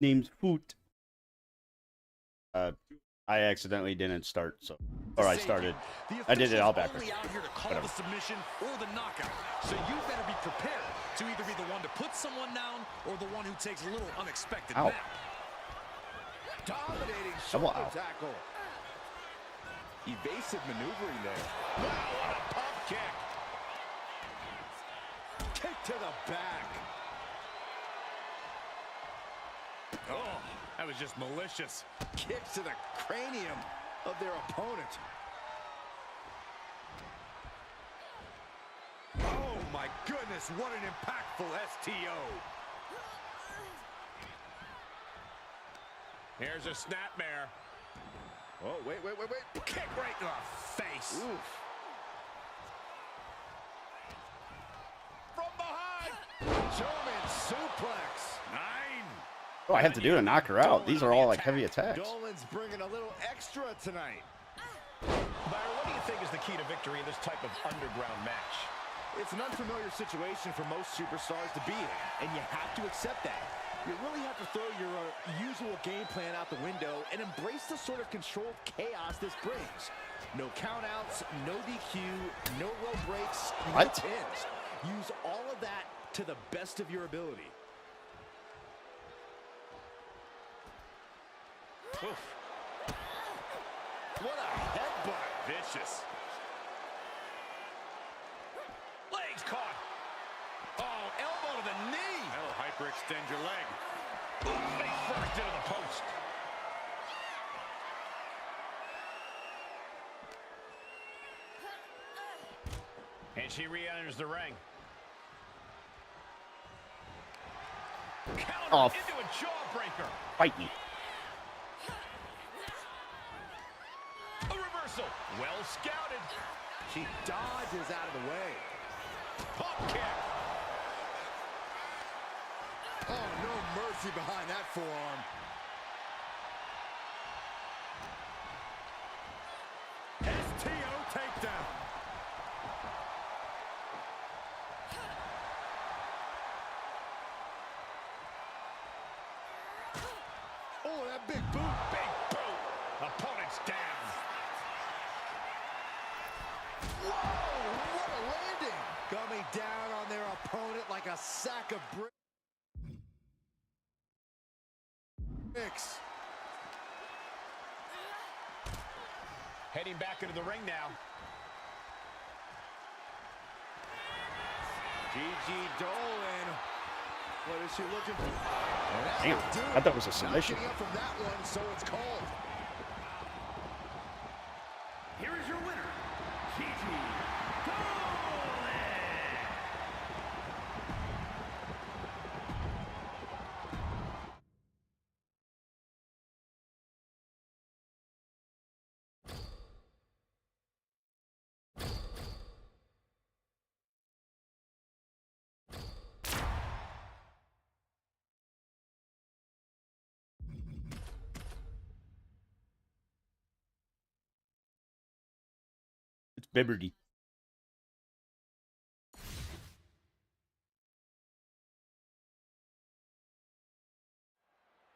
named Foot. I accidentally didn't start, so or I started. I did it all backwards. Out here to call the submission or the knockout. So you better be prepared to either be the one to put someone down or the one who takes a little unexpected nap. Dominating shoulder tackle. Evasive maneuvering there. Wow, what a pump kick. Kick to the back. Oh, that was just malicious. Kicks to the cranium of their opponent. Oh my goodness, what an impactful STO. Here's a snapmare. Oh, wait. Kick right to the face. Oof. From behind. German suplex. 9. Oh, I have to do to knock her out. These are all like heavy attacks. Dolan's bringing a little extra tonight. Byron, what do you think is the key to victory in this type of underground match? It's an unfamiliar situation for most superstars to be in, and you have to accept that. You really have to throw your usual game plan out the window and embrace the sort of controlled chaos this brings. No countouts, no DQ, no rope breaks, no pins. Use all of that to the best of your ability. Oof. What a headbutt. Vicious. Legs caught. Oh, elbow to the knee. That'll hyperextend your leg. Ooh, face first into the post. And she re-enters the ring. Counter into a jawbreaker. Fight me. A reversal. Well scouted. She dodges out of the way. Pump kick. Oh, no mercy behind that forearm. STO takedown. Oh, that big boot. Big boot. Opponent's down. Whoa, what a landing. Coming down on their opponent like a sack of bricks. Heading back into the ring now. Gigi Dolan. What is she looking for? Damn, I thought it was a submission. Not getting up from that one, so it's called. Here is your winner, Gigi Dolan. It's Bibberty.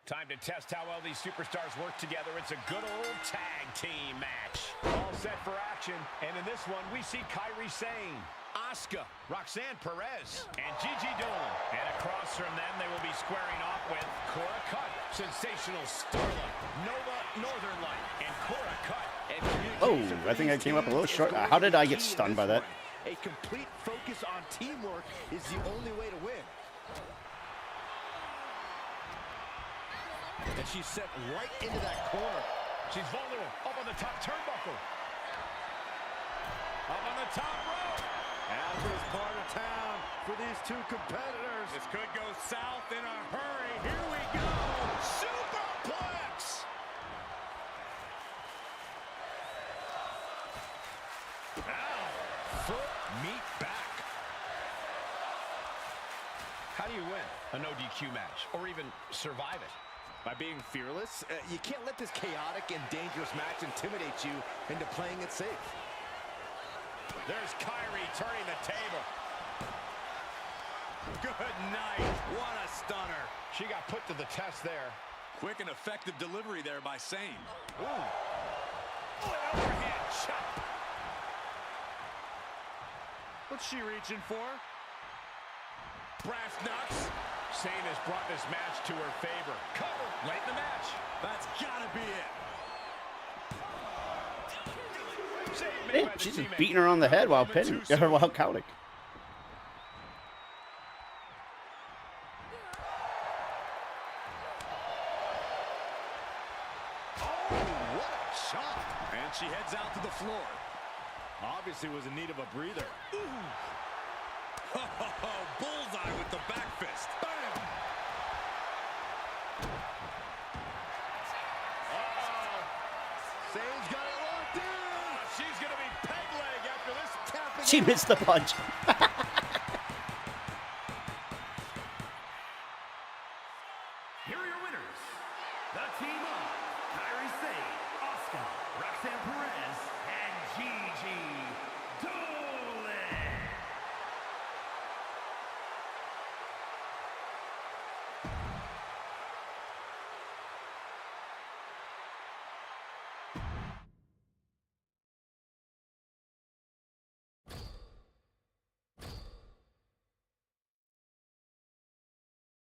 Time to test how well these superstars work together. It's a good old tag team match. All set for action. And in this one, we see Kairi Sane, Asuka, Roxanne Perez, and Gigi Dolan. And across from them, they will be squaring off with Cora Cut, Sensational Starlight, Nova Northern Light, and Cora Cut. Oh, I think I came up a little short. How did I get stunned by that? A complete focus on teamwork is the only way to win. And she's set right into that corner. She's vulnerable. Up on the top turnbuckle. Up on the top rope. Out to this part of town for these two competitors. This could go south in a hurry. Here we go. Superplex. Ow. Foot meet back. How do you win a no DQ match or even survive it? By being fearless. You can't let this chaotic and dangerous match intimidate you into playing it safe. There's Kairi turning the table. good night. What a stunner. She got put to the test there. Quick and effective delivery there by Sane. Ooh. Oh, an overhand chop. What's she reaching for? Brass knucks. Sane has brought this match to her favor. Cover late in the match. That's gotta be it. Save made Hey, by the she's just teammate. beating her on the head while Moment pinning, too soon. while counting. What a shot. And she heads out to the floor. Obviously was in need of a breather. Bullseye with the back fist. Bam! Sane's got it locked in. She's going to be peg leg after this tapping. She missed the punch. Here are your winners. The team of Kairi Sane, Asuka, Roxanne Perez, and Gigi Dolan.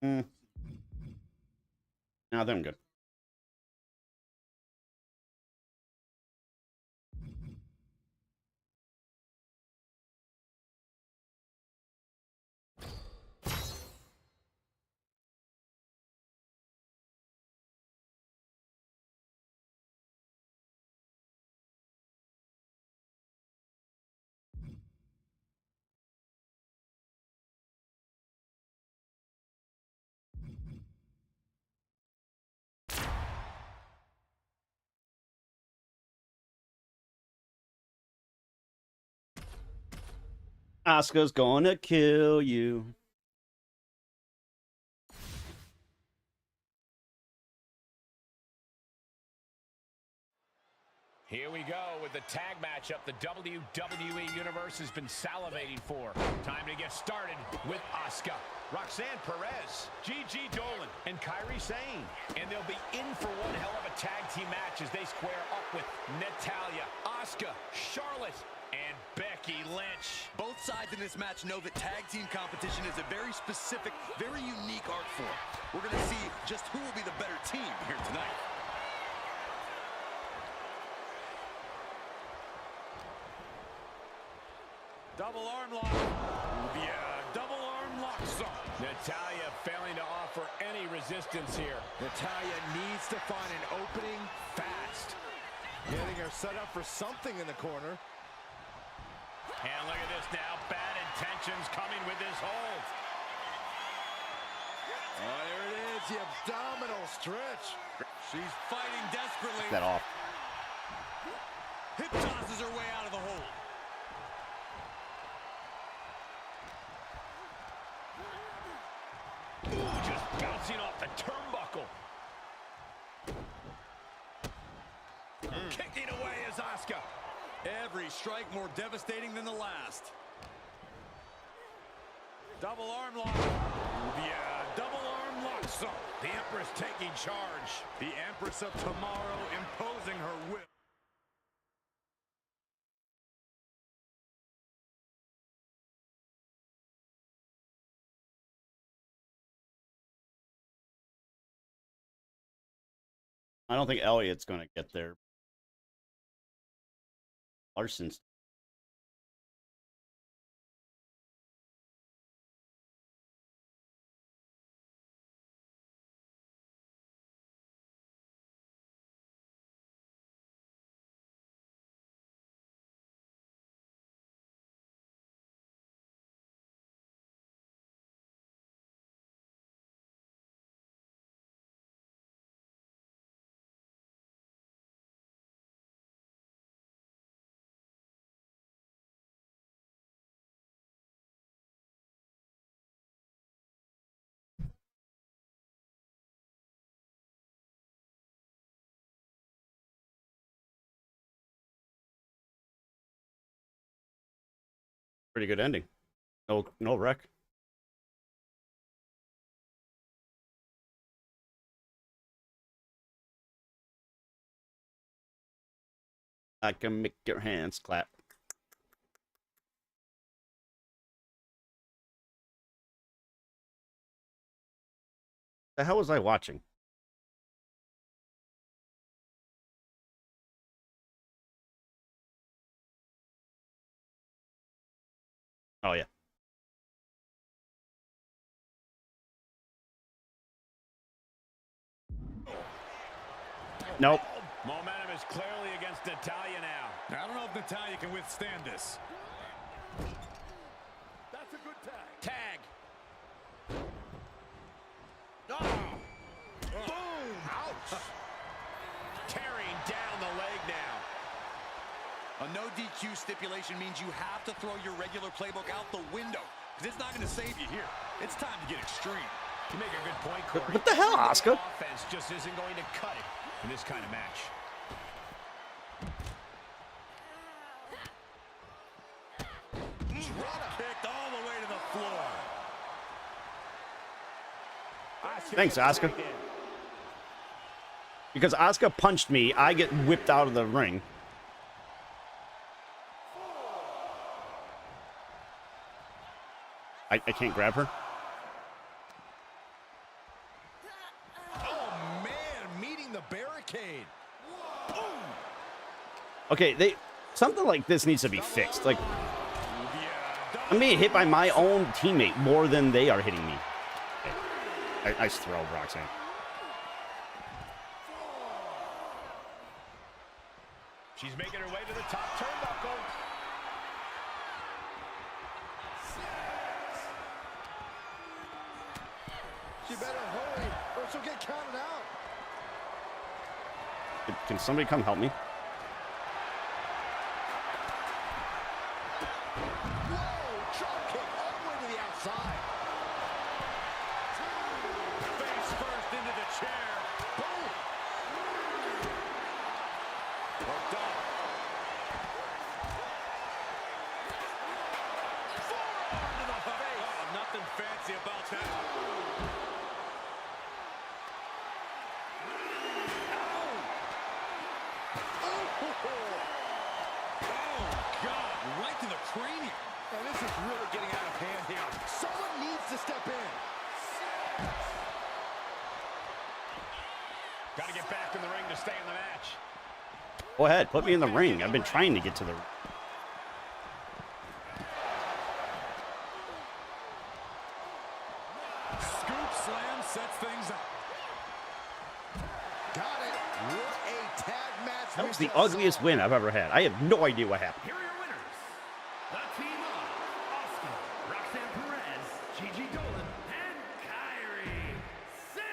Mm. No, I'm good. Asuka's gonna kill you. Here we go with the tag matchup the WWE Universe has been salivating for. Time to get started with Asuka, Roxanne Perez, Gigi Dolan, and Kairi Sane. And they'll be in for one hell of a tag team match as they square up with Natalya, Asuka, Charlotte, and Becky Lynch. Both sides in this match know that tag team competition is a very specific, very unique art form. We're going to see just who will be the better team here tonight. Double arm lock. Yeah, double arm lock zone. Natalya failing to offer any resistance here. Natalya needs to find an opening fast. Getting her set up for something in the corner. And look at this now. Bad intentions coming with this hold. Oh, there it is, the abdominal stretch. She's fighting desperately. Get that off. Hip tosses her way out of the hold. Ooh, just bouncing off the turnbuckle. Kicking away is Asuka. Every strike more devastating than the last. Double arm lock. Yeah, double arm lock. So The Empress taking charge. the Empress of Tomorrow imposing her will. I don't think Elliot's gonna get there. Larson's. Pretty good ending. No wreck. I can make your hands clap. The hell was I watching? Oh, yeah. Nope. Momentum is clearly against Natalya now. I don't know if Natalya can withstand this. That's a good tag. Tag. Oh. Boom. Ouch. Tearing down the leg now. A no DQ stipulation means you have to throw your regular playbook out the window, because it's not going to save you here. It's time to get extreme. You make a good point, Corey. What the hell, Asuka? Offense just isn't going to cut it in this kind of match. Drop kicked all the way to the floor. Thanks, Asuka. Because Asuka punched me, I get whipped out of the ring. I can't grab her. Oh, man. Meeting the barricade. Okay, something like this needs to be fixed. Like, I'm being hit by my own teammate more than they are hitting me. Okay. I throw Roxanne. She's making her way to the top turnbuckle. She better hurry or she'll get counted out. Can somebody come help me? Whoa, drop kick all the way to the outside. Face first into the chair. Boom. Hooked up. Forearm to the face. Oh, nothing fancy about that. Right to the cranium. And this is really getting out of hand here. Someone needs to step in. Got to get back in the ring to stay in the match. Go ahead, put me in the ring. I've been trying to get to the... Scoop slam sets things up. Got it. What a tag match. That was the ugliest win I've ever had. I have no idea what happened. Here are your winners. The team of Asuka, Roxanne Perez, Gigi Dolan, and Kairi Sane.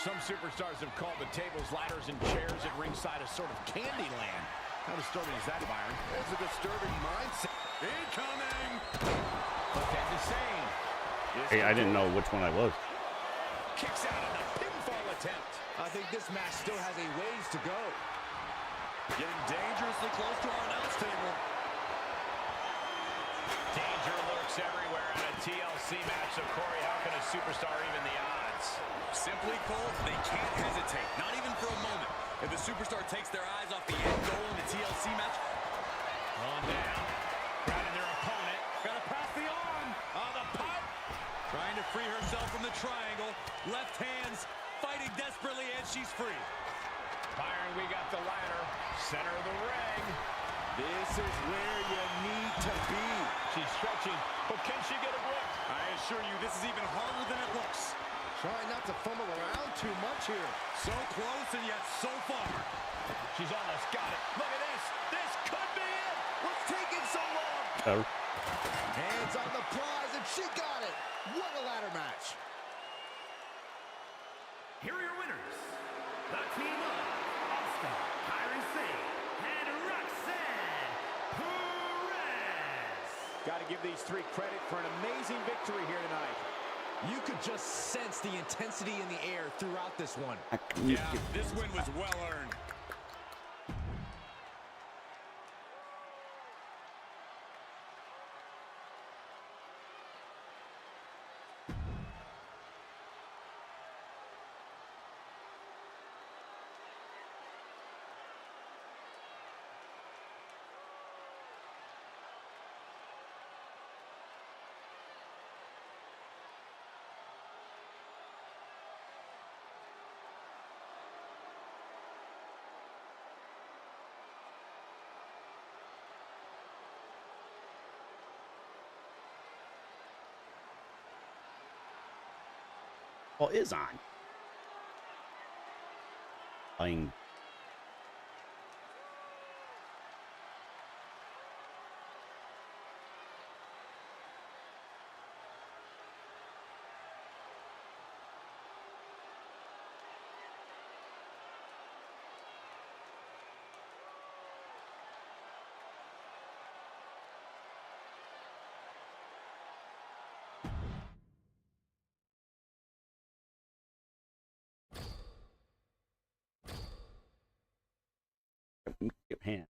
Some superstars have called the tables, ladders, and chairs at ringside a sort of candy land. How disturbing is that, Byron? It's a disturbing mindset. Incoming. But then the same. Hey, I didn't know which one I was. Kicks out in a pinfall attempt. I think this match still has a ways to go. Getting dangerously close to our announce table. Danger lurks everywhere in a TLC match, so Corey, how can a superstar even the odds? Simply, Cole, they can't hesitate, not even for a moment. If the superstar takes their eyes off the end goal in the TLC match. On down, grabbing their opponent. Gotta pass the arm. The pipe. Trying to free herself from the triangle. Left hands fighting desperately, and she's free. Byron, we got the ladder. Center of the ring. This is where you need to be. She's stretching, but can she get a grip? I assure you, this is even harder than it looks. Trying not to fumble around too much here. So close and yet so far. She's almost got it. Look at this. This could be it. What's taking so long? Hands on the prize, and she got it. What a ladder match. Here are your winners. The team of Asuka, Kairi Sane, and Roxanne Perez. Got to give these three credit for an amazing victory here tonight. You could just sense the intensity in the air throughout this one. Yeah, this win was well earned. Well, is on. Playing. Your hand.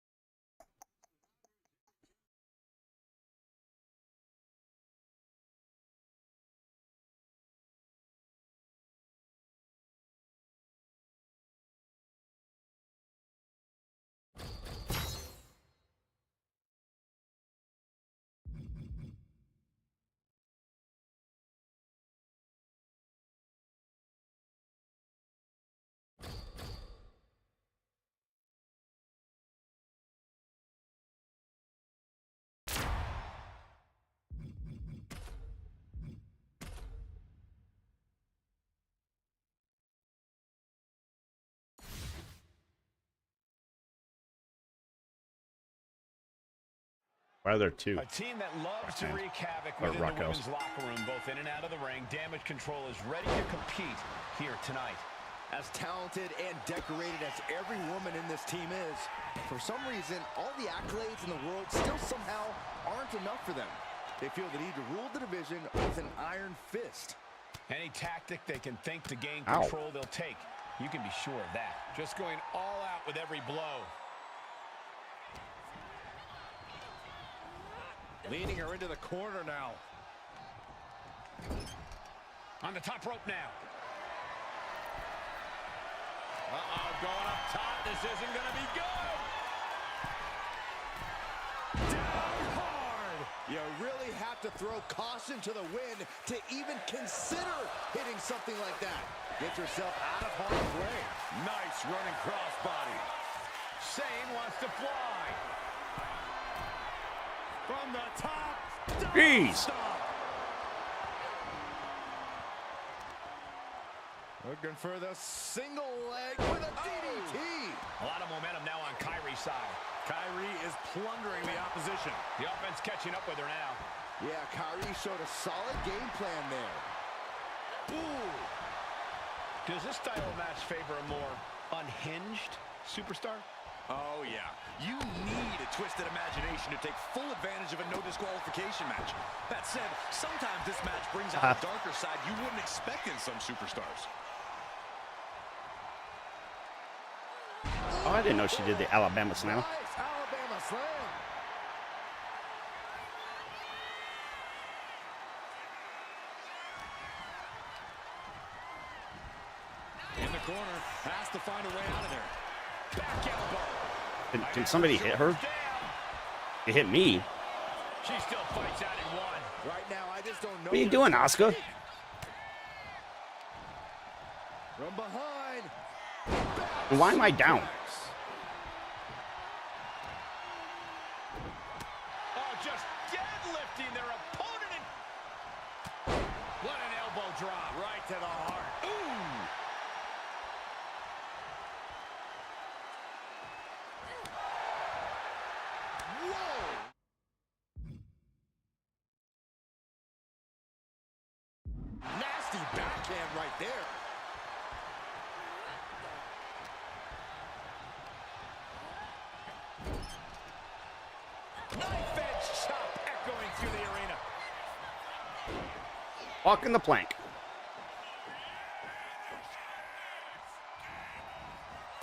Why are there two? A team that loves to Roxanne. wreak havoc Or within the Raquel. women's locker room, both in and out of the ring. Damage Control is ready to compete here tonight. As talented and decorated as every woman in this team is, for some reason, all the accolades in the world still somehow aren't enough for them. They feel the need to rule the division with an iron fist. Any tactic they can think to gain Ow. control, they'll take. You can be sure of that. Just going all out with every blow. Leaning her into the corner now. On the top rope now. Uh-oh, going up top. This isn't going to be good. Down hard. You really have to throw caution to the wind to even consider hitting something like that. Get yourself out of harm's way. Nice running crossbody. Sane wants to fly. From the top. Jeez. Stop. Looking for the single leg with a DDT. A lot of momentum now on Kairi's side. Kairi is plundering the opposition. The offense catching up with her now. Yeah, Kairi showed a solid game plan there. Ooh. Does this style of match favor a more unhinged superstar? Oh, yeah. You need a twisted imagination to take full advantage of a no disqualification match. That said, sometimes this match brings out a darker side you wouldn't expect in some superstars. Oh, I didn't know she did the Alabama Slam. Nice Alabama slam. In the corner, has to find a way out of there. Back elbow. Can somebody hit her? It hit me. She still fights out in one. Right now, I just don't know. What are you doing, Asuka? From behind. Why am I down? Oh, just deadlifted Knife edge chop echoing through the arena. Walking the plank.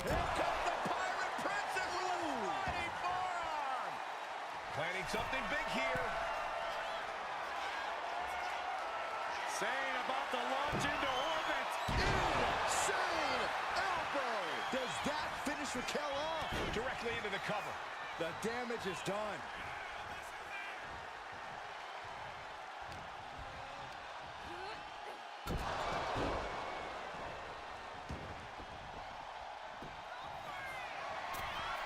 Here comes the Pirate Princess with a sliding forearm. Planning something big here. Saying about the launch into orbit. Insane elbow. Does that finish Raquel off? Directly into the cover. The damage is done.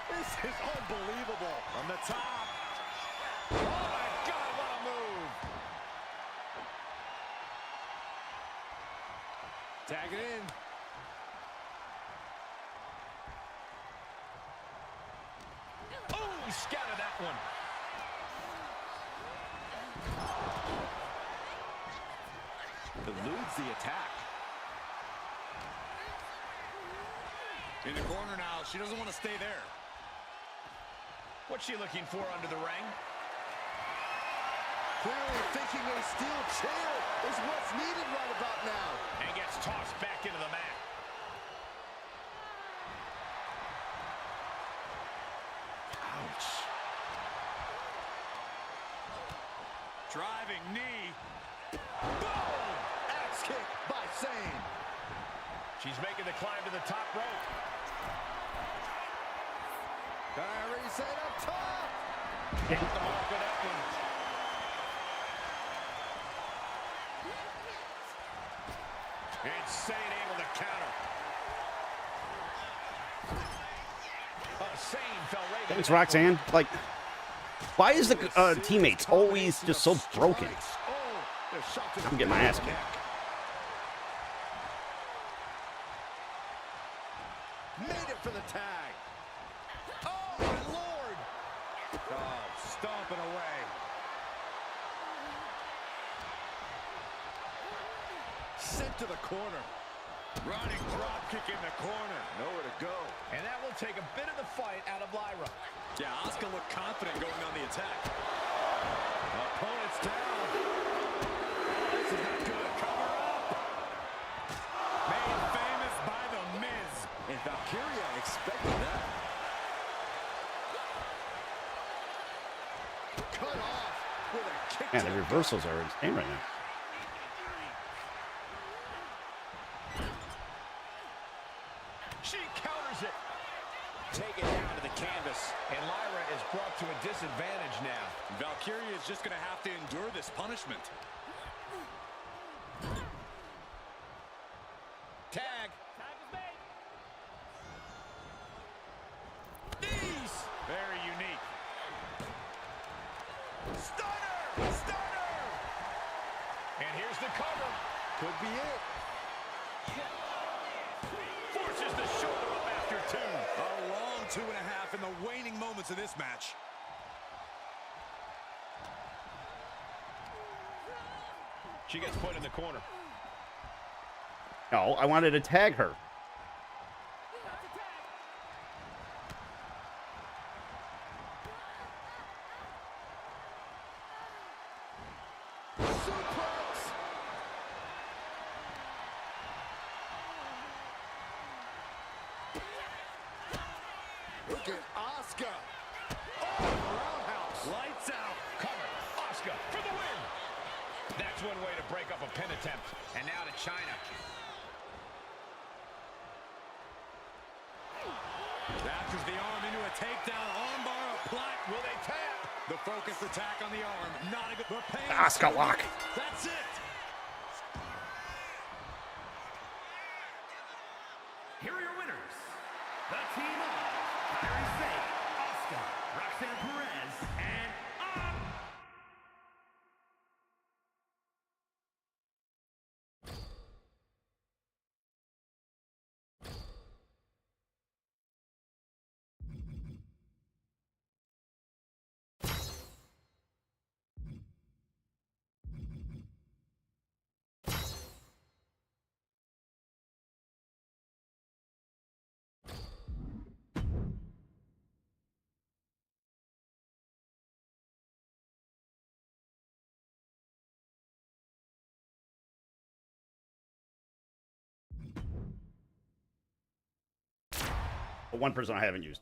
This is unbelievable. From the top. Oh my God, what a move. Tag it in. Oh, he scouted that one. Eludes the attack. In the corner now. She doesn't want to stay there. What's she looking for under the ring? Clearly thinking a steel chair is what's needed right about now. And gets tossed back into the mat. Ouch. Driving knee. Boom! Axe kick by Sane. She's making the climb to the top rope. Kyrie Sane up top. Hit the mark with that one. And Sane able to counter. Sane fell right Thanks, into that Roxanne. Like, why is the teammates always just so broken? Oh, they're shot to the I'm getting my ass kicked. Made it for the tag. Oh, my Lord. Oh, stomping away. Sent to the corner. Running drop kick in the corner. Nowhere to go. And that will take a bit of the fight out of Lyra. Yeah, Asuka looked confident going on the attack. Opponent's down. This is not good. Cover up. Made famous by The Miz. And Valkyria expected that. Cut off with a kick. Man, to the the reversals are insane right now. She counters it. Take it down to the canvas. And Lyra is brought to a disadvantage now. Valkyria is just going to have to endure this punishment. Tag. Knees. Very unique. Stunner! Stunner! And here's the cover. Could be it. Forces the shoulder up after two. A long 2.5 in the waning moments of this match. She gets put in the corner. No, I wanted to tag her. Suplex. Look at Asuka. Oh, roundhouse. Lights out. Cover. Asuka for the win. That's one way to break up a pin attempt. And now to China. Wraps the arm into a takedown. Armbar applied. Will they tap? The focused attack on the arm. Not a good. The pain. Asuka lock. That's it. Here are your winners. The team of Kairi Sane, Asuka, Roxanne Perez, and But one person I haven't used.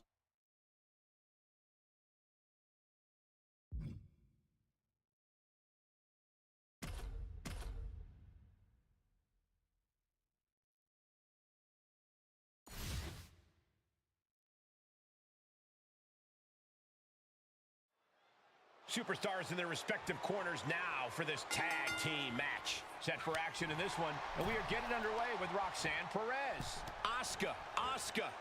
Superstars in their respective corners now for this tag team match. Set for action in this one, and we are getting underway with Roxanne Perez, Asuka,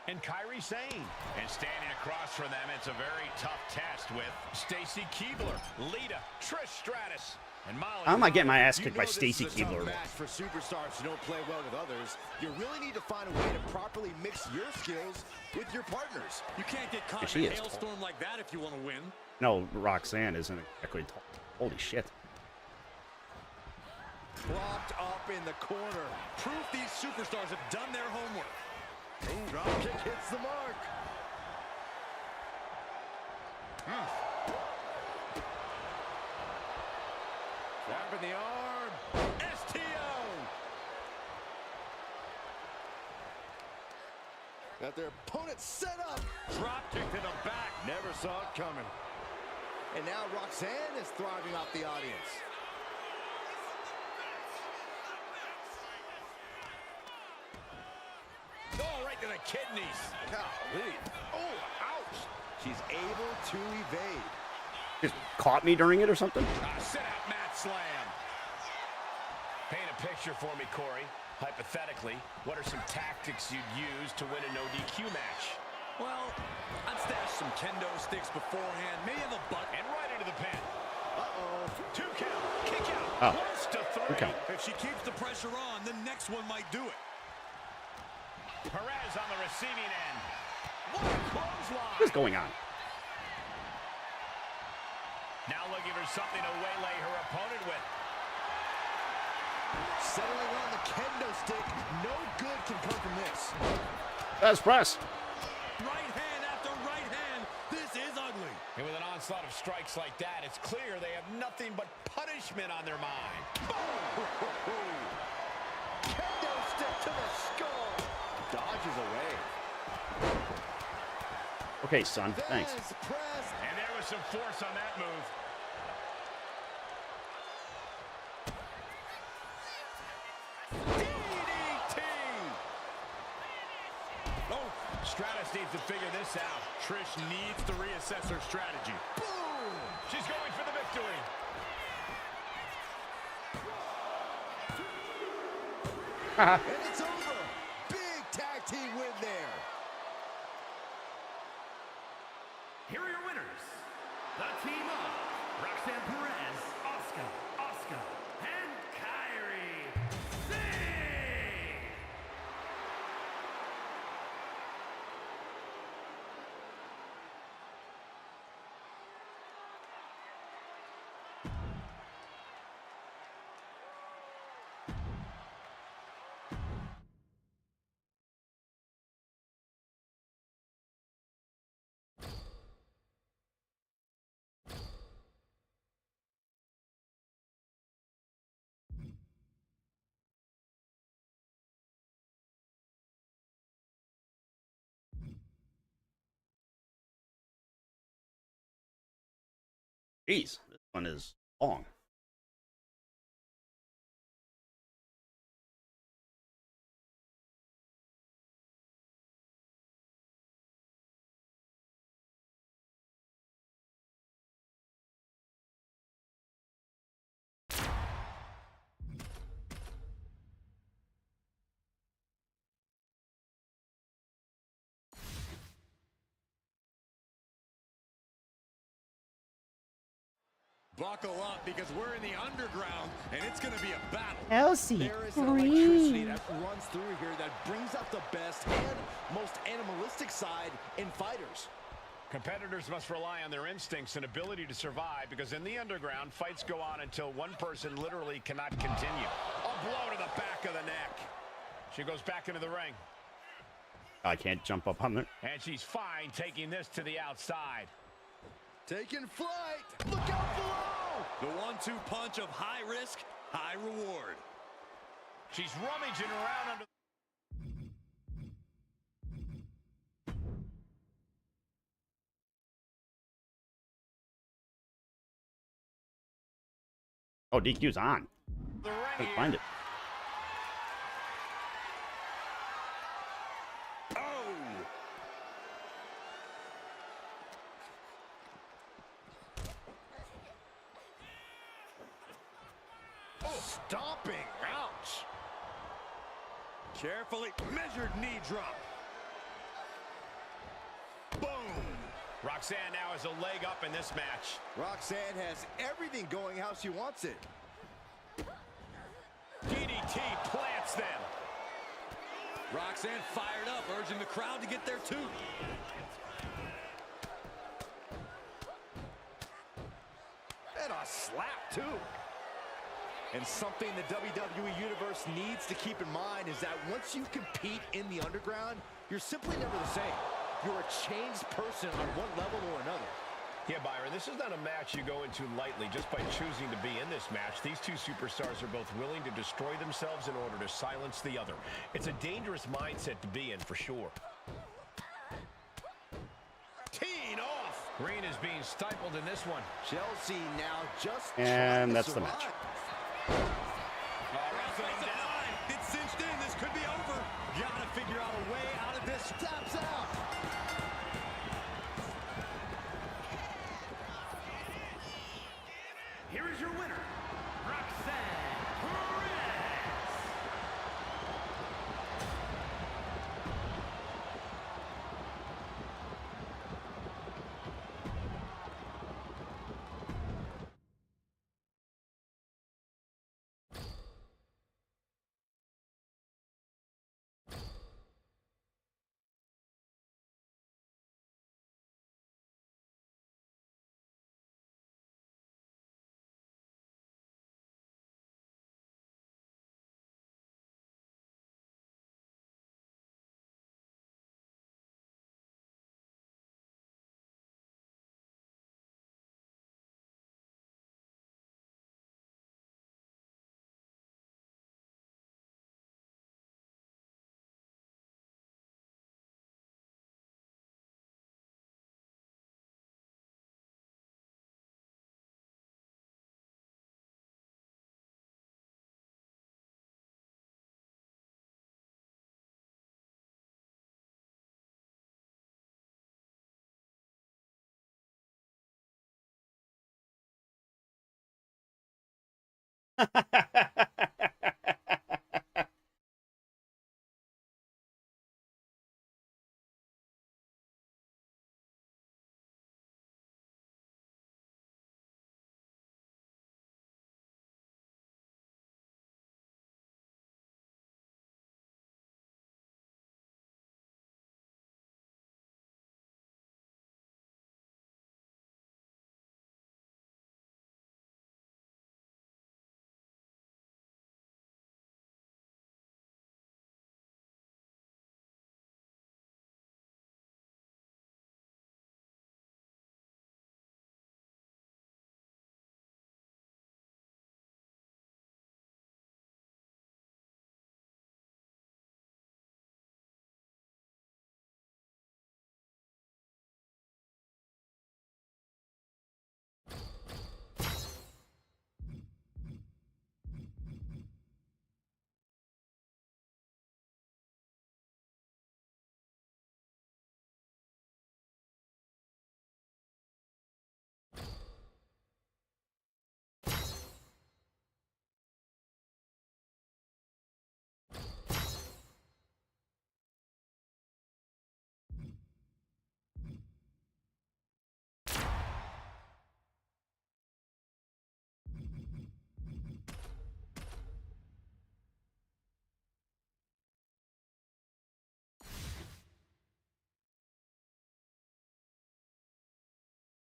and Kairi Sane. And standing across from them, it's a very tough test with Stacy Keibler, Lita, Trish Stratus, and Molly. I'm not getting my ass You kicked know by this Stacy is a tough Keibler. match for superstars who don't play well with others. You really need to find a way to properly mix your skills with your partners. You can't get caught She in a is tall. hailstorm like that if you want to win. No, Roxanne isn't exactly tall. Holy shit. Propped up in the corner. Proof these superstars have done their homework. Drop kick hits the mark. Trap in the arm. STO. Got their opponent set up. Drop kick to the back. Never saw it coming. And now Roxanne is thriving off the audience. Oh, right to the kidneys. Golly. Oh, ouch. She's able to evade. Just caught me during it or something? Sit out mat slam. Paint a picture for me, Corey. Hypothetically, what are some tactics you'd use to win a no DQ match? Well, I'd stash some kendo sticks beforehand, maybe have a butt. And right into the pin. Uh-oh. 2 count. Kick out. Oh. Close to 3. Okay. If she keeps the pressure on, the next one might do it. Perez on the receiving end. What a clothesline. What is going on? Now looking for something to waylay her opponent with. Settling on the kendo stick. No good can come from this. That's press. Right hand after right hand. This is ugly. And with an onslaught of strikes like that, it's clear they have nothing but punishment on their mind. Kendo stick to the skull. Dodges away. Okay, son. Thanks. There's press. And there was some force on that move. DDT! Oh, Stratus needs to figure this out. Trish needs to reassess her strategy. Boom! She's going for the victory. And it's over. Big tag team win there. Here are your winners. The team of Roxanne Perez, Asuka, and Kairi Sane. Jeez, this one is long. Buckle up because we're in the underground and it's going to be a battle. Elsie, There is an electricity that runs through here that brings out the best and most animalistic side in fighters. Competitors must rely on their instincts and ability to survive because in the underground, fights go on until one person literally cannot continue. A blow to the back of the neck. She goes back into the ring. I can't jump up on there. And she's fine taking this to the outside. Taking flight. Look out below. The 1-2 punch of high risk, high reward. She's rummaging around under... Oh, DQ's on. The right Can't here. find it. Stomping. Ouch. Carefully measured knee drop. Boom. Roxanne now has a leg up in this match. Roxanne has everything going how she wants it. DDT plants them. Roxanne fired up, urging the crowd to get there too. And a slap, too. And something the WWE Universe needs to keep in mind is that once you compete in the underground, you're simply never the same. You're a changed person on one level or another. Yeah, Byron, this is not a match you go into lightly just by choosing to be in this match. These two superstars are both willing to destroy themselves in order to silence the other. It's a dangerous mindset to be in, for sure. Teeing off. Green is being stifled in this one. Chelsea now just And trying to that's the survive. match. It's cinched in. This could be over. Gotta figure out a way out of this. Taps out. Here is your winner, Roxanne Perez.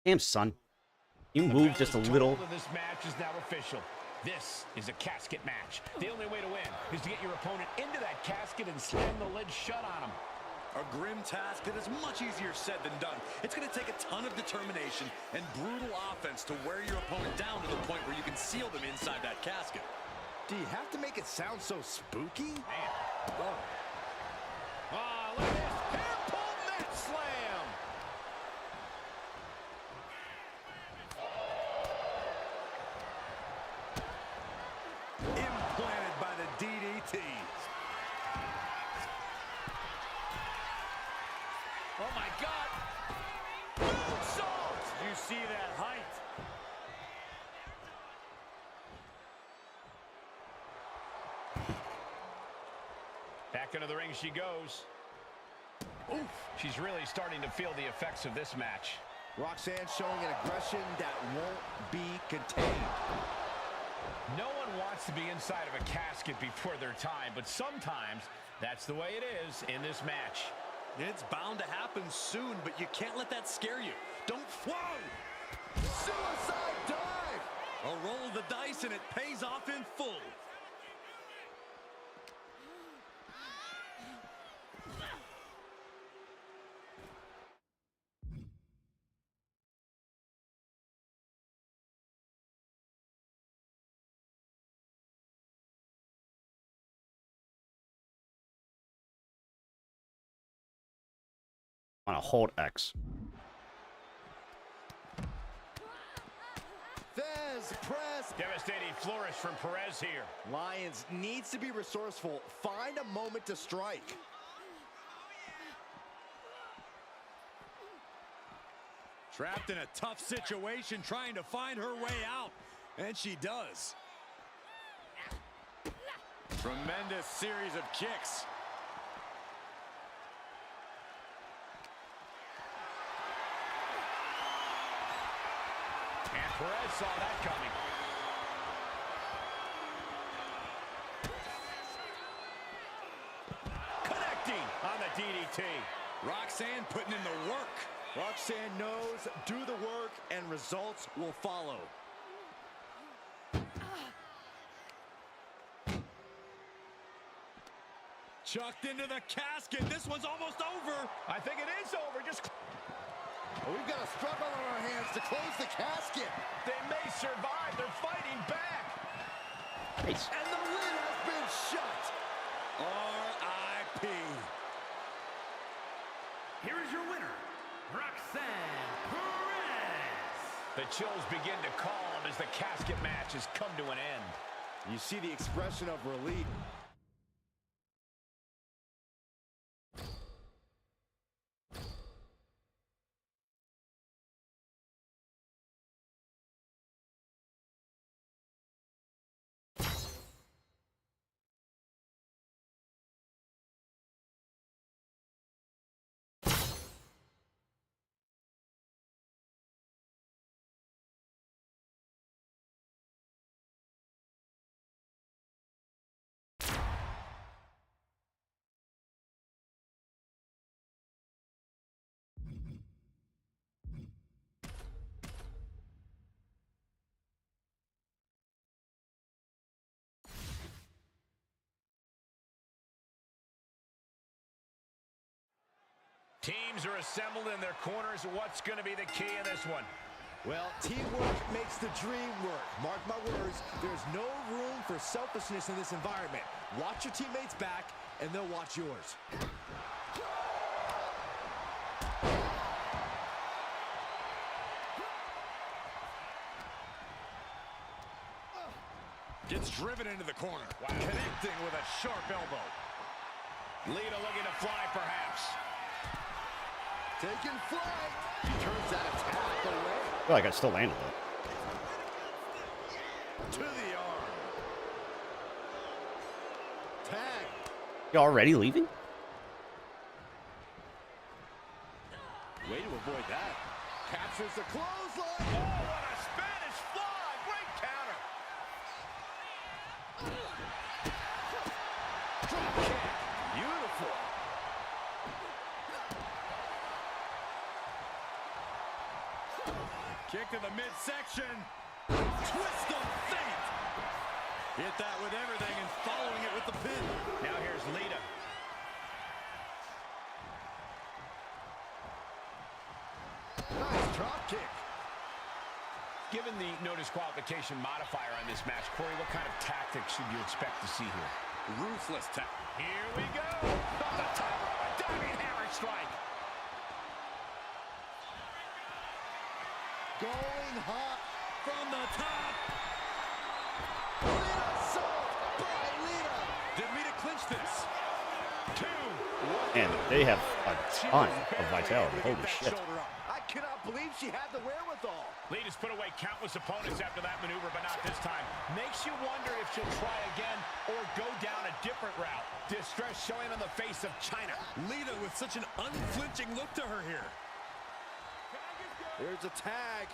Damn, son. You move just a little. This match is now official. This is a casket match. The only way to win is to get your opponent into that casket and slam the lid shut on him. A grim task that is much easier said than done. It's going to take a ton of determination and brutal offense to wear your opponent down to the point where you can seal them inside that casket. Do you have to make it sound so spooky? Man. Oh. Ah, look at this. Hair pull mat slam. Oh, my God. Moonsault. You see that height. Back into the ring she goes. Oof. She's really starting to feel the effects of this match. Roxanne showing an aggression that won't be contained. No one wants to be inside of a casket before their time, but sometimes that's the way it is in this match. It's bound to happen soon, but you can't let that scare you. Don't. Whoa! Suicide dive. A roll of the dice, and it pays off in full. On a hold X. Fez press. Devastating flourish from Perez here. Lions needs to be resourceful. Find a moment to strike. Trapped in a tough situation, trying to find her way out. And she does. Tremendous series of kicks. And Perez saw that coming. Connecting on the DDT. Roxanne putting in the work. Roxanne knows, do the work, and results will follow. Chucked into the casket. This one's almost over. I think it is over. Just Well, we've got a struggle on our hands to close the casket. they may survive. They're fighting back. Nice. And the lid has been shut. R.I.P. Here is your winner, Roxanne Perez. The chills begin to calm as the casket match has come to an end. You see the expression of relief. Teams are assembled in their corners. What's going to be the key in this one? Well, teamwork makes the dream work. Mark my words, there's no room for selfishness in this environment. Watch your teammates' back, and they'll watch yours. Gets driven into the corner. Wow. Connecting with a sharp elbow. Lita looking to fly, perhaps. Taking flight. He turns that attack away. I feel like I still landed it. To the arm. Tag. You already leaving? Way to avoid that. Captures the clothesline. Oh, what a Spanish fly. Great counter. Drop kick. Beautiful. Kick to the midsection. Twist of fate. Hit that with everything and following it with the pin. Now here's Lita. Nice drop kick. Given the no disqualification modifier on this match, Corey, what kind of tactics should you expect to see here? Ruthless tap. Here we go. Off the top rope, a diving hammer strike. Going hot. From the top. Lita assault by Lita. Did Lita clinch this? 2, 1. And they have a ton of vitality. Holy shit. I cannot believe she had the wherewithal. Lee has put away countless opponents after that maneuver, but not this time. Makes you wonder if she'll try again or go down a different route. Distress showing on the face of China. Lita with such an unflinching look to her here. Here's a tag.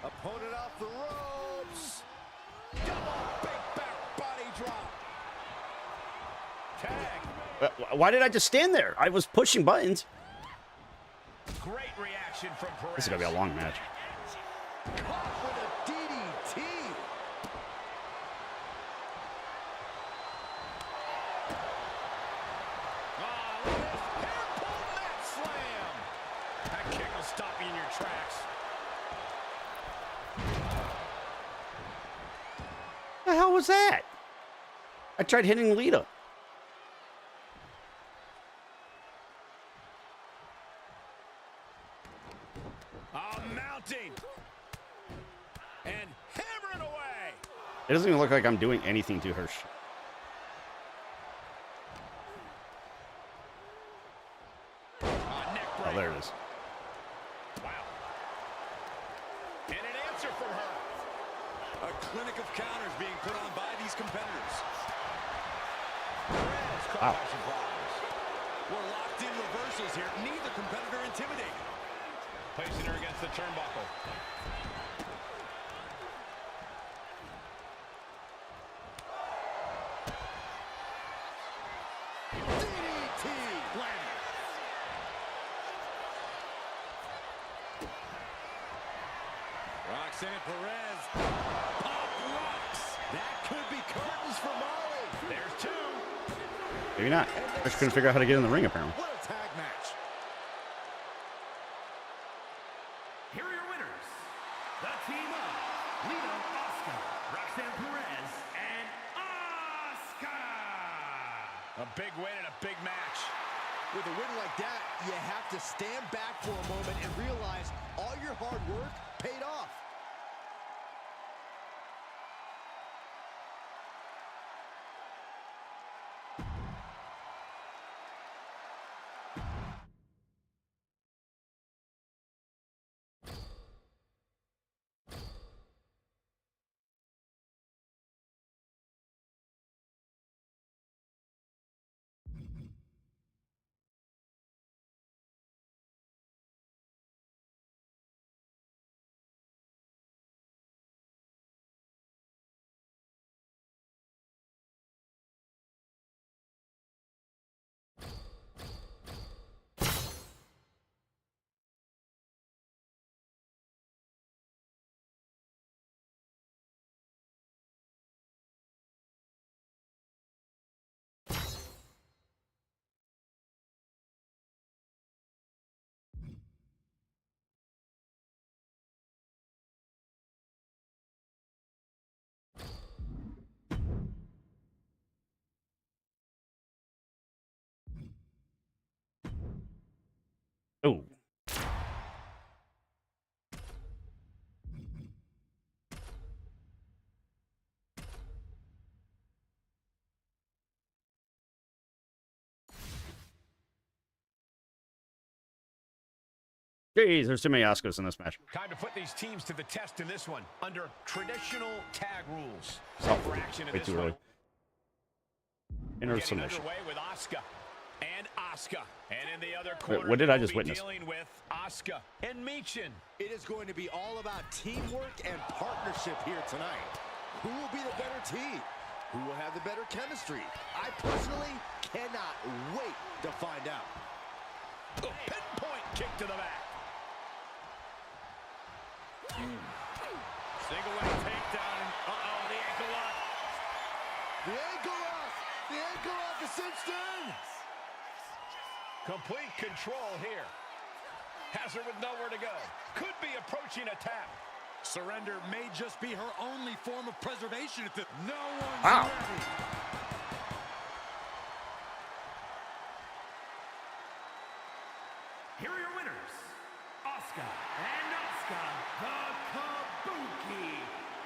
Opponent off the ropes. Double big back body drop. Tag. Why did I just stand there? I was pushing buttons. Great reaction from Perez. This is going to be a long match. Caught with a DDT. Oh, look at this hair-pulled mat slam. That kick will stop you in your tracks. The hell was that? I tried hitting Lita. Mounting. And hammering away. It doesn't even look like I'm doing anything to her. Neck break. Oh, there it is. Wow. And an answer from her. A clinic of counters being put on by these competitors. Perez caught Wow. by surprise. We're locked in reversals here. Neither competitor intimidated. Placing her against the turnbuckle. DDT. Landed. Roxanne Perez. Pop rocks. That could be curtains for Molly. There's two. Maybe not. I just couldn't figure out how to get in the ring, apparently. What a tag match. Here are your winners. The team of Lita, Asuka, Roxanne Perez, and Asuka. A big win and a big match. With a win like that, you have to stand back for a moment and realize all your hard work paid off. Oh. Jeez, there's too many Asukas in this match. Time to put these teams to the test in this one under traditional tag rules. Oh, For action in way this too one. early. Inner Getting submission. underway with Asuka and Asuka, and in the other corner, what did I we'll just be witness? Dealing with Asuka and Michin. It is going to be all about teamwork and partnership here tonight. Who will be the better team? Who will have the better chemistry? I personally cannot wait to find out. A pinpoint kick to the back. Single leg takedown. Uh-oh, the ankle lock. The ankle lock! The ankle lock is cinched in! Complete control here. Has her with nowhere to go. Could be approaching a tap. Surrender may just be her only form of preservation at the... No one's Wow. ready. Here are your winners. Asuka and Asuka, the Kabuki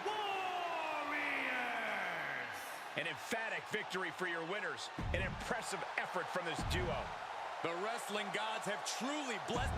Warriors. An emphatic victory for your winners. An impressive effort from this duo. The wrestling gods have truly blessed.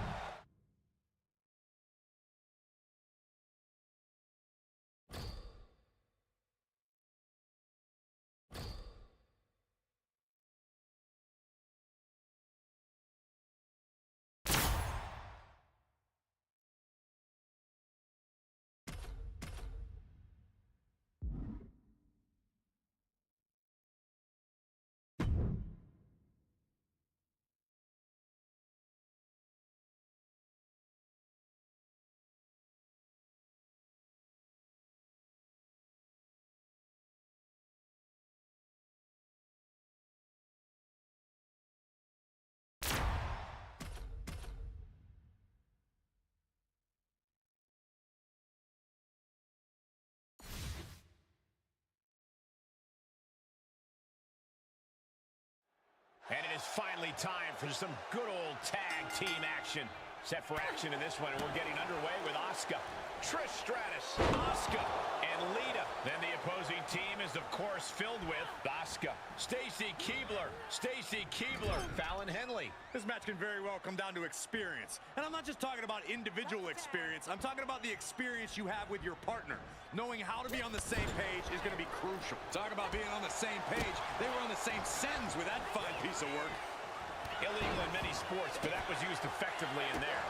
And it is finally time for some good old tag team action. Set for action in this one, and we're getting underway with Asuka, Trish Stratus, Asuka, and Lita. Then the opposing team is, of course, filled with Asuka, Stacy Keibler, Fallon Henley. This match can very well come down to experience. And I'm not just talking about individual experience. I'm talking about the experience you have with your partner. Knowing how to be on the same page is going to be crucial. Talk about being on the same page. They were on the same sentence with that fine piece of work. Illegal in many sports, but that was used effectively in there.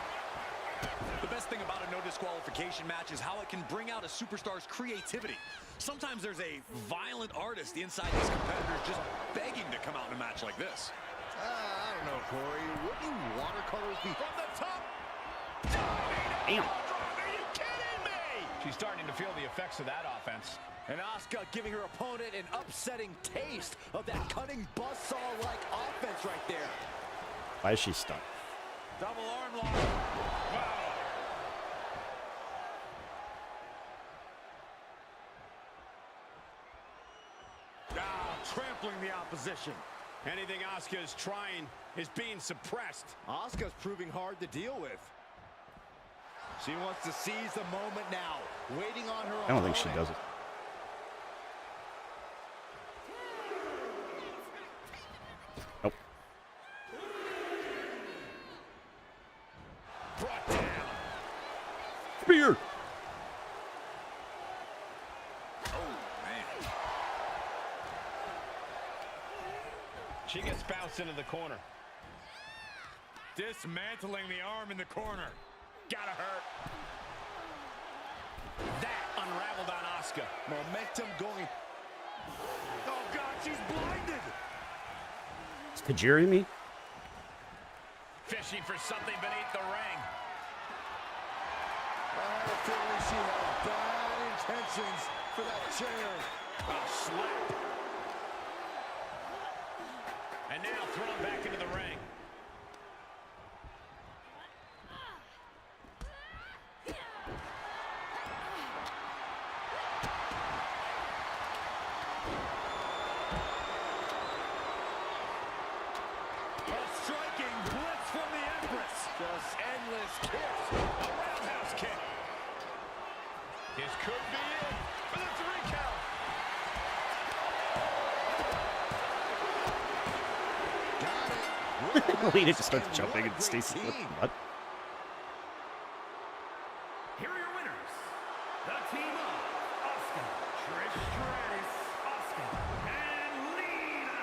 The best thing about a no disqualification match is how it can bring out a superstar's creativity. Sometimes there's a violent artist inside these competitors just begging to come out in a match like this. I don't know, Corey. Wouldn't watercolors be From the top. Damn. Are you kidding me? She's starting to feel the effects of that offense. And Asuka giving her opponent an upsetting taste of that cutting buzzsaw-like offense right there. Why is she stuck? Double arm lock. Wow. Trampling the opposition. Anything Asuka is trying is being suppressed. Asuka's proving hard to deal with. She wants to seize the moment now, waiting on her I don't think she opponent. does it. Nope. Brought down. Spear. She gets bounced into the corner. Dismantling the arm in the corner. Gotta hurt. That unraveled on Asuka. Momentum going. Oh, God, she's blinded. Is Tajiri me? Fishing for something beneath the ring. I have a feeling she had bad intentions for that chair. A slap. And now thrown back into the ring. A striking blitz from the Empress. Just endless kicks. A roundhouse kick. This could be it for the 3 count. Lita just starts jumping and Stacy with the butt. Here are your winners. The team of Asuka, Trish Stratus, Asuka, and Lita.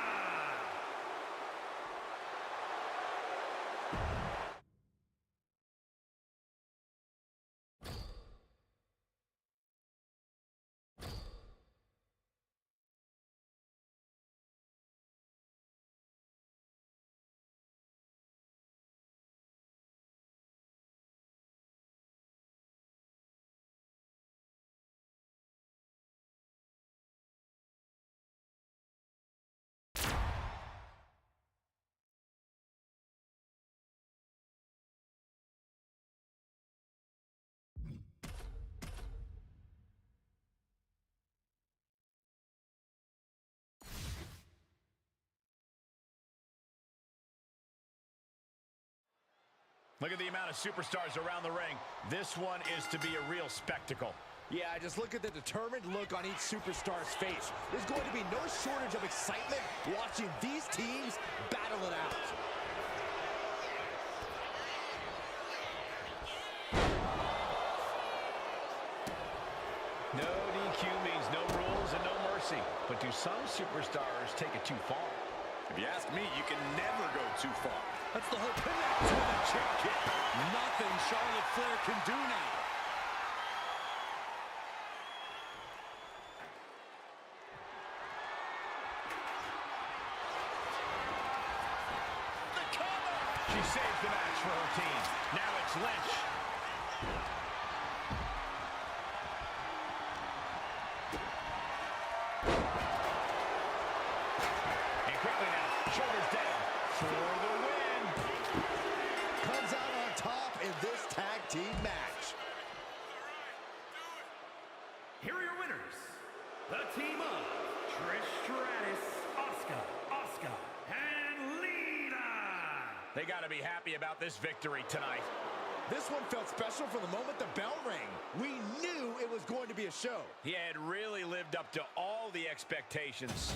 Look at the amount of superstars around the ring. This one is to be a real spectacle. Yeah, just look at the determined look on each superstar's face. There's going to be no shortage of excitement watching these teams battle it out. No DQ means no rules and no mercy. But do some superstars take it too far? If you ask me, you can never go too far. That's the whole connect with a kick kick. Nothing Charlotte Flair can do now. The cover! She saves the match for her team. Now it's Lynch. And quickly now, shoulders down for the win. Comes out on top in this tag team match. Here are your winners. The team of Trish Stratus, Asuka, and Lita. They got to be happy about this victory tonight. This one felt special from the moment the bell rang. We knew it was going to be a show. He had really lived up to all the expectations.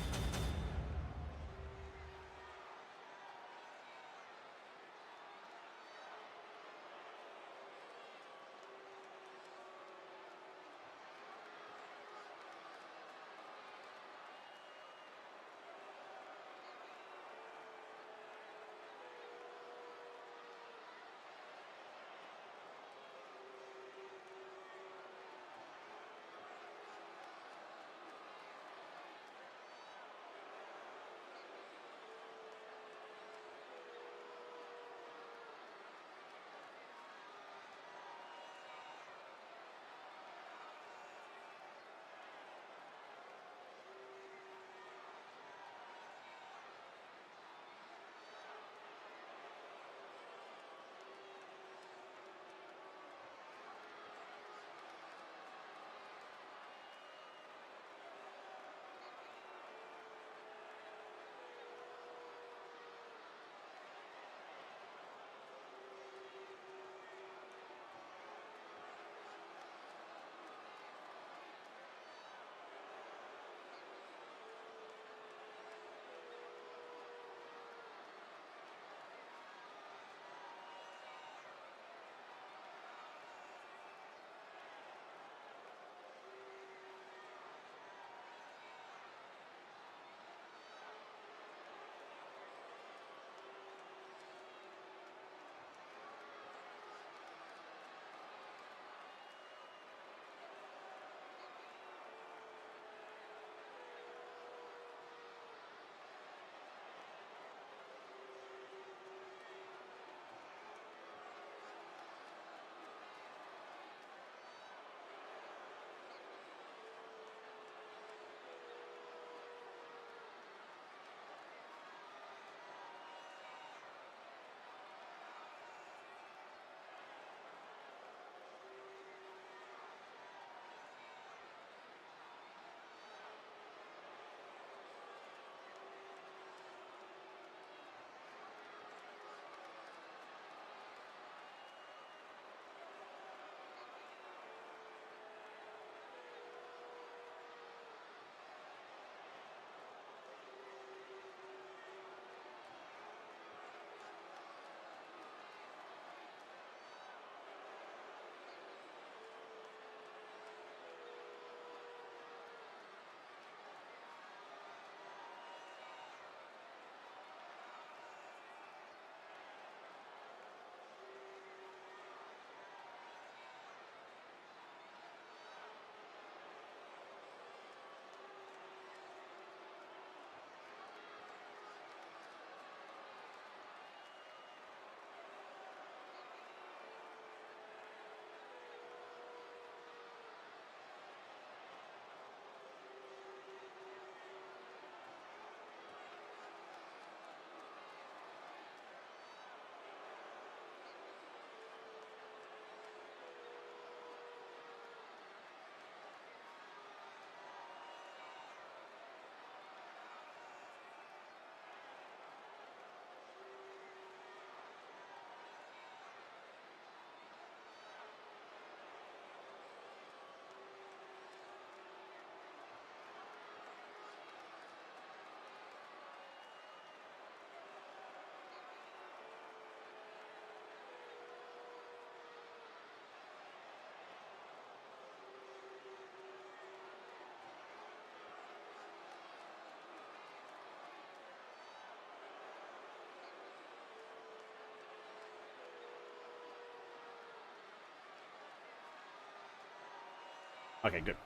Okay, good.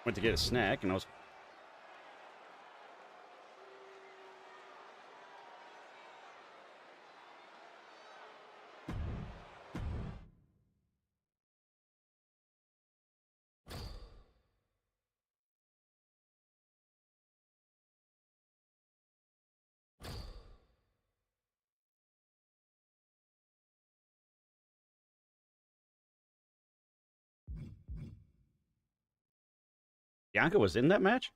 Went to get a snack, and I was... Bianca was in that match?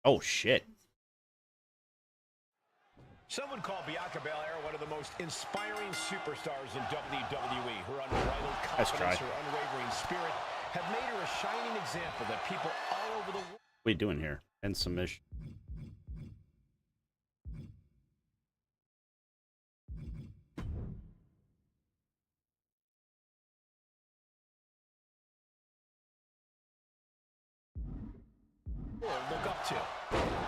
Oh, shit. Some would call Bianca Belair one of the most inspiring superstars in WWE. Her unbridled confidence, her unwavering spirit have made her a shining example that people all over the world... What are you doing here? And submission. look up to.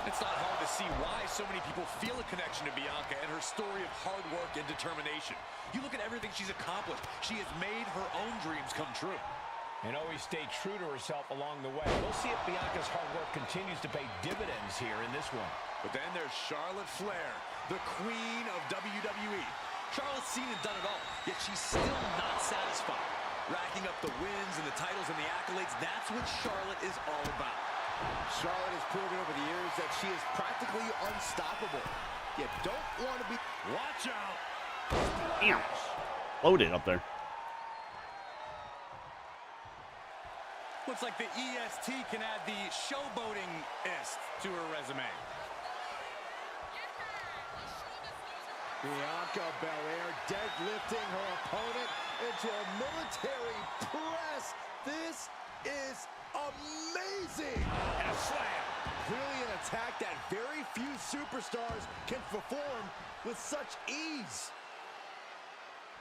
It's not hard to see why so many people feel a connection to Bianca and her story of hard work and determination. You look at everything she's accomplished. She has made her own dreams come true. And always stay true to herself along the way. We'll see if Bianca's hard work continues to pay dividends here in this one. But then there's Charlotte Flair, the queen of WWE. Charlotte's seen and done it all, yet she's still not satisfied. Racking up the wins and the titles and the accolades, that's what Charlotte is all about. Charlotte has proven over the years that she is practically unstoppable. You don't want to be... Watch out! Damn. Loaded up there. Looks like the EST can add the showboating-ist to her resume. Bianca Belair deadlifting her opponent into a military press. This is amazing. And a slam. Clearly an attack that very few superstars can perform with such ease.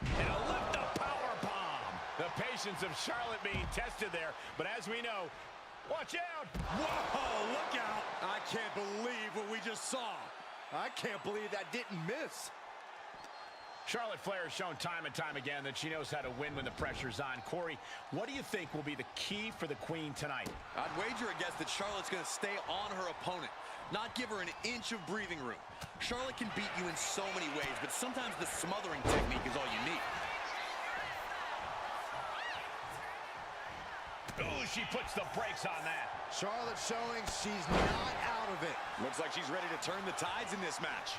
And a lift up power bomb. The patience of Charlotte being tested there, but as we know, watch out. Whoa, look out. I can't believe what we just saw. I can't believe that didn't miss. Charlotte Flair has shown time and time again that she knows how to win when the pressure's on. Corey, what do you think will be the key for the Queen tonight? I'd wager a guess that Charlotte's going to stay on her opponent, not give her an inch of breathing room. Charlotte can beat you in so many ways, but sometimes the smothering technique is all you need. Oh, she puts the brakes on that. Charlotte showing she's not out of it. Looks like she's ready to turn the tides in this match.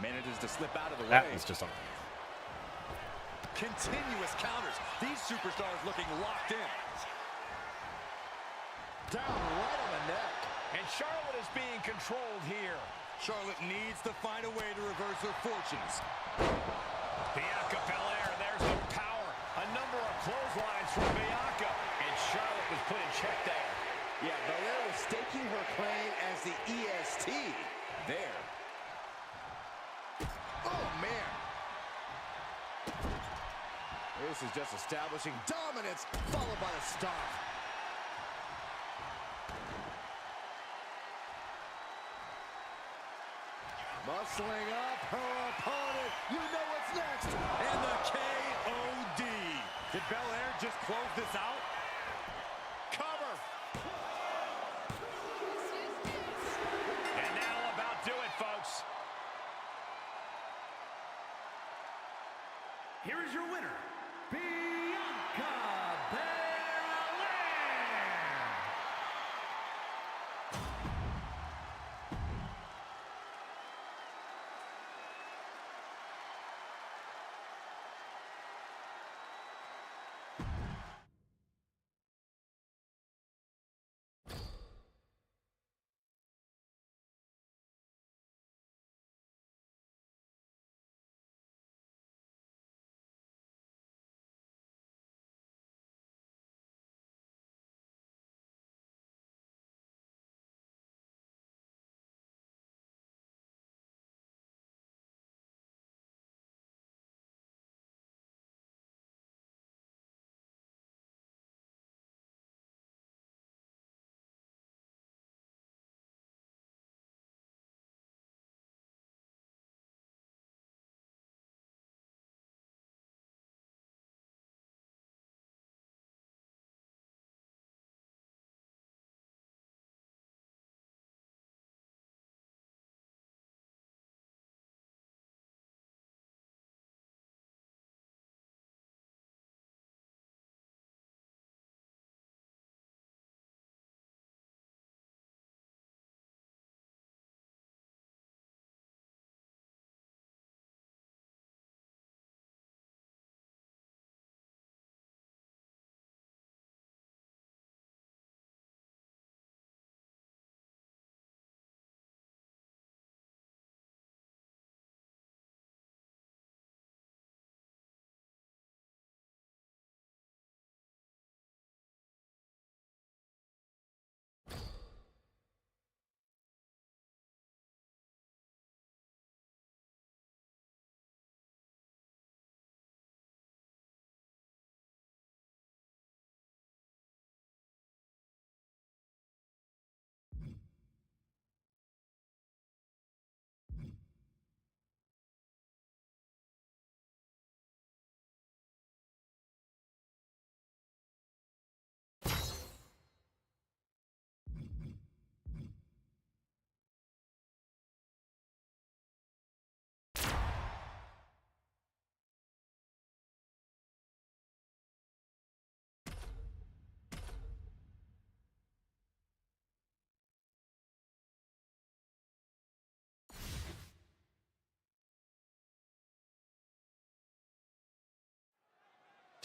Manages to slip out of the way. That was just a... Continuous counters. These superstars looking locked in. Down right on the neck. And Charlotte is being controlled here. Charlotte needs to find a way to reverse her fortunes. Bianca Belair, there's the power. A number of clotheslines from Bianca. And Charlotte was put in check there. Yeah, Belair was staking her claim as the EST there. Oh, man. This is just establishing dominance, followed by a stomp. Muscling up her opponent. You know what's next. And the KOD. Did Belair just close this out? Cover. And that'll about do it, folks. Here is your winner, Bianca Belair.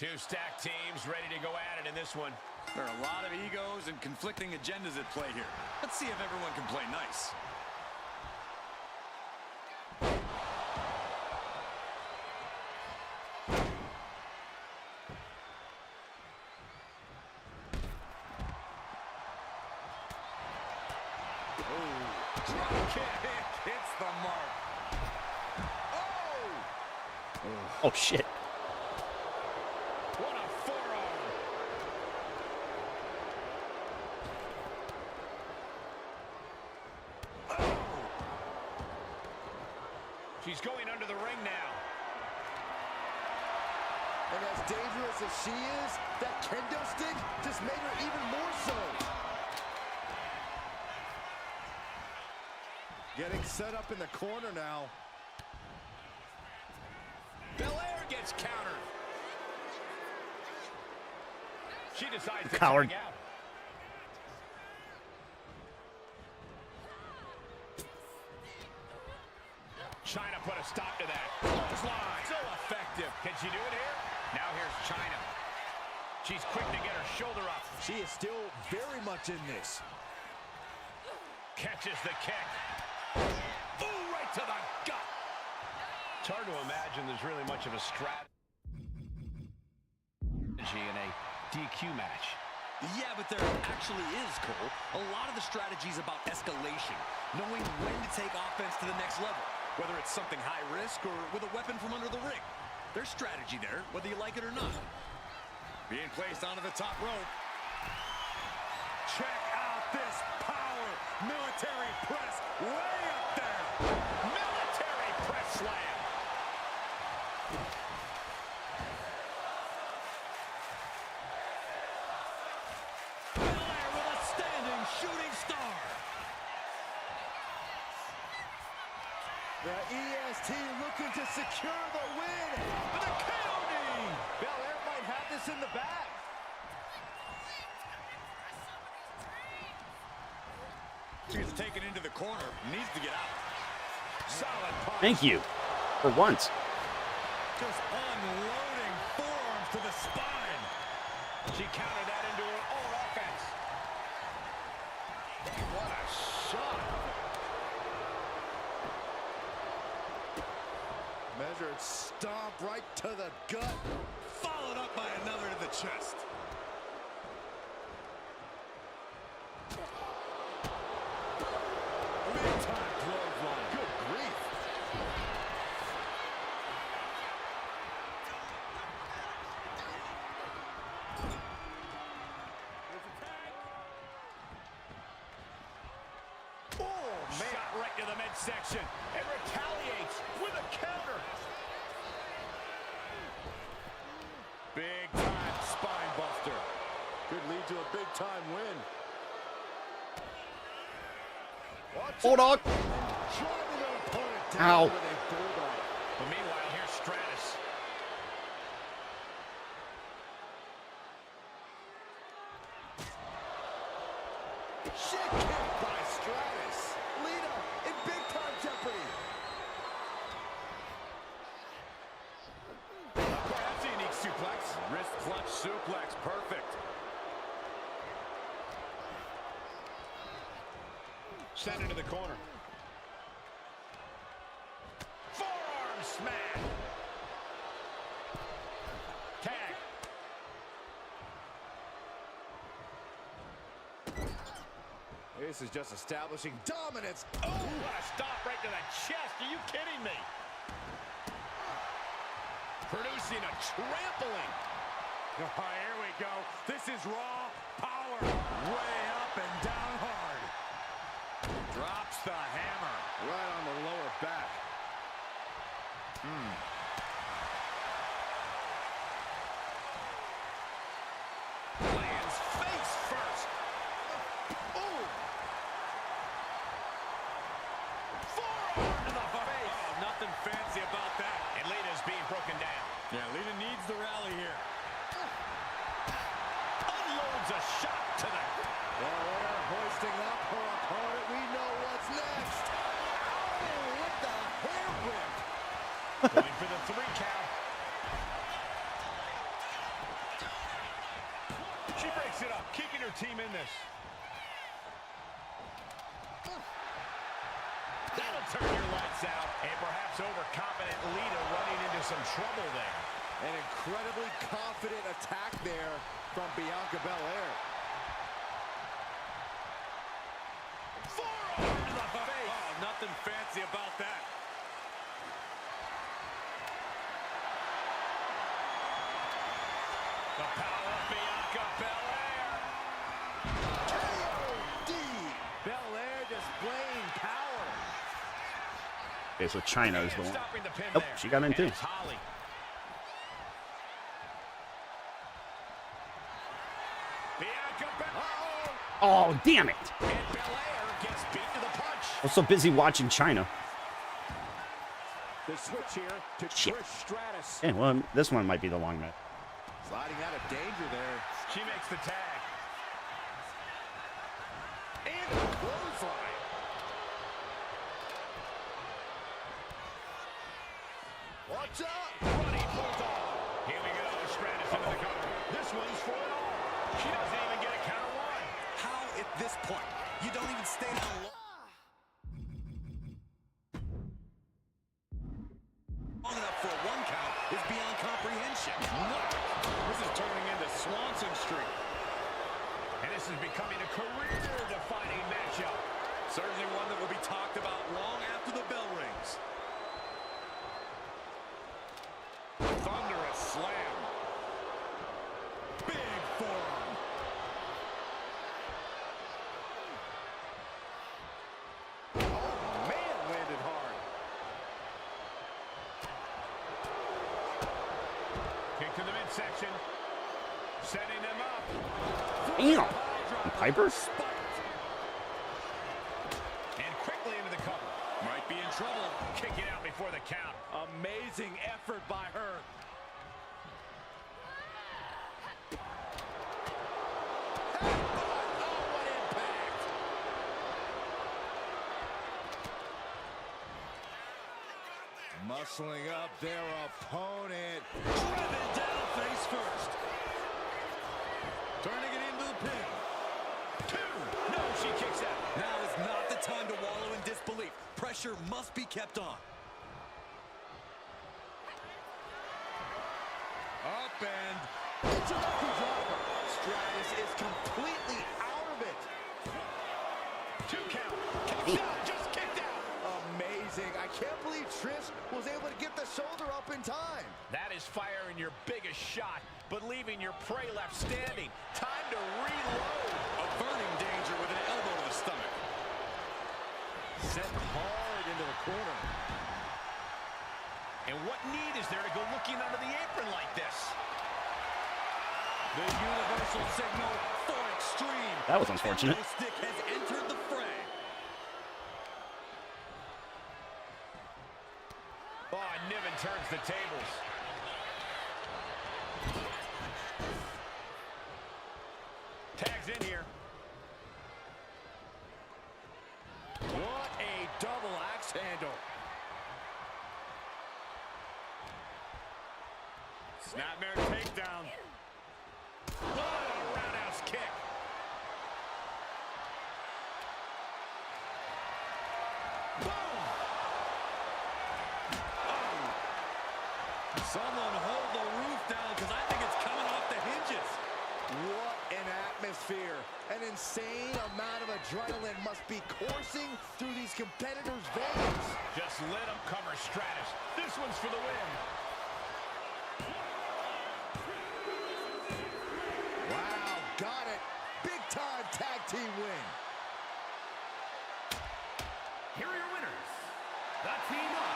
Two stacked teams ready to go at it in this one. There are a lot of egos and conflicting agendas at play here. Let's see if everyone can play nice. Drop kick hits the mark. Oh, shit. What a forearm. She's going under the ring now. And as dangerous as she is, that kendo stick just made her even more so. Getting set up in the corner now. Belair gets countered. She decides to Coward. tag out. Chyna put a stop to that. Clothesline. So effective. Can she do it here? Now here's Chyna. She's quick to get her shoulder up. She is still very much in this. Catches the kick. Ooh, right to the gut. It's hard to imagine there's really much of a strategy in a DQ match. Yeah, but there actually is, Cole. A lot of the strategy is about escalation, knowing when to take offense to the next level, whether it's something high risk or with a weapon from under the ring. There's strategy there, whether you like it or not. Being placed onto the top rope. Check out this power. Military press way up there. Military press slam. Belair with a standing shooting star. The EST looking to secure the win. With a KO knee. Belair might have this in the bag. She gets taken into the corner, needs to get out. Solid punch. Thank you. For once. Just unloading forearms to the spine. She countered that into her own offense. What a shot. Measured stomp right to the gut. Followed up by another to the chest. Big-time clothesline. Good grief. Oh, man. Shot right to the midsection and retaliates with a counter. Big-time spine buster. Could lead to a big-time win. Bulldog. Driving their opponent down Ow. with a bulldog. But meanwhile, here's Stratus. Shit kick by Stratus. Lita in big-time jeopardy. That's a unique suplex. Wrist clutch suplex. Perfect. Sent into the corner. Forearm smash. Tag. This is just establishing dominance. Oh, what a stop right to the chest. Are you kidding me? Producing a trampling. Oh, here we go. This is raw power. Way up and down hard. Drops the hammer. Right on the lower back. Lands face first. Ooh. Forearm to the face. Oh, nothing fancy about that. And Lita's being broken down. Yeah, Lita needs the rally here. Unloading mix it up, keeping her team in this. That'll turn your lights out. And perhaps overconfident Lita running into some trouble there. An incredibly confident attack there from Bianca Belair. Forearm to the face. Oh, nothing fancy about that. The power of Bianca Belair. KOD. Belair displaying power. Okay, so China is the one. Stopping the pin Oh, there. she got in And too. it's Holly. Bianca Belair. Oh, damn it! And Belair gets beat to the punch. I was so busy watching China. The switch here to Shit. Trish Stratus. Yeah, well, this one might be the long match. Sliding out of danger there. She makes the tag. And a clothesline. Watch out! Running bulldog. Here we go. Stratus into the cover. This one's for it all. She doesn't even get a count of one. How at this point? You don't even stay down long enough for a one count is beyond comprehension. This is turning into Swanson Street. And this is becoming a career-defining matchup. Certainly one that will be talked about long after the bell rings. Thunderous slam. Big forearm. Oh, man, landed hard. Kick to the midsection. Setting them up. Damn! And Piper? And quickly into the cover. Might be in trouble. Kicking out before the count. Amazing effort by her. Headbutt. Oh, what impact. Muscling up their opponent. Driven down face first. Turning it into the pin. Two. No, she kicks out. Now is not the time to wallow in disbelief. Pressure must be kept on. Up and It's a lucky driver. Stratus is completely out of it. 2 count. Kicks out. Just kicked out. Amazing. I can't believe Trish was able to get the shoulder up in time. That is firing your biggest shot, but leaving your prey left standing. Time to reload. averting danger with an elbow to the stomach. Sent hard into the corner. And what need is there to go looking under the apron like this? The universal signal for extreme. That was unfortunate. The stick has entered the fray. Oh, Niven turns the tables. Tags in here. What a double axe handle. Snapmare takedown. What a roundhouse kick. Boom! Someone hold the roof down because I think it's coming off the hinges. What an atmosphere. An insane amount of adrenaline must be coursing through these competitors' veins. Just let him cover Stratus. This one's for the win. Wow, got it. Big time tag team win. Here are your winners. The team of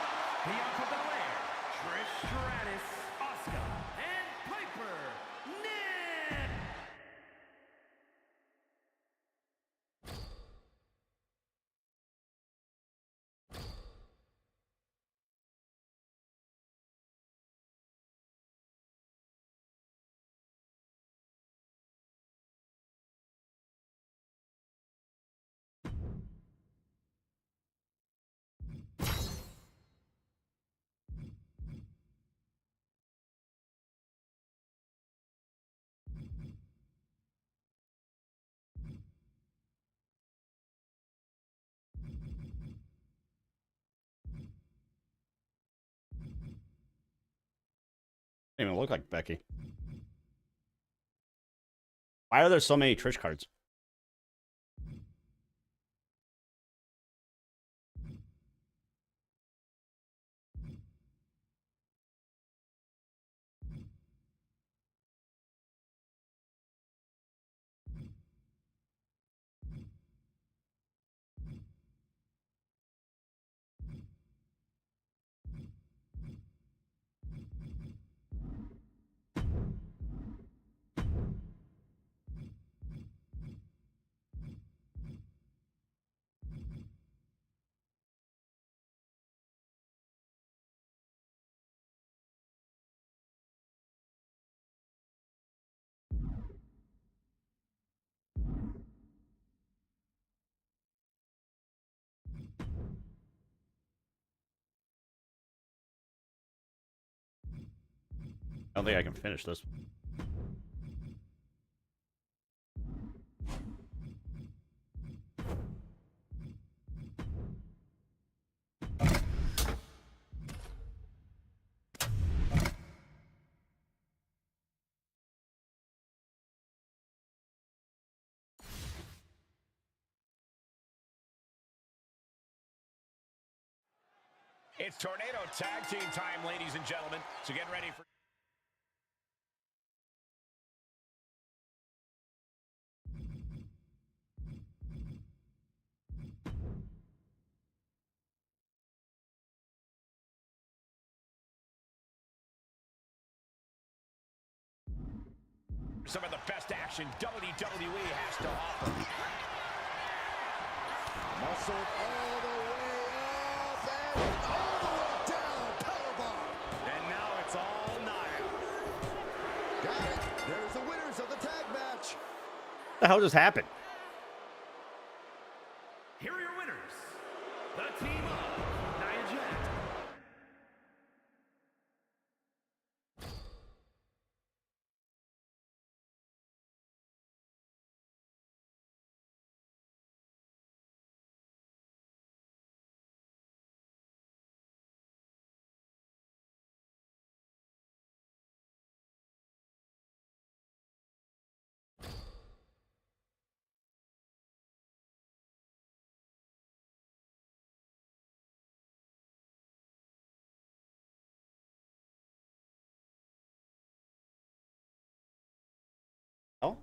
Bianca Belair, Trish Stratus, Asuka, and Piper Niven. Doesn't even look like Becky. Why are there so many Trish cards? I don't think I can finish this. It's Tornado Tag Team time, ladies and gentlemen. So get ready for... some of the best action WWE has to offer. Muscled all the way up and all the way down. Powerbomb. And now it's all Nia. Got it. There's the winners of the tag match. What the hell just happened? Here are your winners. The team of Nia Jax. Oh.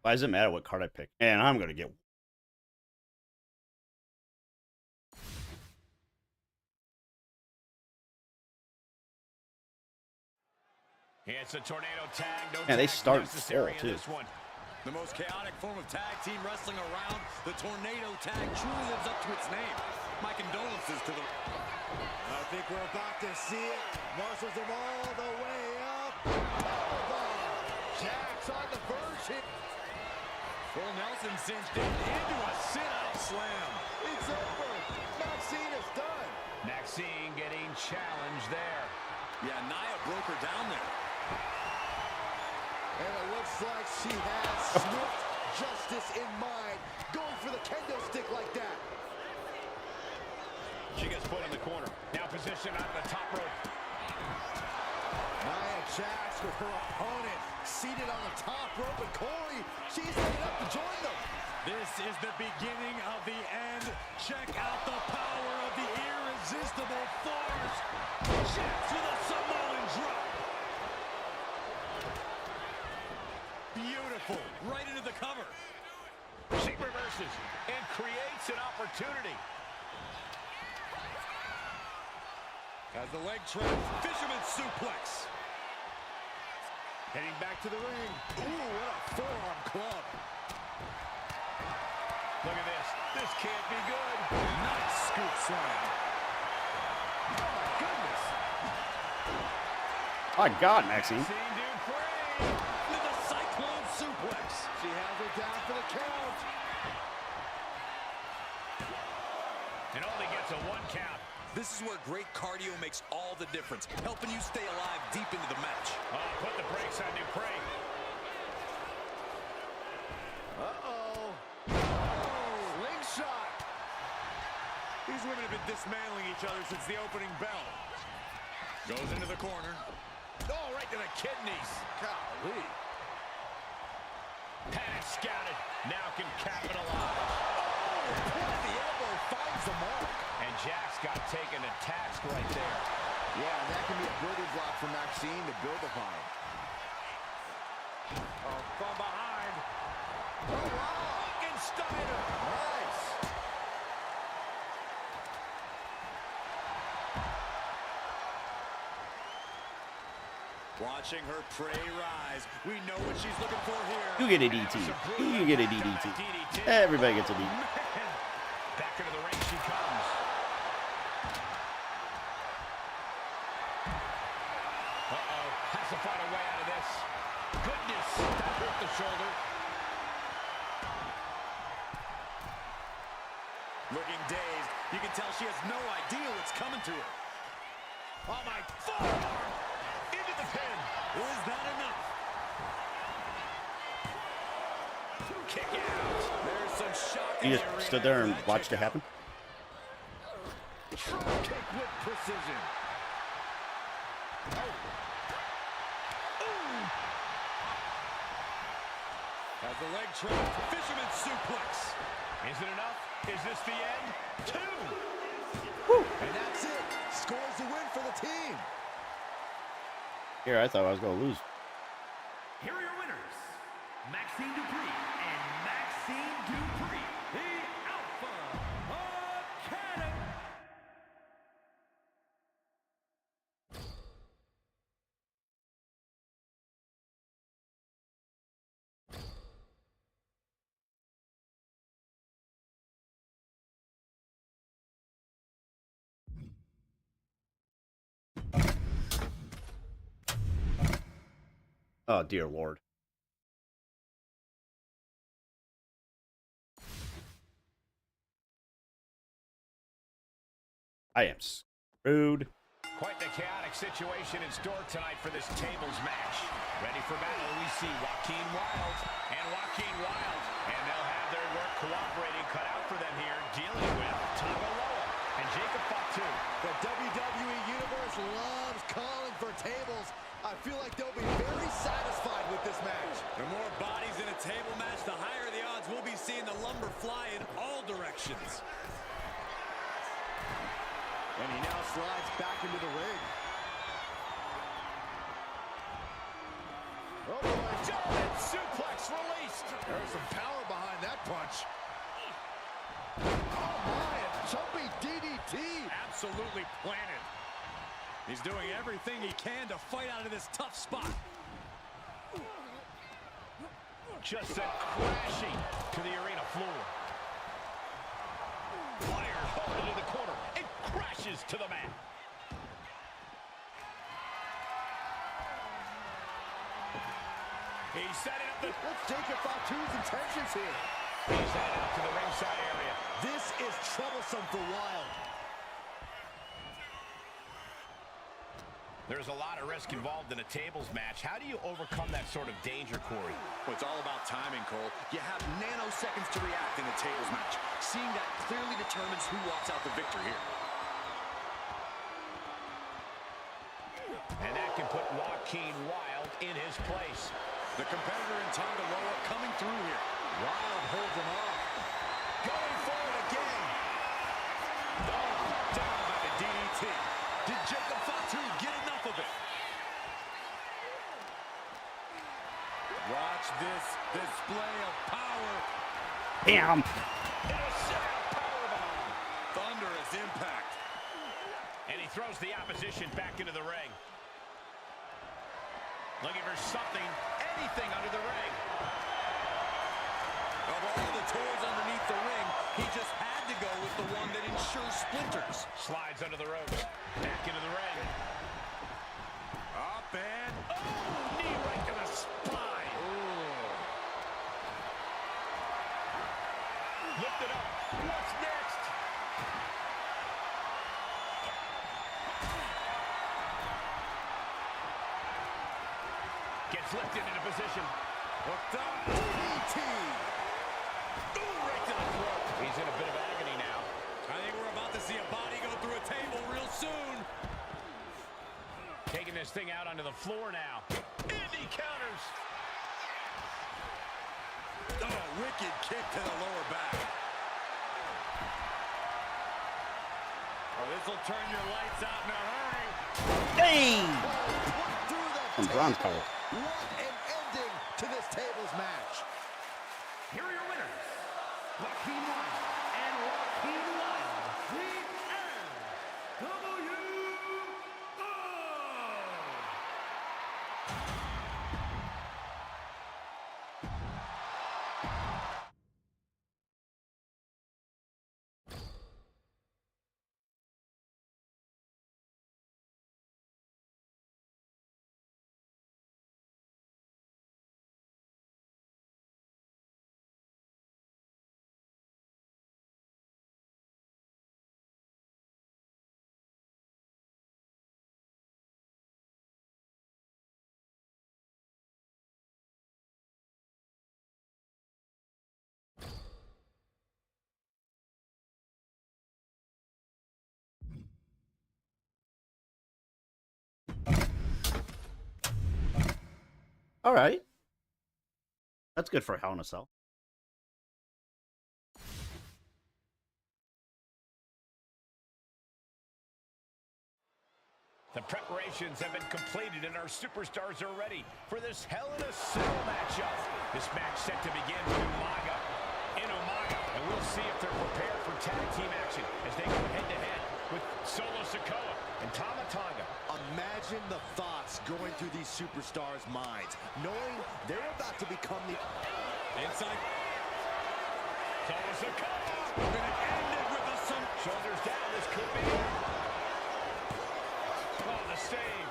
Why does it matter what card I pick? And I'm gonna get. It's a tornado tag. No Yeah, they tags start necessary full, in too. this one. The most chaotic form of tag team wrestling around. The Tornado Tag truly lives up to its name. My condolences to the... I think we're about to see it. Muscles them all the way up. Powerbomb. Jax on the verge here. Full Nelson cinched in into a sit-out slam. It's over. Maxine is done. Maxine getting challenged there. Yeah, Nia broke her down there. And it looks like she has swift justice in mind, going for the kendo stick like that. She gets put in the corner. Now positioned on the top rope. Nia Jax with her opponent seated on the top rope, and Corey, she's headed up to join them. This is the beginning of the end. Check out the power of the irresistible force. Jax with a Samoan drop. Beautiful. Right into the cover. She reverses and creates an opportunity. As the leg trap, fisherman suplex. Heading back to the ring. Ooh, what a forearm club. Look at this. This can't be good. Nice scoop slam. My God, Maxine. Maxine Dupree With a cyclone suplex. She has her down for the count. and only gets a 1 count. This is where great cardio makes all the difference, helping you stay alive deep into the match. Put the brakes on Dupree. Uh-oh. Oh, slingshot. These women have been dismantling each other since the opening bell. Goes into the corner. Oh, right to the kidneys. Golly. Had it scouted. Now can capitalize. Oh, the elbow finds the mark. And Jax got taken to task right there. Yeah, and that can be a building block for Maxine to build upon. Oh, from behind. Oh, wow. Steiner. Nice. Watching her prey rise. We know what she's looking for here. You get a DT. You get a DDT. Everybody gets a DDT. Back into the ring she comes. Uh-oh. Has to find a way out of this. Goodness. That hurt the shoulder. Looking dazed. You can tell she has no idea what's coming to her. Oh, my forearm. Into the pin. Is that enough? Kick out. There's some shock in You the just arena stood there after and that watched kick it happen. Drop kick with precision. Has the leg trapped. Fisherman suplex. Is it enough? Is this the end? 2. And that's it. Scores the win for the team. Here, I thought I was going to lose. Here are your winners, Maxine Dupree and Maxine Dupree, the Alpha Academy. Oh, dear Lord. I am screwed. Quite the chaotic situation in store tonight for this tables match. Ready for battle, we see Joaquin Wilde and Joaquin Wilde. And they'll have their work cooperating cut out for them here, dealing with Tagaloa and Jacob Fatu. The WWE Universe loves calling for tables. I feel like they'll be very satisfied with this match. The more bodies in a table match, the higher the odds we'll be seeing the lumber fly in all directions. And he now slides back into the ring. Oh, boy. German suplex released. There's some power behind that punch. Oh, my, a jumping DDT. Absolutely planted. He's doing everything he can to fight out of this tough spot. Just sent crashing to the arena floor. Fired hard into the corner and crashes to the mat. He's setting up the... Let's take it Fatu's intentions here. He's headed up to the ringside area. This is troublesome for Wilde. There's a lot of risk involved in a tables match. How do you overcome that sort of danger, Corey? Well, it's all about timing, Cole. You have nanoseconds to react in a tables match. Seeing that clearly determines who walks out the victor here. And that can put Joaquin Wilde in his place. The competitor in Tagaloa coming through here. Wilde holds him off. Going forward again. Oh, down by the DDT. Did Jacob Fatu get enough of it? Watch this display of power. Bam! Powerbomb. Thunderous impact. And he throws the opposition back into the ring. Looking for something, anything under the ring. Of all the toys underneath the ring, he just had had to go with the one that ensures splinters. Slides under the ropes. Back into the ring. Up and... oh, knee right to the spine. Lift it up. What's next? Gets lifted into position. Hooked up. DDT. Ooh, right to the throat. He's in a bit of agony now. I think we're about to see a body go through a table real soon. Taking this thing out onto the floor now. And he counters. Oh, wicked kick to the lower back. Oh, this will turn your lights out in a hurry. Hey! Through the Some bronze table. power. What an ending to this tables match. Here are your winners, Joaquin Wild and Joaquin Wild, the NWO. All right. That's good for Hell in a Cell. The preparations have been completed and our superstars are ready for this Hell in a Cell matchup. This match set to begin with Umaga in Umaga, and we'll see if they're prepared for tag team action as they go head-to-head with Solo Sikoa and Tama Tonga. Imagine the thoughts going through these superstars' minds, knowing they're about to become the... Inside. Solo Sikoa. We're going to end it with a Shoulders down. This could be it. Oh, the save.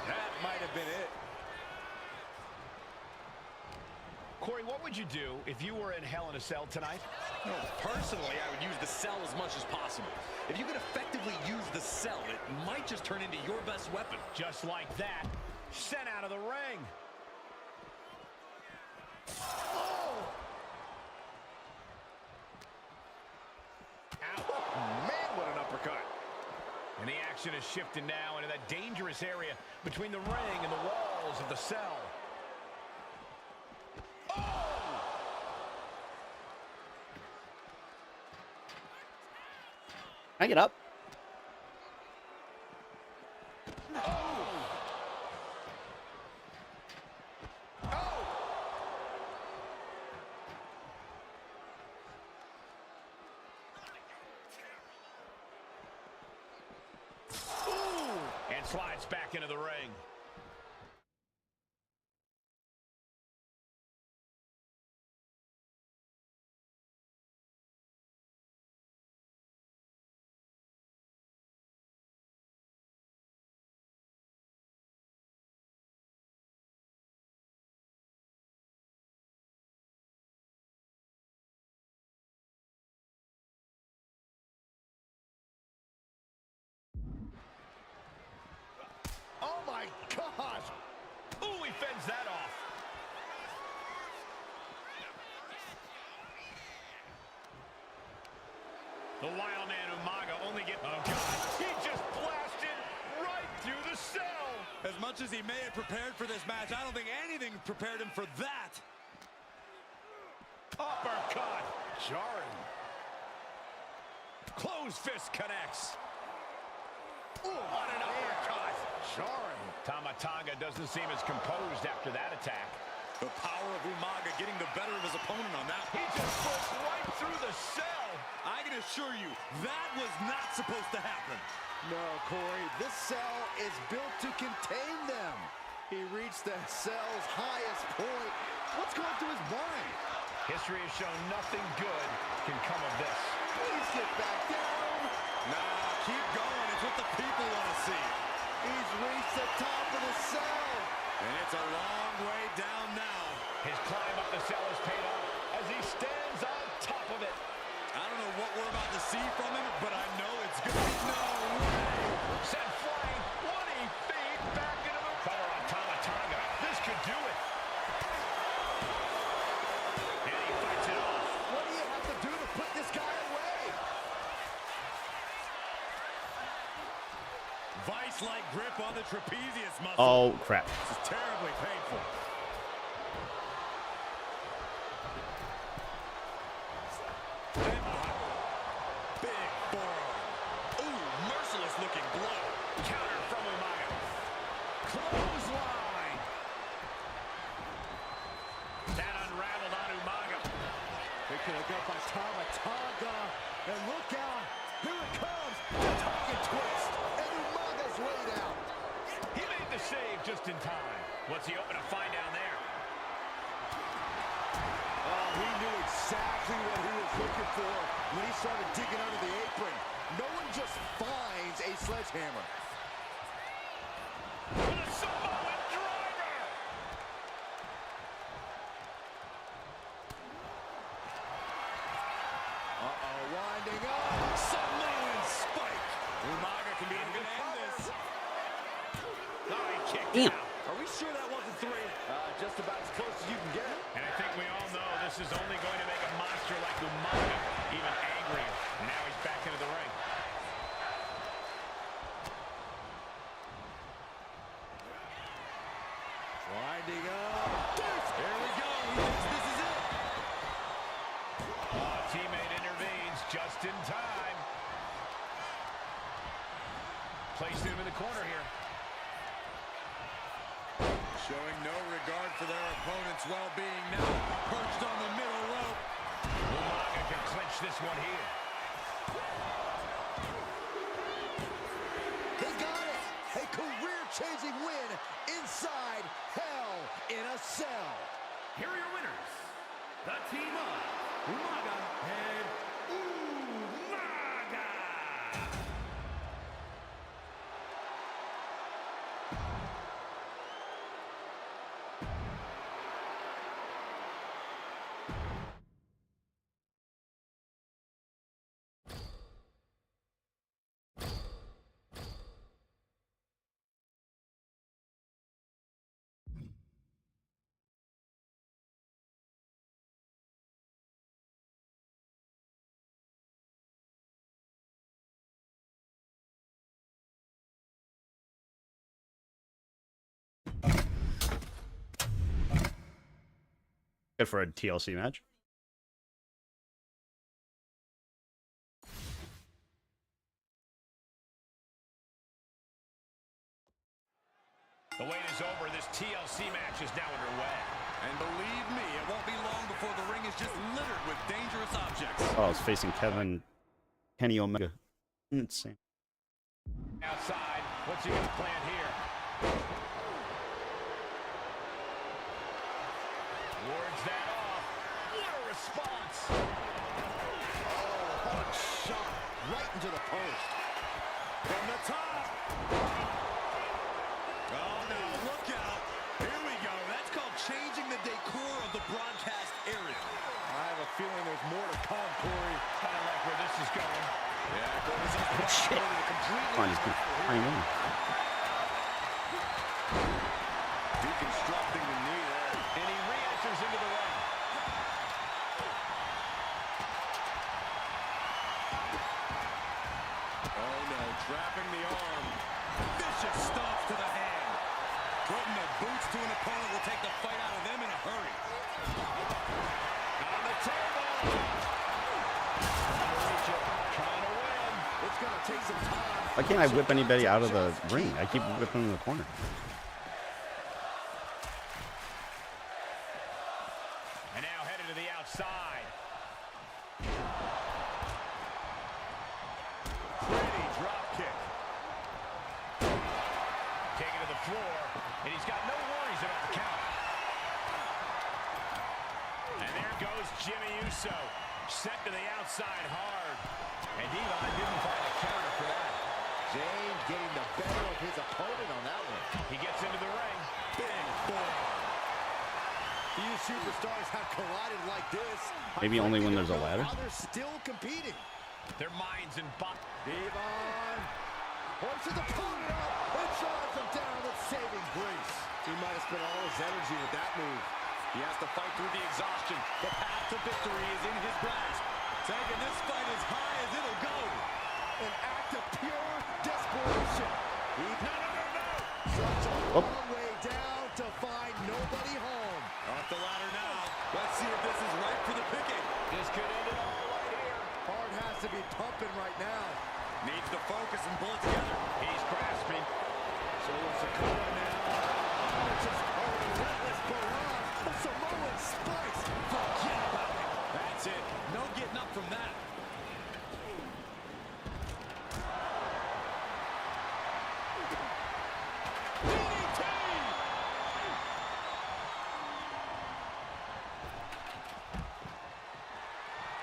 that might have been it. Corey, what would you do if you were in Hell in a Cell tonight? Well, personally, I would use the cell as much as possible. If you could effectively use the cell, it might just turn into your best weapon. Just like that, sent out of the ring. Man, what an uppercut. And the action is shifting now into that dangerous area between the ring and the walls of the cell. Can I get up? And slides back into the ring. Oh, my gosh. Ooh, he fends that off. The wild man Umaga only get... Oh, God. He just blasted right through the cell. As much as he may have prepared for this match, I don't think anything prepared him for that. Uppercut. Jarring. Closed fist connects. Ooh, what an uppercut. Jarring. Tama Tonga doesn't seem as composed after that attack. The power of Umaga getting the better of his opponent on that. He just broke right through the cell. I can assure you, that was not supposed to happen. No, Corey, this cell is built to contain them. He reached the cell's highest point. What's going through his mind? History has shown nothing good can come of this. Please get back down. Nah, keep going. It's what the people want to see. He's reached the top of the cell. And it's a long way down now. His climb up the cell has paid off as he stands on top of it. I don't know what we're about to see from him, but I know it's good. No way. Sent flying 20 feet back into the cover on Tama Tonga. This could do it. And he fights it off. What do you have to do to put this guy away? Vice-like grip on the trapezius muscle. Oh, crap. This is terribly painful. Big forearm. Ooh, merciless looking blow. Counter from Umaga. Clothesline. That unraveled on Umaga. Picking it up by Tama Tonga. And look out. Here it comes. The Tonga twist. And Umaga's way down. He made the save just in time. What's he hoping to find down there? Oh, he knew exactly what he was looking for when he started digging under the apron. No one just finds a sledgehammer. With a Samoan driver. Uh-oh, winding up. Samoan spike. Umaga can be able to end this. Oh, he kicked Damn. out. Are we sure that wasn't three? Just about as close as you can get. And I think we all know this is only going to make a monster like Umaga even angrier. Now he's back into the ring. Winding up. Here we go. He thinks this is it. Oh, teammate intervenes just in time. Placed him in the corner here. Showing no regard for their opponent's well-being now. Perched on the middle rope. Umaga can clinch this one here. They got it. A career-changing win inside Hell in a Cell. Here are your winners, the team of Umaga and Umaga. Good for a TLC match. The wait is over. This TLC match is now underway. And believe me, it won't be long before the ring is just littered with dangerous objects. Oh, it's facing Kenny Omega. Insane. Outside, what's he got planned here? Wards that off. What a response. Oh, hard shot right into the post. From the top. Oh, no, look out. Here we go. That's called changing the decor of the broadcast area. I have a feeling there's more to come, Corey. Kind of like where this is going. Yeah, Corey's Shit. Come on, just keep flying in. deconstructing the knee there. And he re-enters into the ring. Oh, no, trapping the arm. Vicious stomps to the hand. Putting the boots to an opponent will take the fight out of them in a hurry. On the table. Trying to win. It's going to take some time. Why can't I whip anybody out of the ring? I keep whipping them in the corner. And now headed to the outside. Pretty drop kick. Taken to the floor, and he's got no worries about the count. And there goes Jimmy Uso. Sent to the outside hard. And Devon didn't find a counter for that. James getting the better of his opponent on that one. He gets into the ring. Big forearm. Few superstars have collided like this. Maybe only when there's a ladder. They're still competing. Their minds and bodies. Devon hoists his opponent up and drives him down with saving grace. He might have spent all his energy with that move. He has to fight through the exhaustion. The path to victory is in his grasp. Taking this fight as high as it'll go. An act of pure desperation. No. Such a Oh. long way down to find nobody home. Off the ladder now. Let's see if this is right for the picking. This could end it all right here. Heart has to be pumping right now. Needs to focus and pull it together. He's grasping. So Sakura now. Just a relentless barrage of Samoan spikes. Forget about it. That's it. No getting up from that.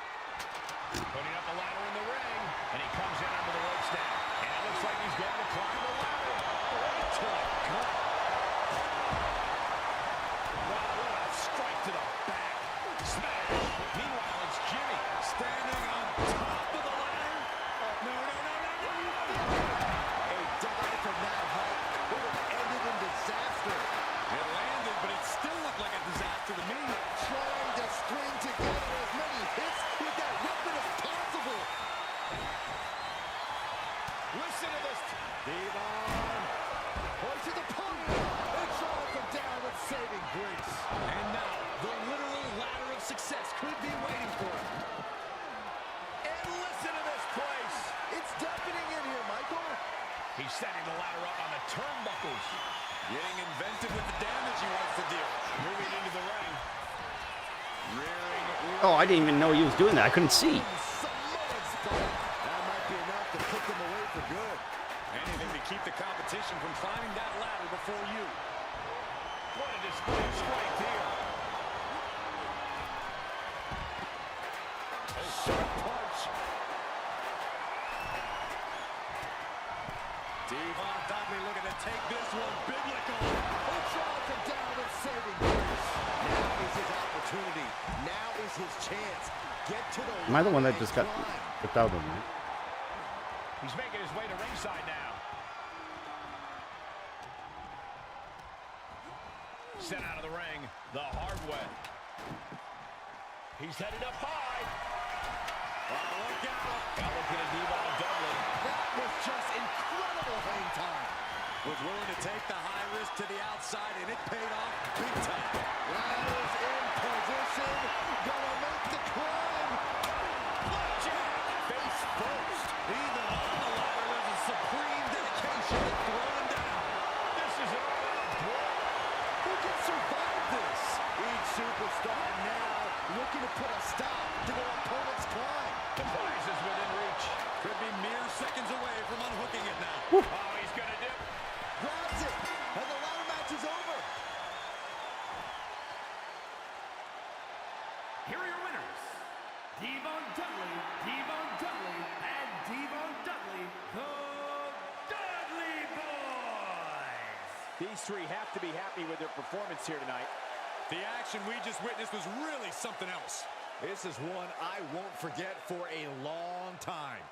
Putting up the ladder in the ring. And he comes in under the ropes now. And it looks like he's going to climb the ladder. Right to the gut. Wow, what a strike to the back. Smash. Meanwhile, it's Jimmy standing on top of the ladder. No. A dive from that height would have ended in disaster. It landed, but it still looked like a disaster to me. Trying to string together as many hits with that weapon as possible. Listen to this. Devon hoists his opponent and drives him down with saving grace. And now, the literal ladder of success could be waiting for him. And listen to this place. It's deafening in here, Michael. He's setting the ladder up on the turnbuckles. Getting inventive with the damage he wants to deal. Moving into the ring. Rearing. Oh, I didn't even know he was doing that. I couldn't see. Samoan spike. That might be enough to put them away for good. Anything to keep the competition from climbing that ladder before you. What a display of strength here. A sharp punch. Devon Dudley looking to take this one biblical. And drives him down with saving grace. Now is his opportunity. Now is his chance. Get to the Am I the one that line just and got climb. kicked out of the ring? He's making his way to ringside now. Sent out of the ring the hard way. He's headed up high. Oh, look out. Now looking at Devon Dudley. That was just incredible hang time. Was willing to take the high risk to the outside, and it paid off big time. Ladders in position. Gonna make the climb. Blackjack. Face first. Even on the ladder, there's a supreme dedication to throwing down. This is a brawl. Who can survive this? Each superstar now looking to put a stop to their opponent's climb. The prize is within reach. Could be mere seconds away from unhooking it now. Oh, he's going to dip. Grabs it, and the ladder match is over. Here are your winners, Devon Dudley, and Devon Dudley, the Dudley Boys. These three have to be happy with their performance here tonight. The action we just witnessed was really something else. This is one I won't forget for a long time.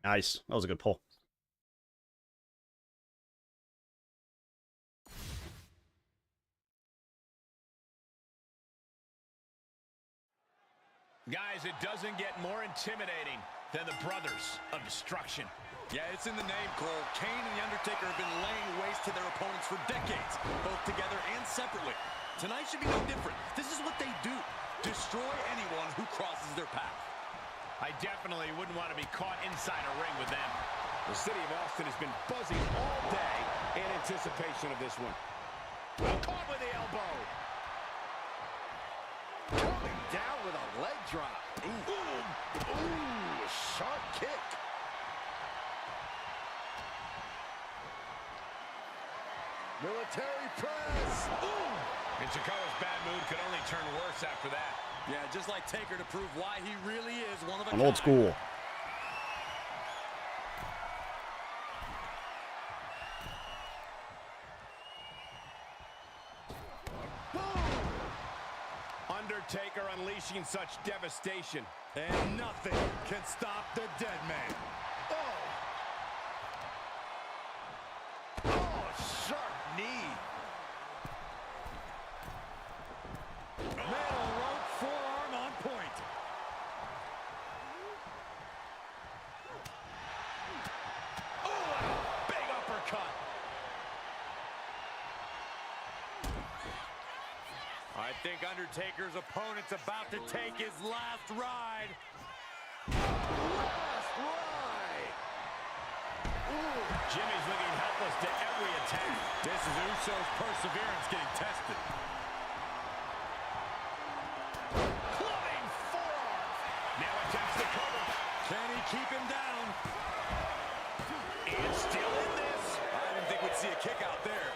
Nice. That was a good pull. Guys, it doesn't get more intimidating than the Brothers of Destruction. Yeah, it's in the name, Cole. Kane and The Undertaker have been laying waste to their opponents for decades, both together and separately. Tonight should be no different. This is what they do. Destroy anyone who crosses their path. I definitely wouldn't want to be caught inside a ring with them. The city of Austin has been buzzing all day in anticipation of this one. Caught with the elbow. Coming down with a leg drop. Ooh, ooh, sharp kick. Military press. Ooh. And Sikoa's bad mood could only turn worse after that. Yeah, just like Taker to prove why he really is one of a An kind. old school. Undertaker unleashing such devastation. And nothing can stop the dead man. Oh! Oh, sharp knee. Metal rope forearm on point. Oh, and a big uppercut. I think Undertaker's opponent's about to take his last ride. Jimmy's looking helpless to every attack. This is Uso's perseverance getting tested. Clubbing forearm. Now attempts to cover. Can he keep him down? And still in this. I didn't think we'd see a kick out there.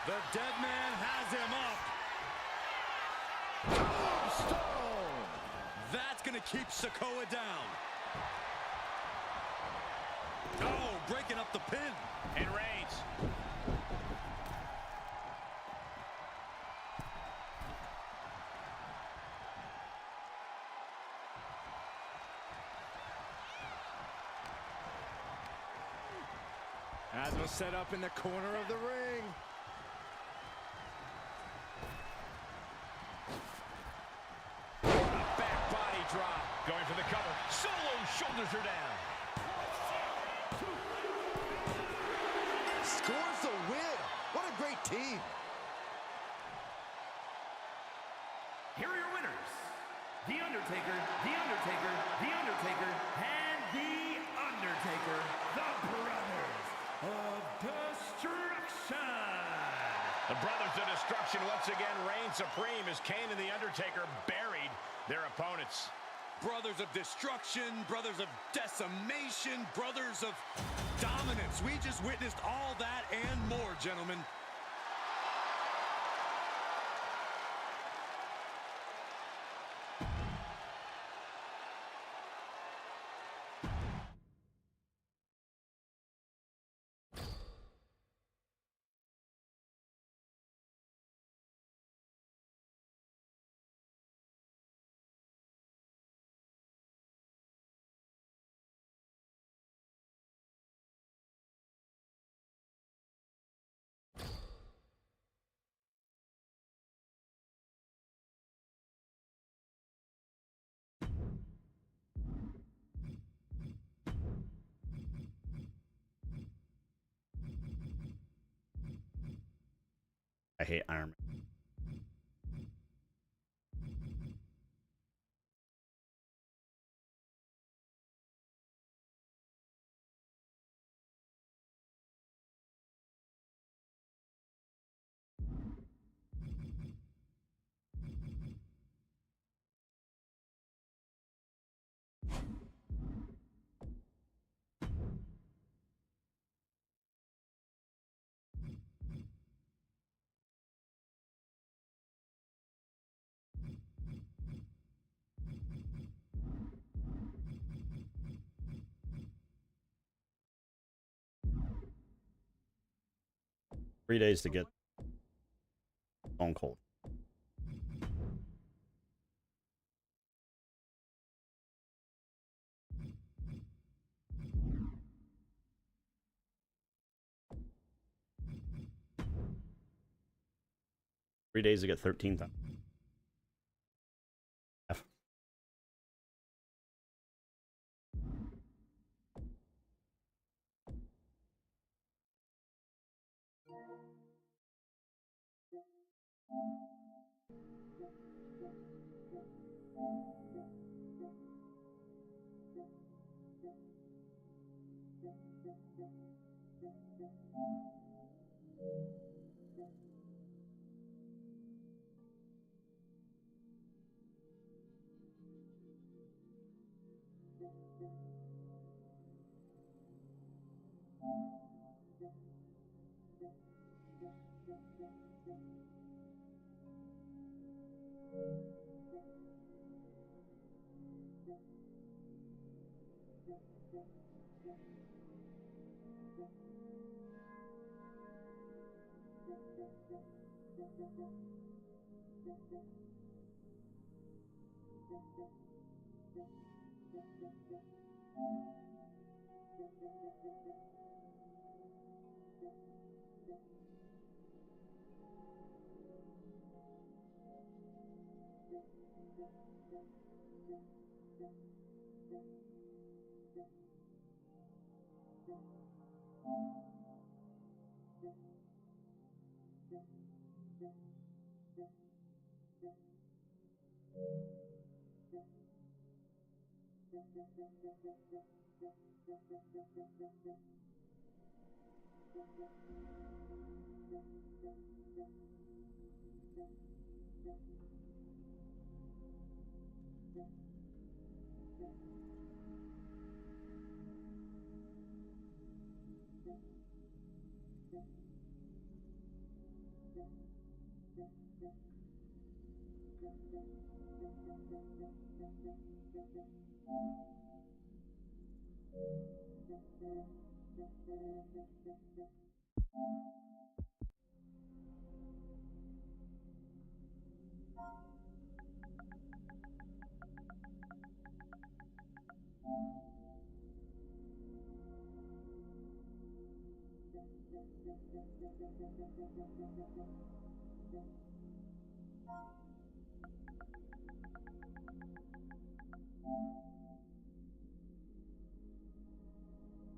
The dead man has him up. Tombstone. That's going to keep Sikoa down. Oh, breaking up the pin. And Reigns. Asma set up in the corner of the ring. Back body drop. Going for the cover. Solo shoulders her down. Scores the win. What a great team. Here are your winners. The Undertaker, The Undertaker, The Undertaker, and The Undertaker, the Brothers of Destruction. The Brothers of Destruction once again reign supreme as Kane and The Undertaker buried their opponents. Brothers of destruction, brothers of decimation, brothers of dominance. We just witnessed all that and more, gentlemen. I hate Iron Man. Three days to get Stone Cold. 3 days to get 13,000.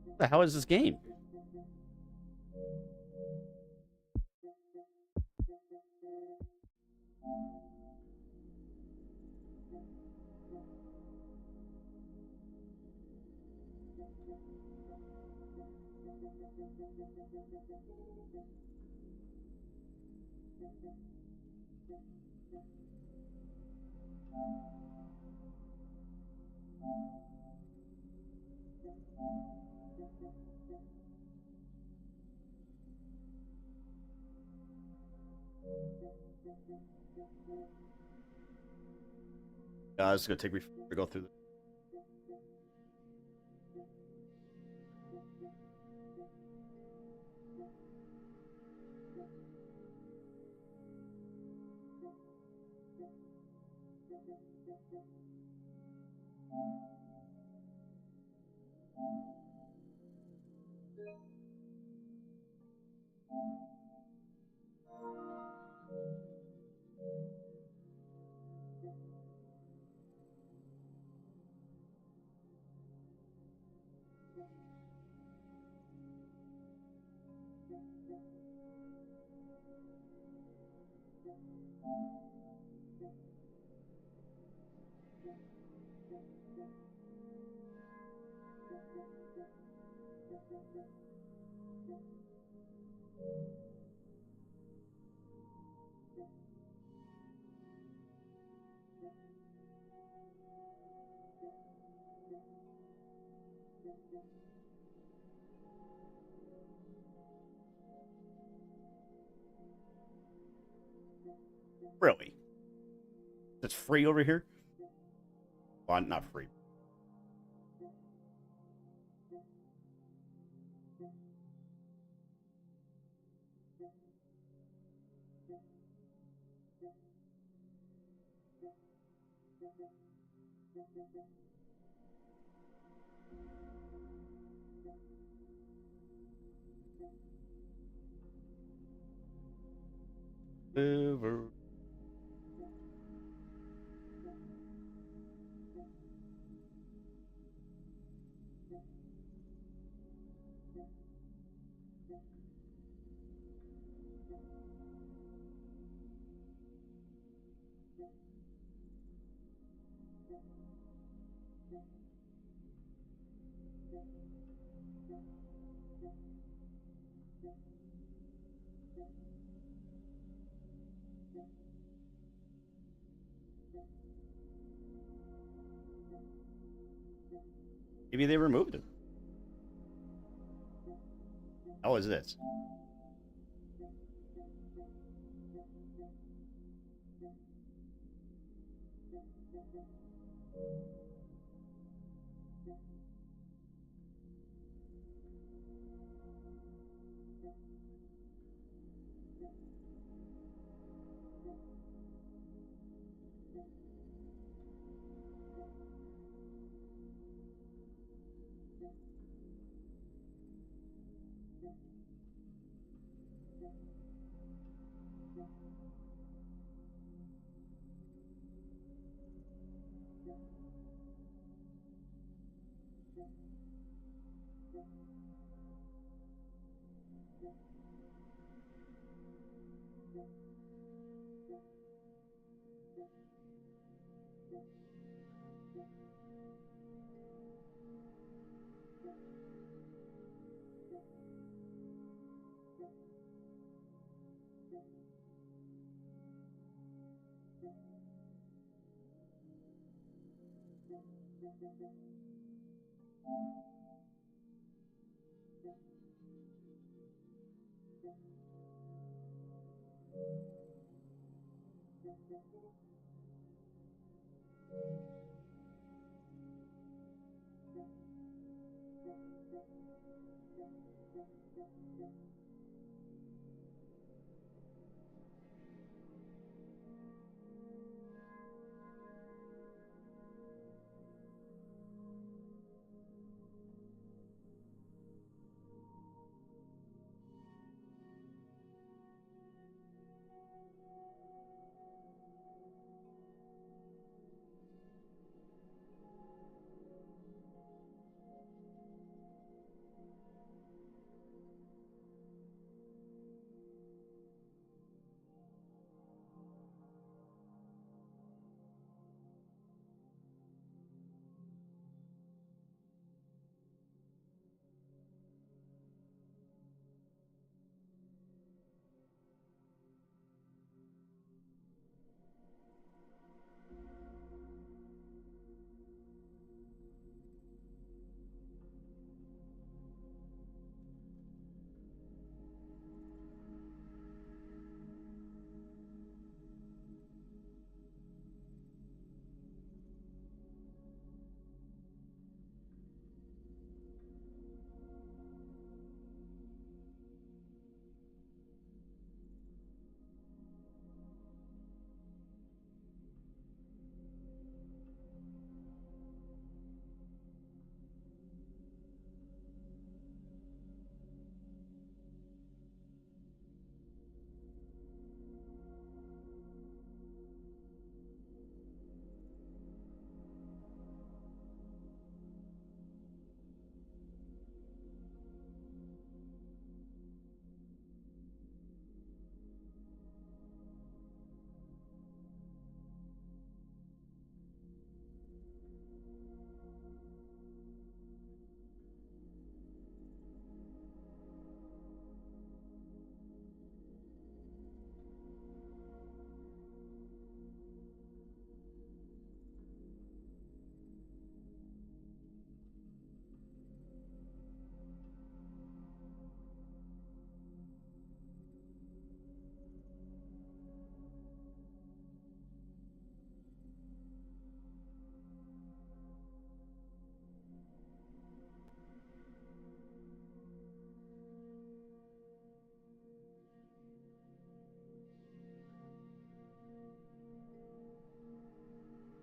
What the hell is this game? It's gonna take me to go through this. Really? It's free over here? Well, not free. Over. Maybe they removed him. How is this?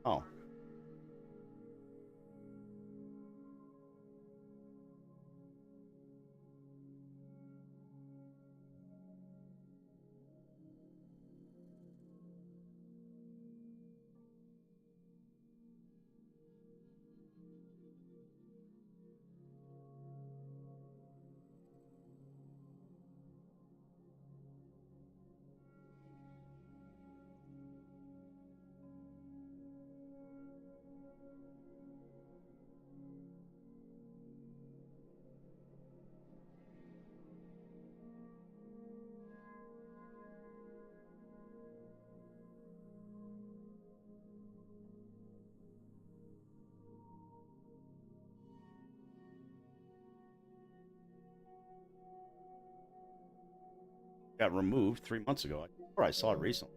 Oh. got removed 3 months ago. Or I saw it recently.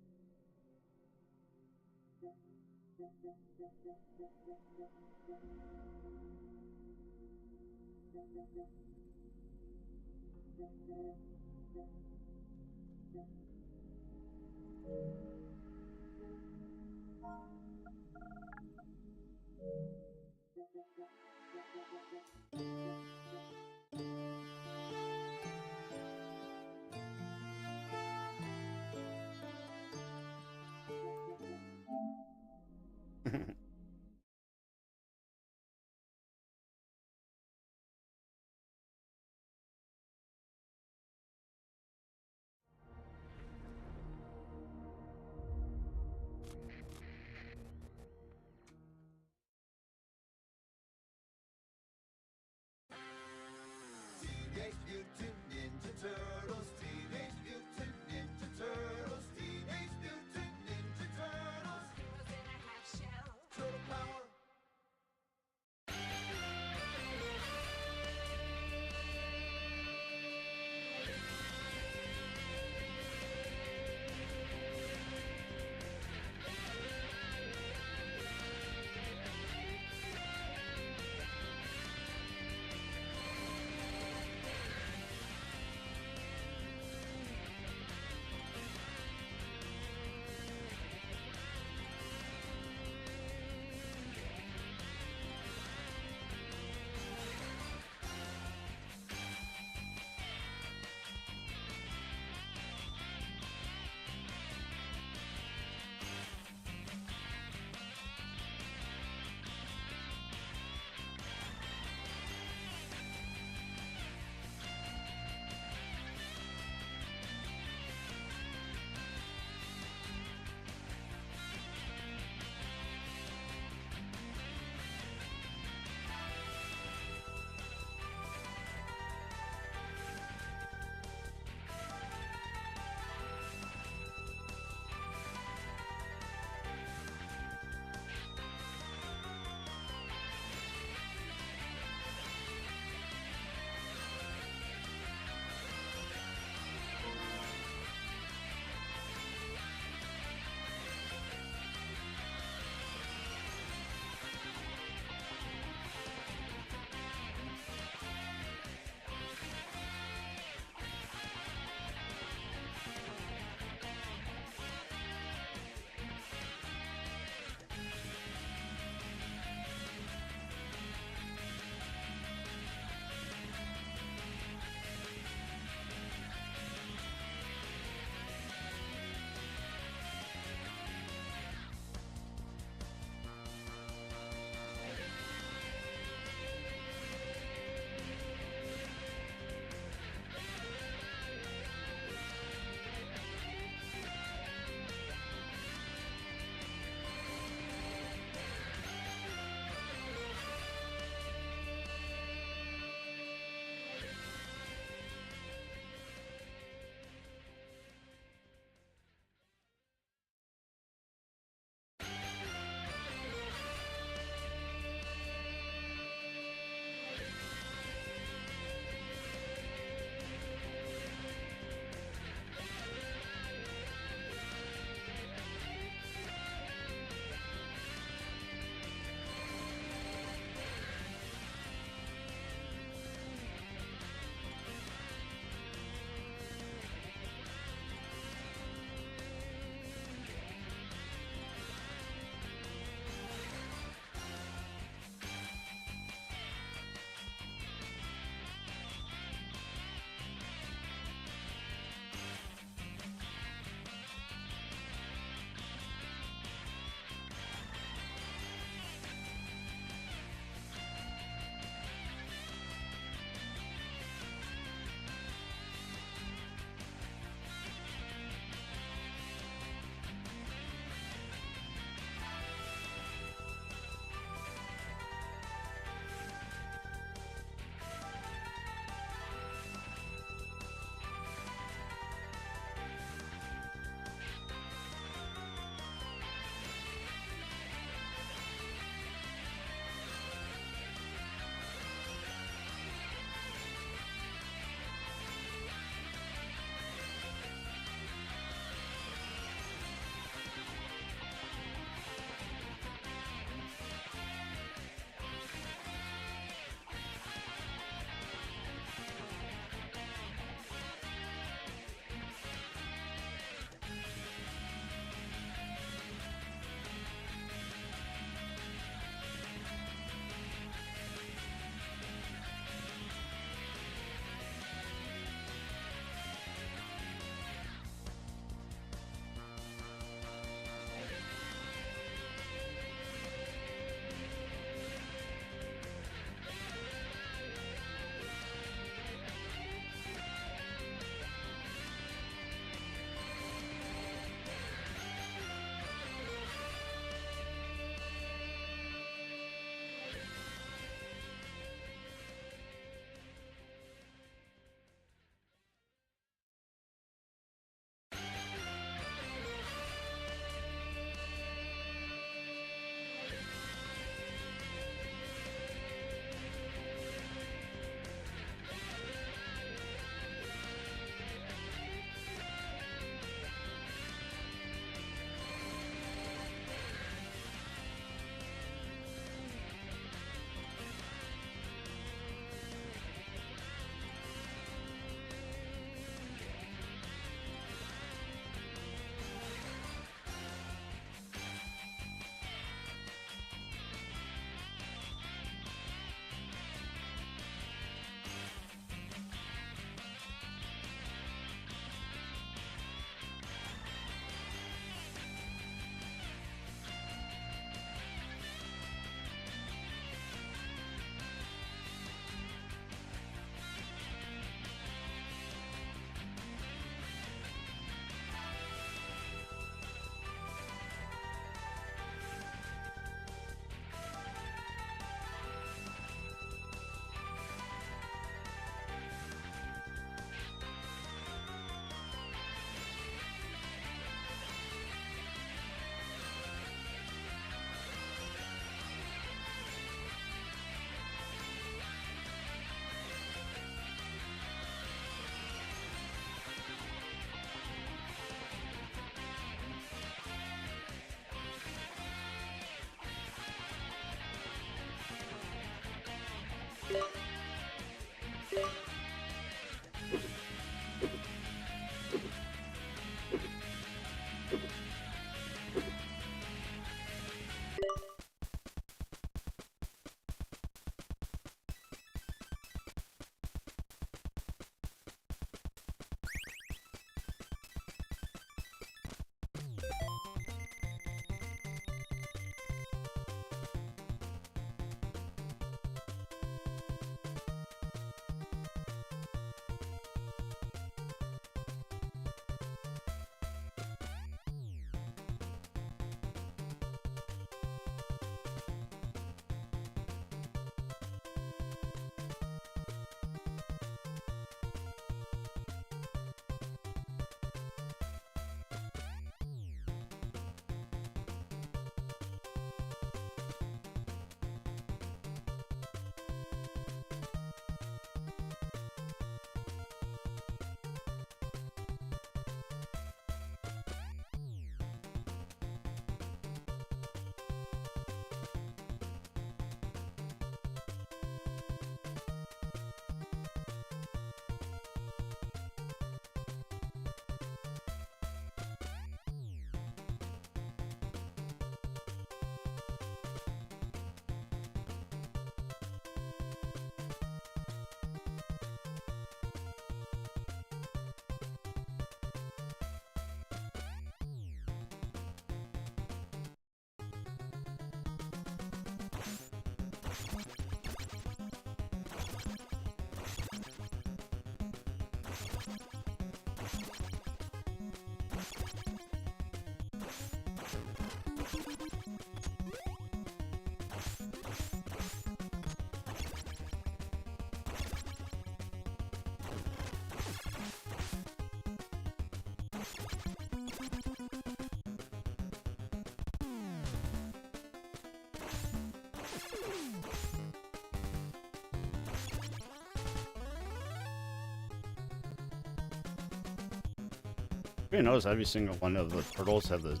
You notice every single one of the turtles have the...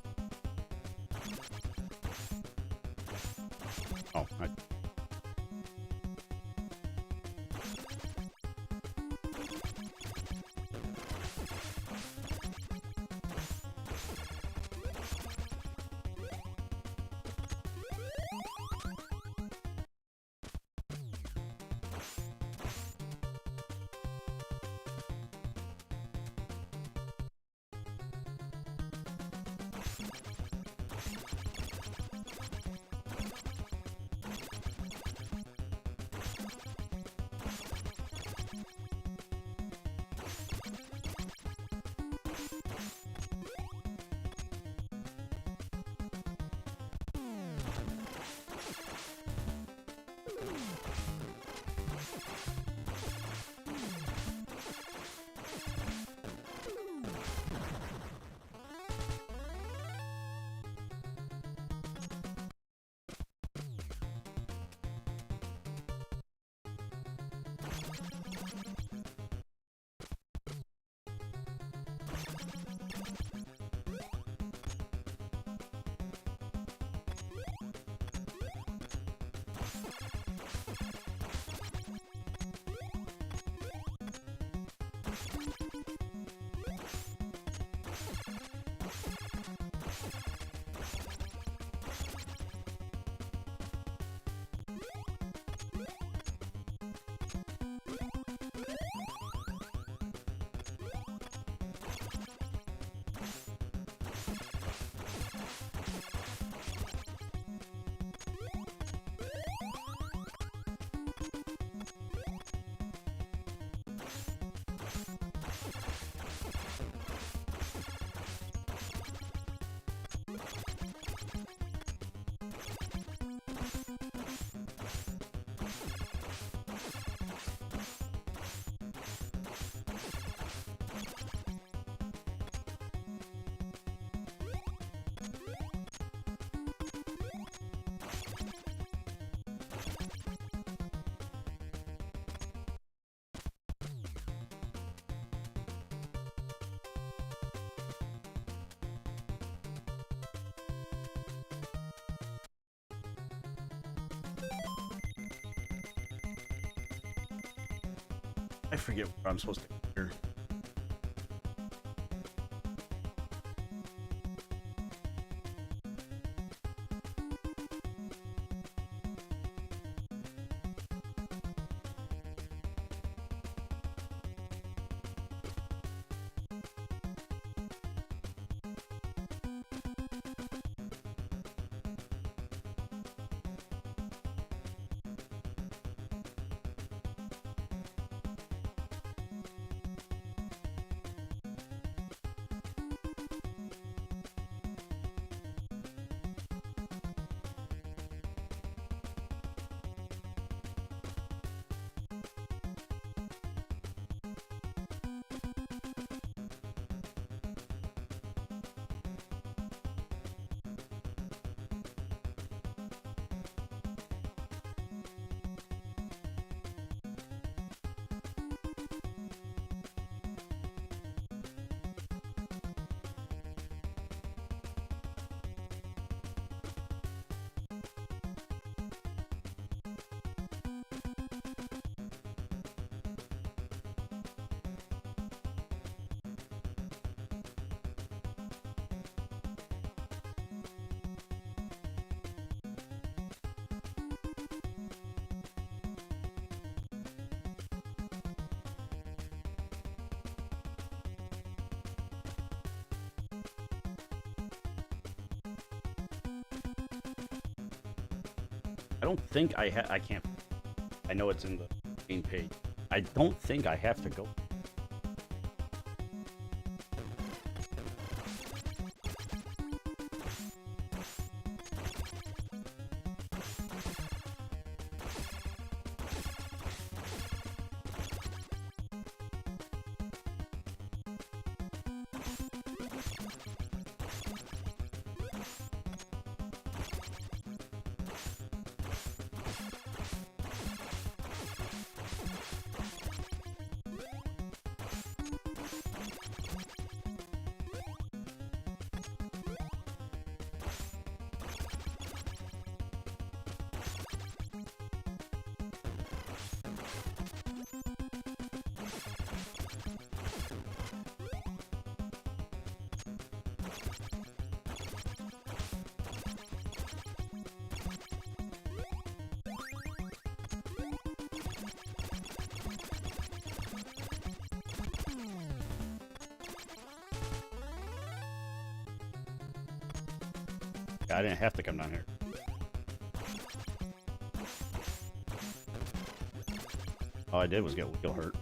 Oh, I forget what I'm supposed to do here. I don't think I can't. I know it's in the main page. I don't think I have to go. I didn't have to come down here. All I did was get wheel hurt.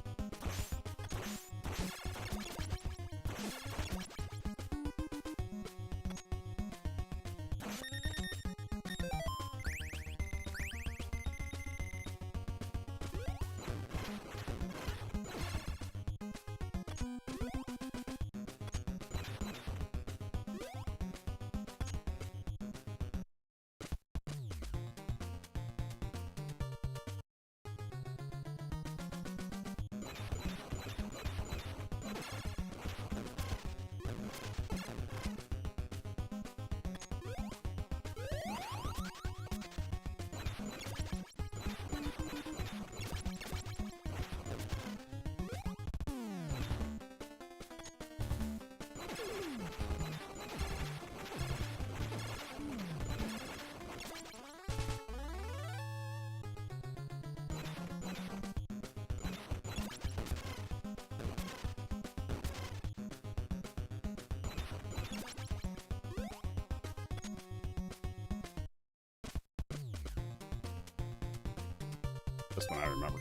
This one I remember.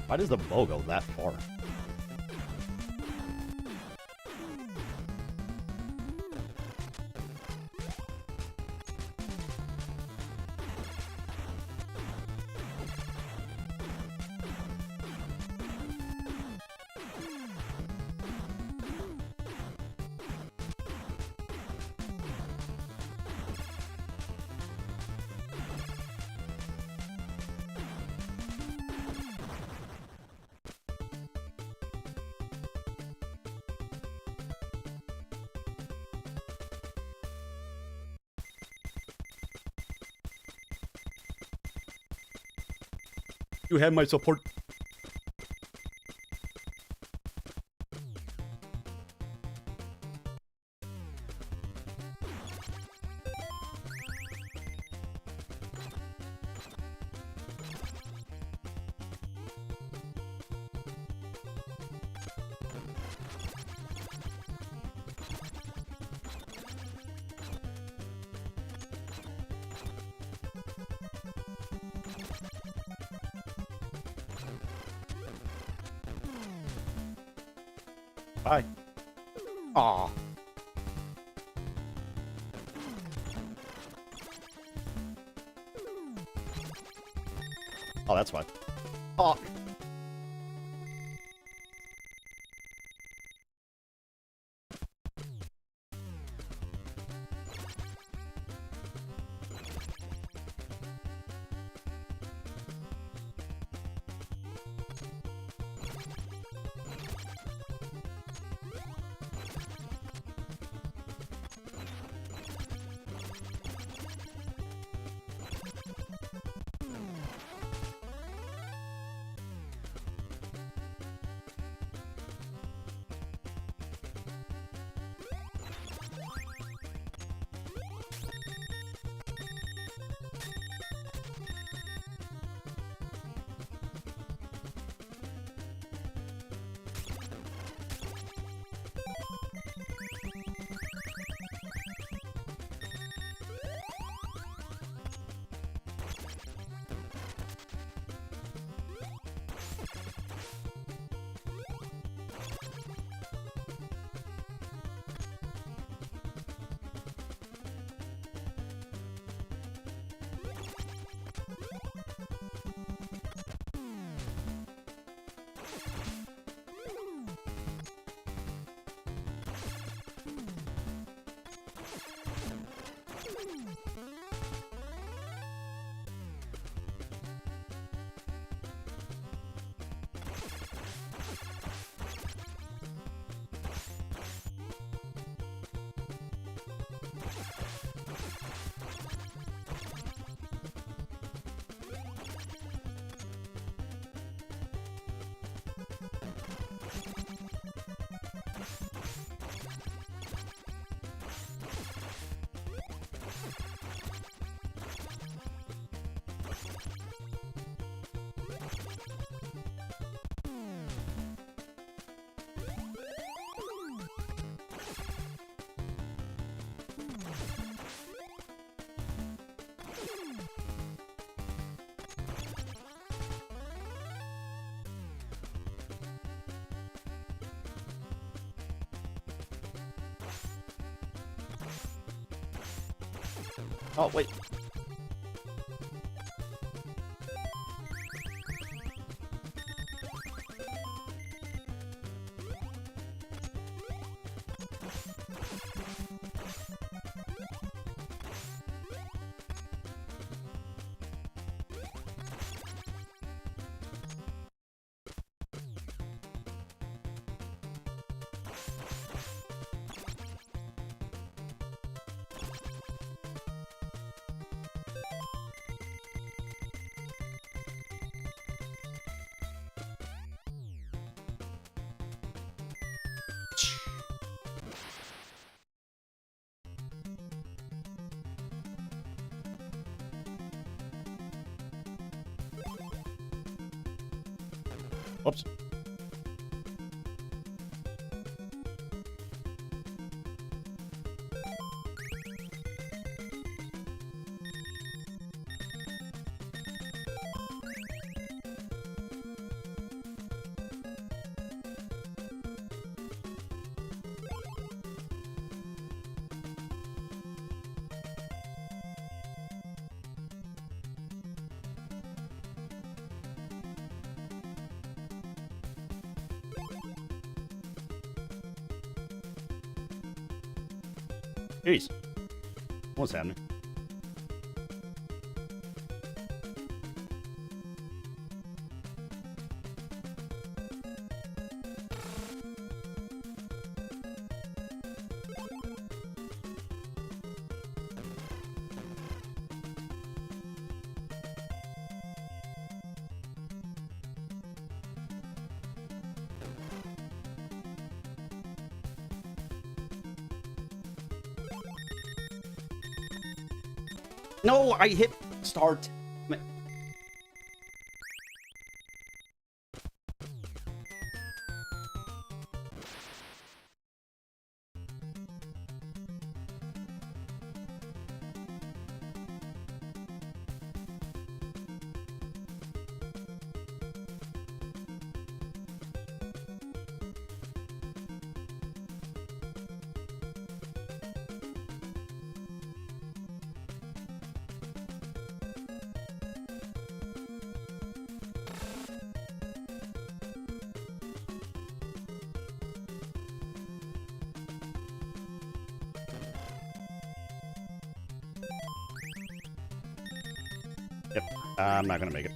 Why does the bow go that far? You have my support. Bye. Aw. Oh, that's fine. Oh. Oh, wait. Oops. Jeez. What's happening? No, I hit start. Yep, I'm not gonna make it.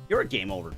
You're a game over.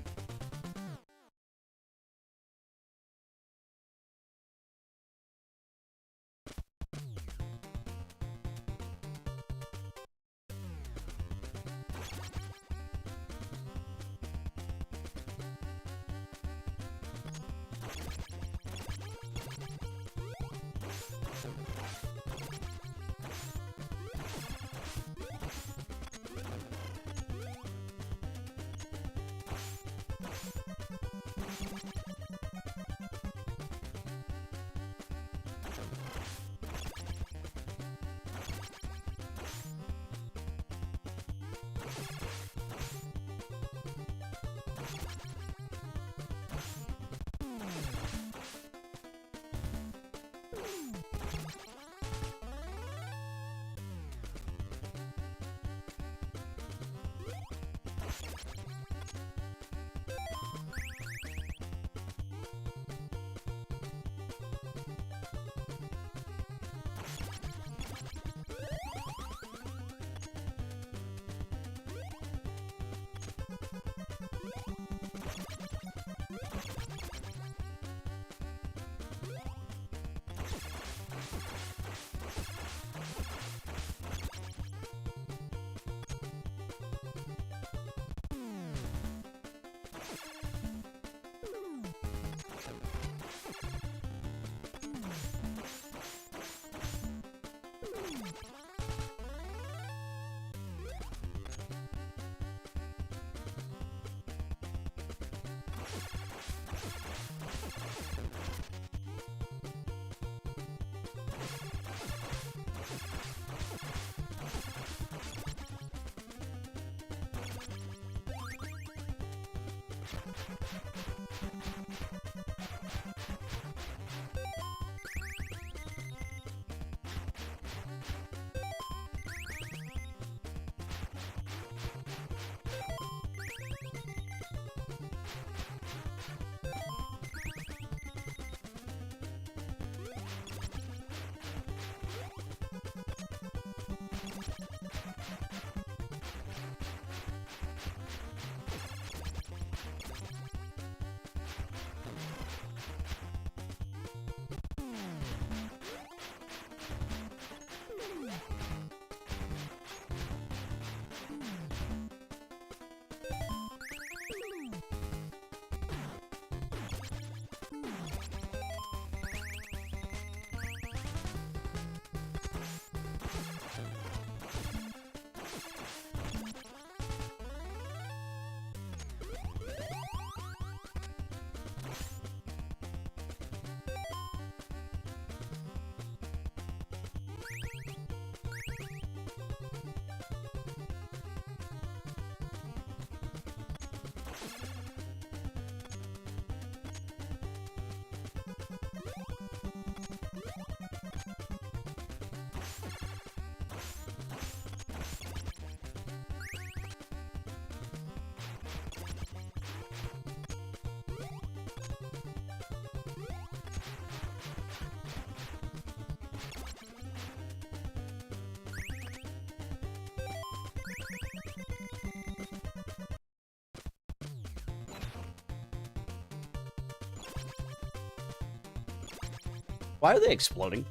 Why are they exploding?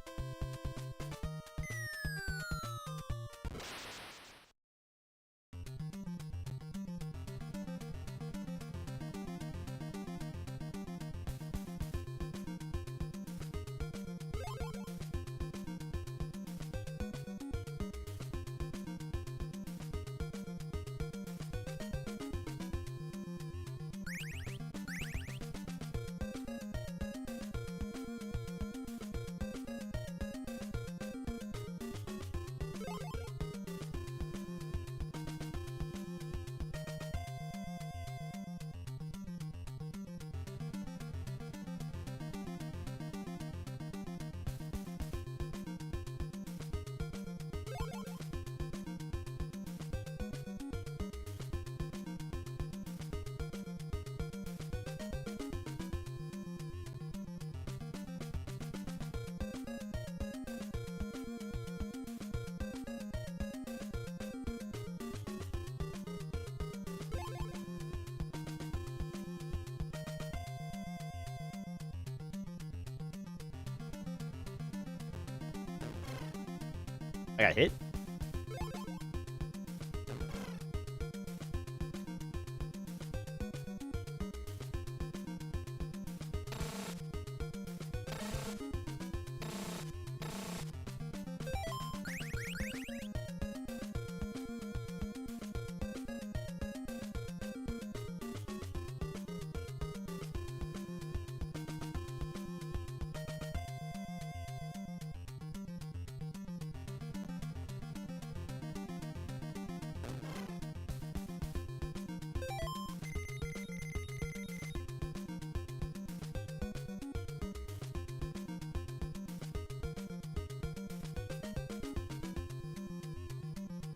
I got hit?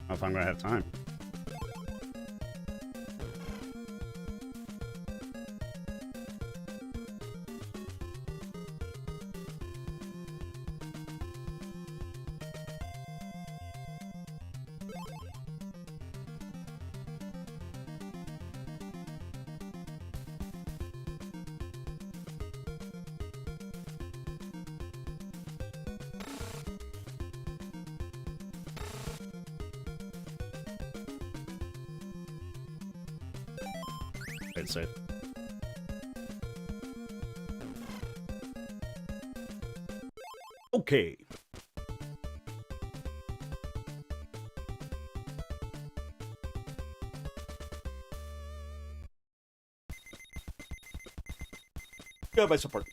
I don't know if I'm gonna have time. I'd say. Okay. Goodbye, support.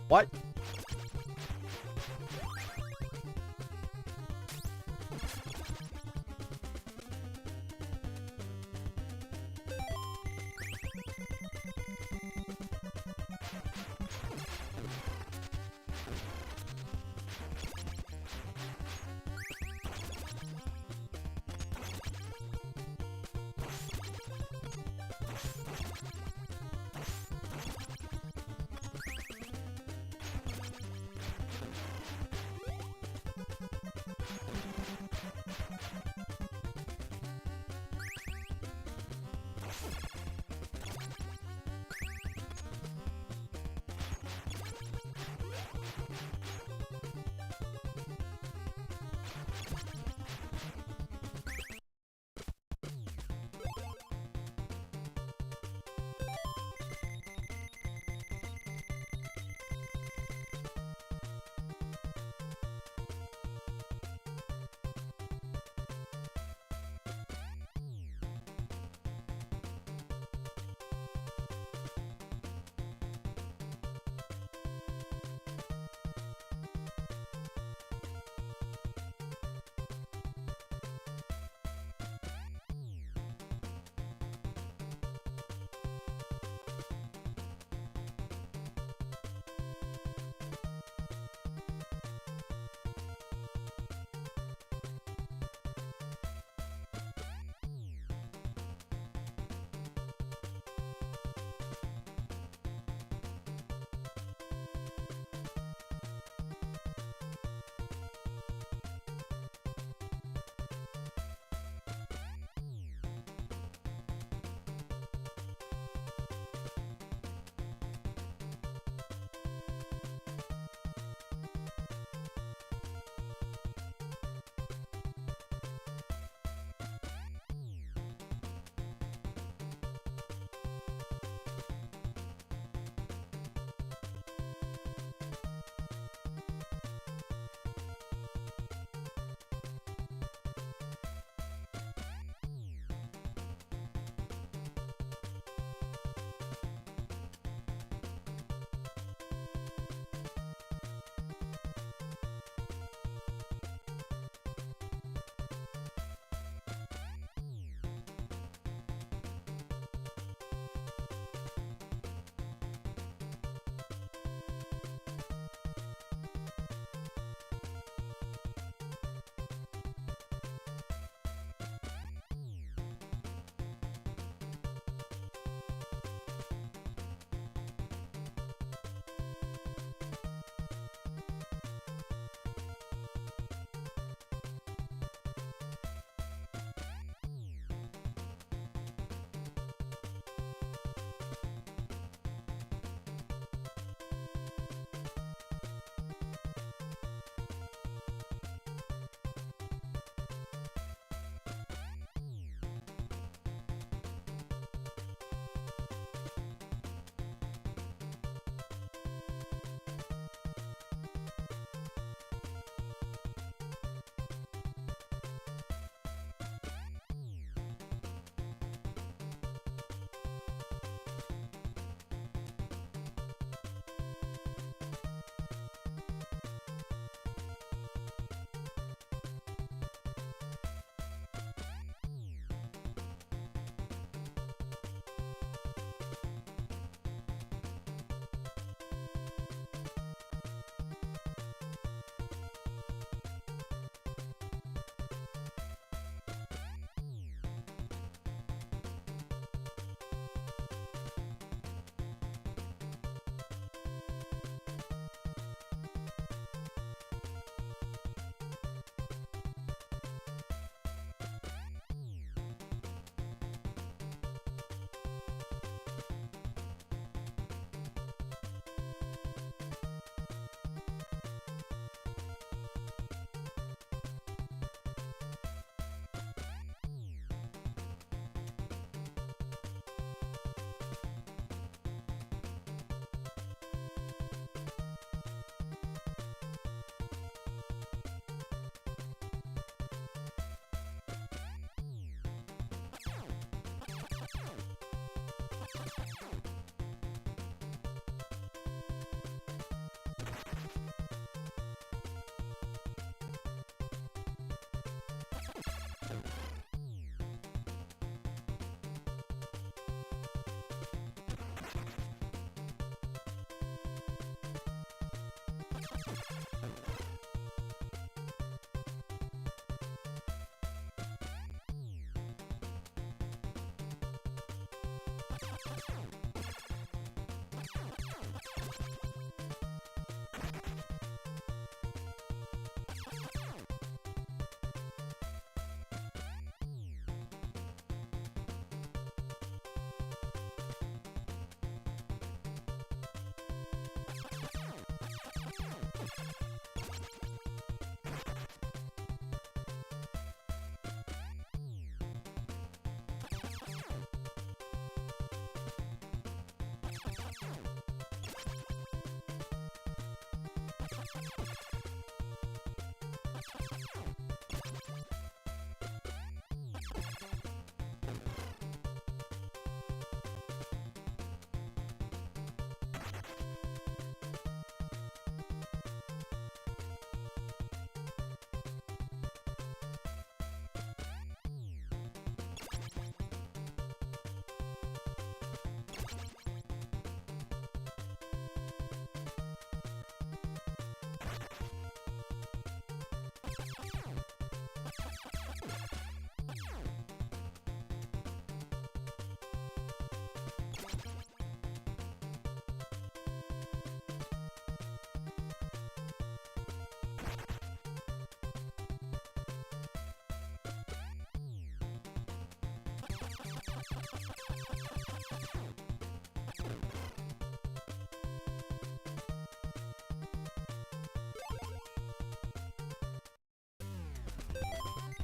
What?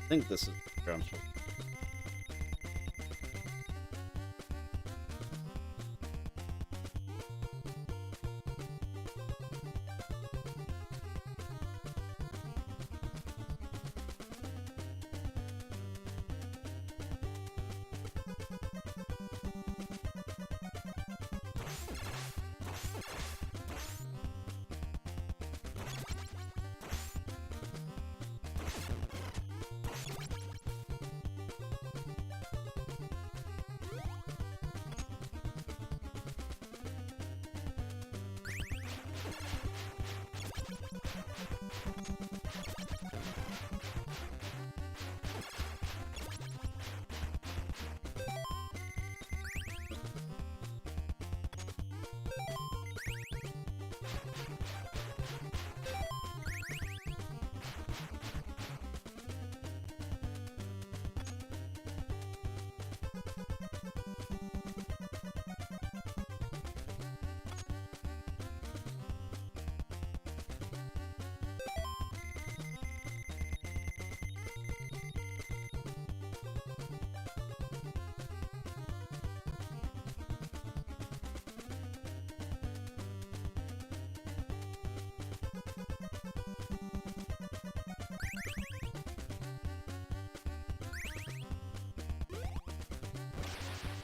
think this is where I'm supposed to.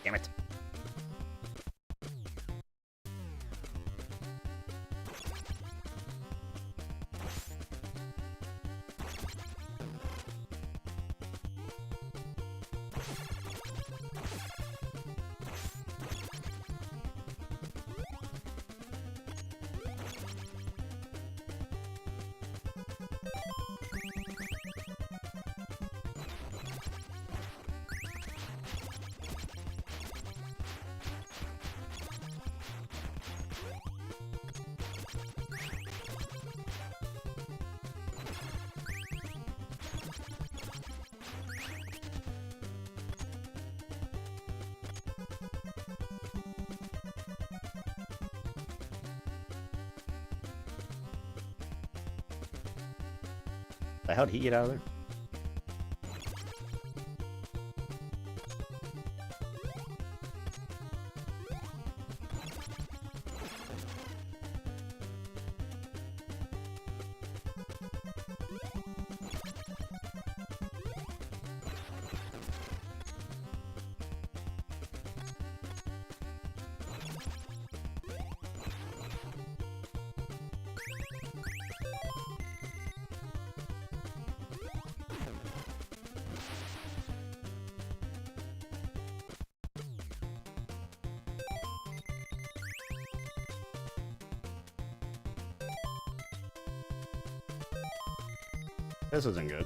Damn it. How'd he get out of there? This isn't good.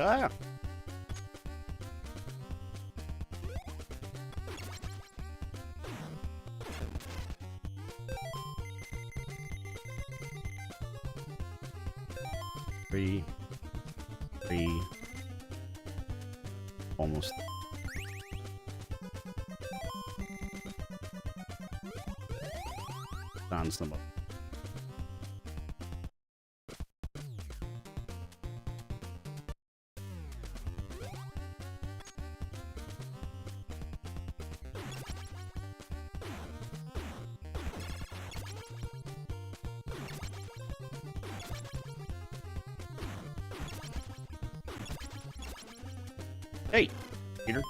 Ah. Three. Almost. Dance them up. Hey, Peter.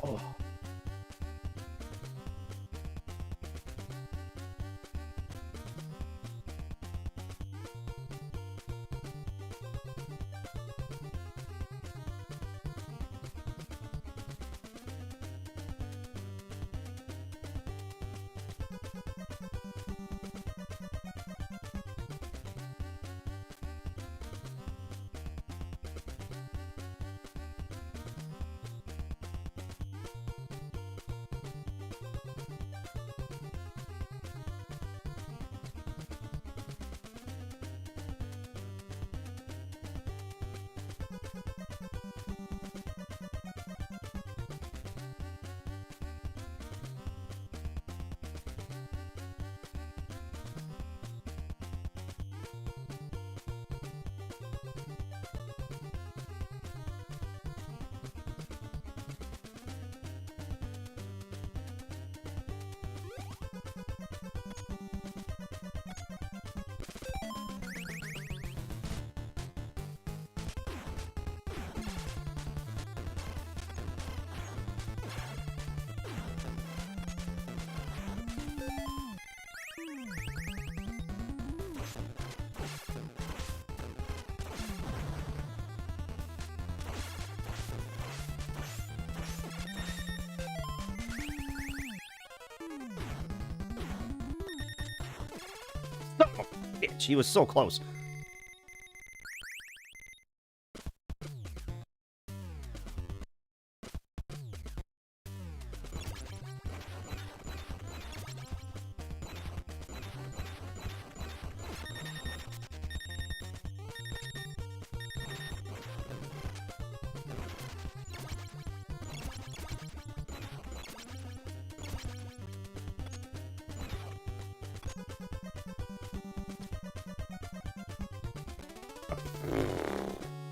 Oh. Son of a bitch, he was so close.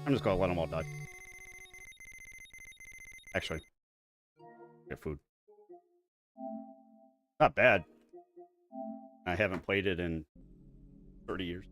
I'm just gonna let them all die. Actually, get food. Not bad. I haven't played it in 30 years.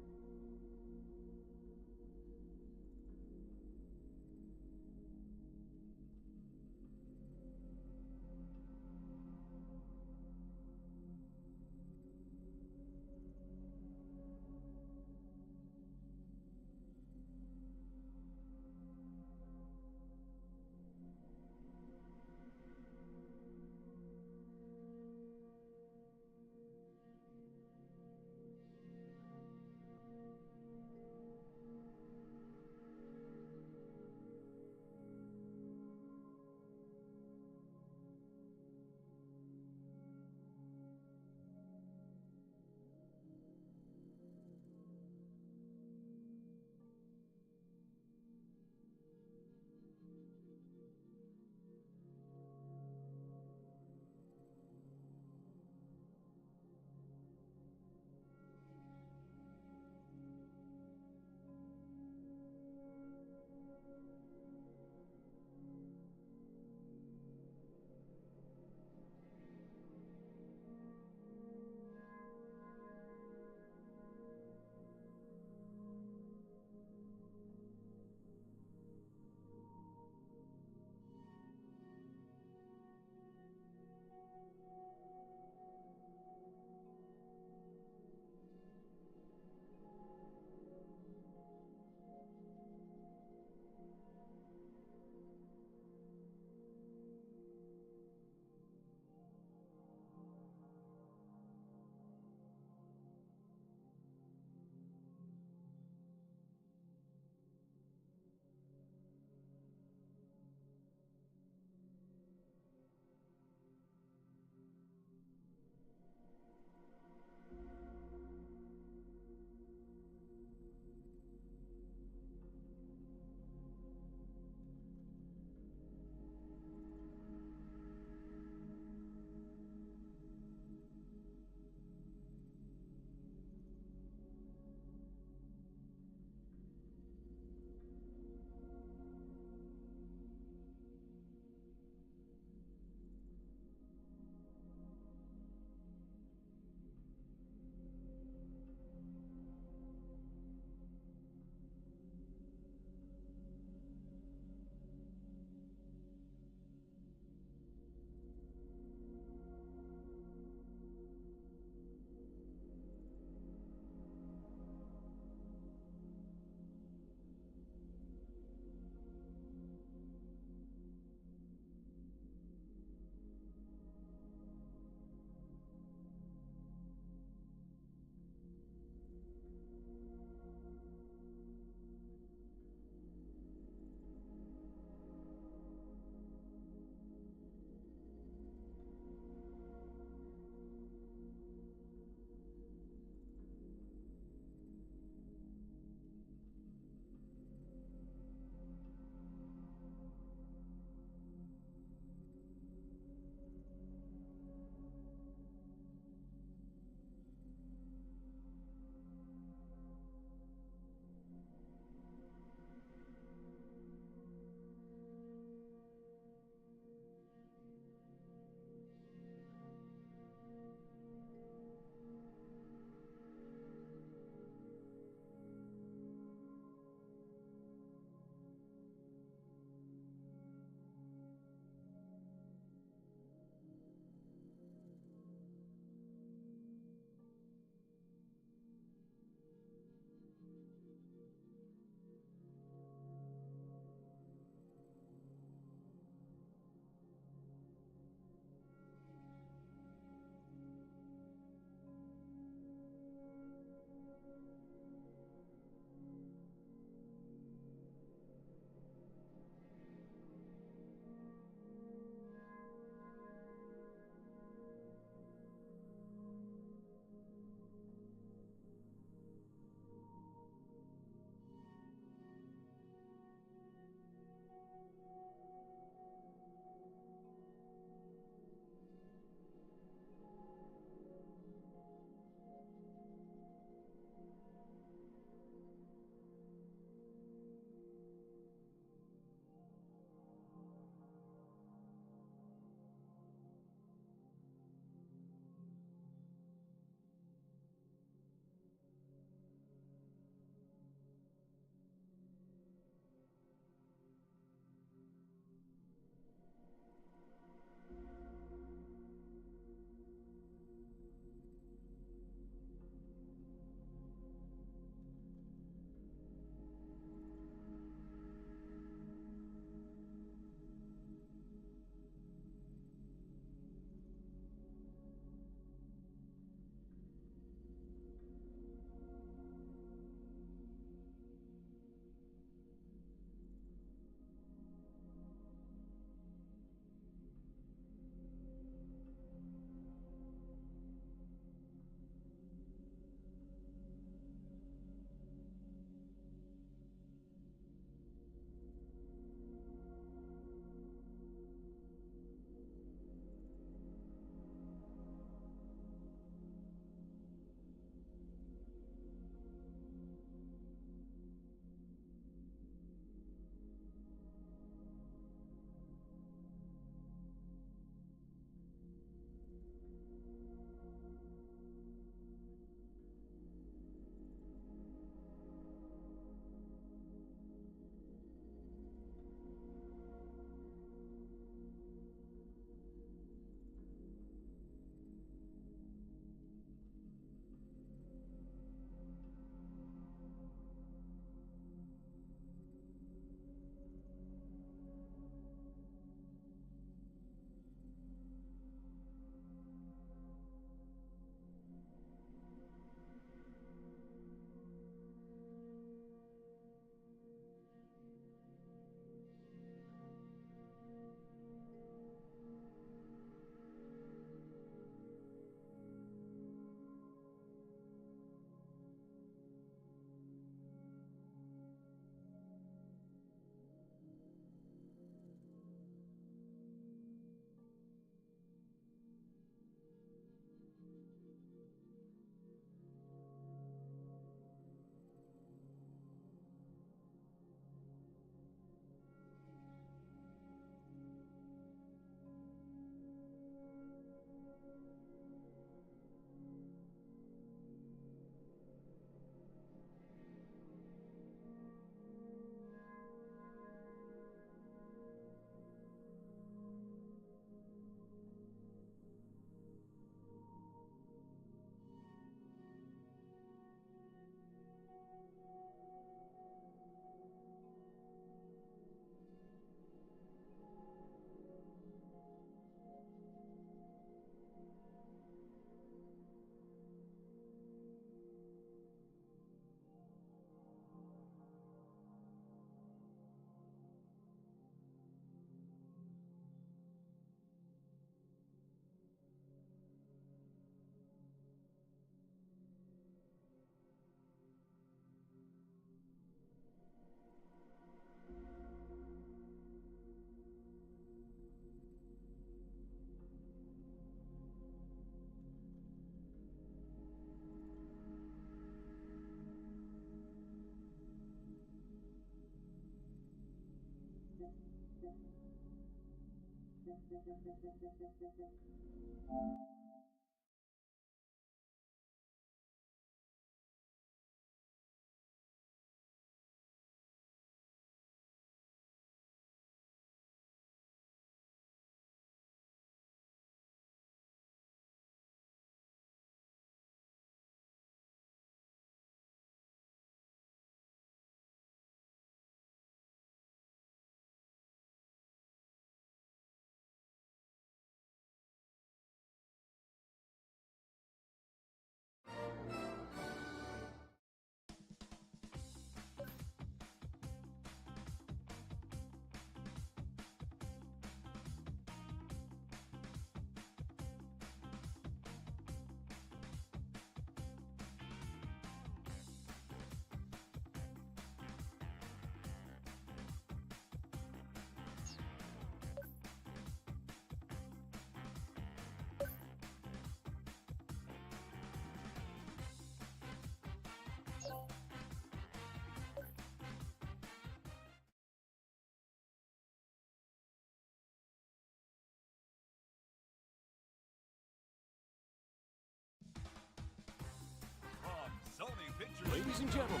From Sony Pictures. Ladies and gentlemen,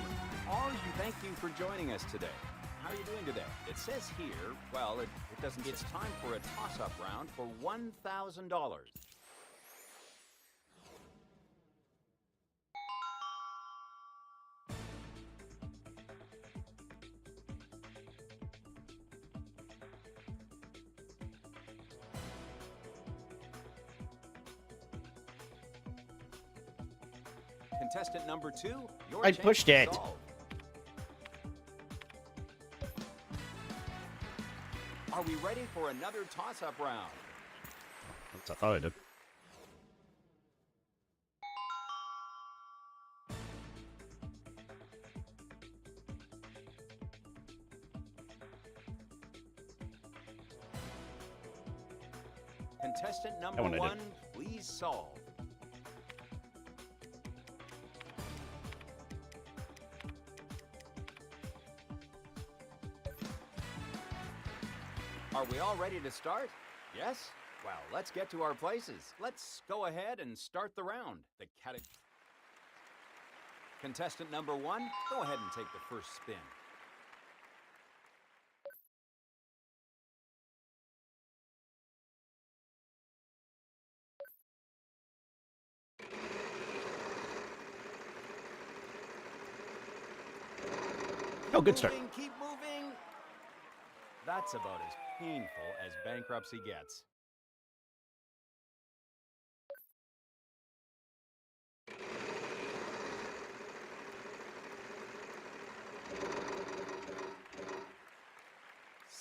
thank you for joining us today. How are you doing today? It says here, well, it doesn't. It's time for a toss-up round for $1,000. Contestant number 2, your I chance pushed to it. solve. Are we ready for another toss-up round? That's what I thought I did. Contestant number one I did. 1, please solve. Are we all ready to start? Yes? Well, let's get to our places. Let's go ahead and start the round. Contestant number 1, go ahead and take the first spin. Oh, good start. Keep moving. That's about as painful as bankruptcy gets.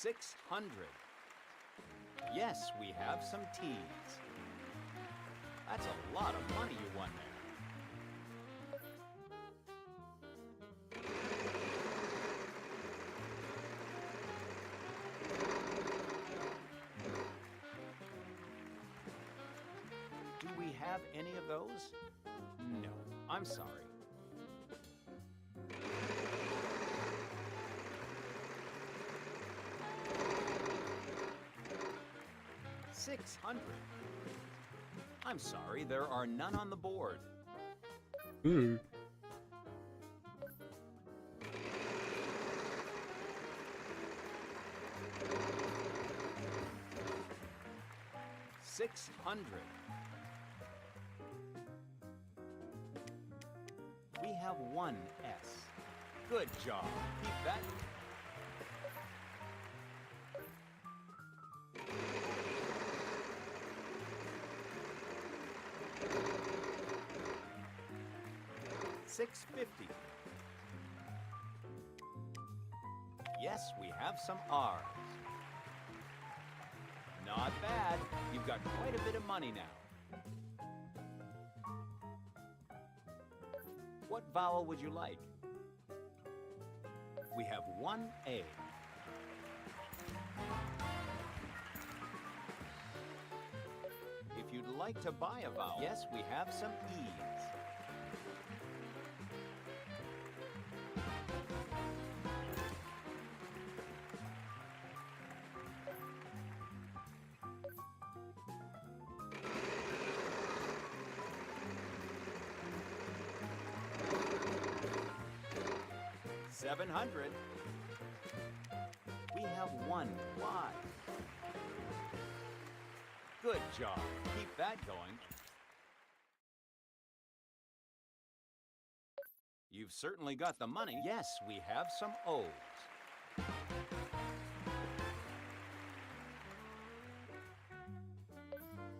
$600. Yes, we have some teas. That's a lot of money you won there. Do we have any of those? No, I'm sorry. $600. I'm sorry, there are none on the board. Ooh. $600. We have one S. Good job. Keep that. $650. Yes, we have some R's. Not bad. You've got quite a bit of money now. What vowel would you like? We have one A. If you'd like to buy a vowel, yes, we have some E's. 700. We have 1 Y. Good job. Keep that going. You've certainly got the money. Yes, we have some O's.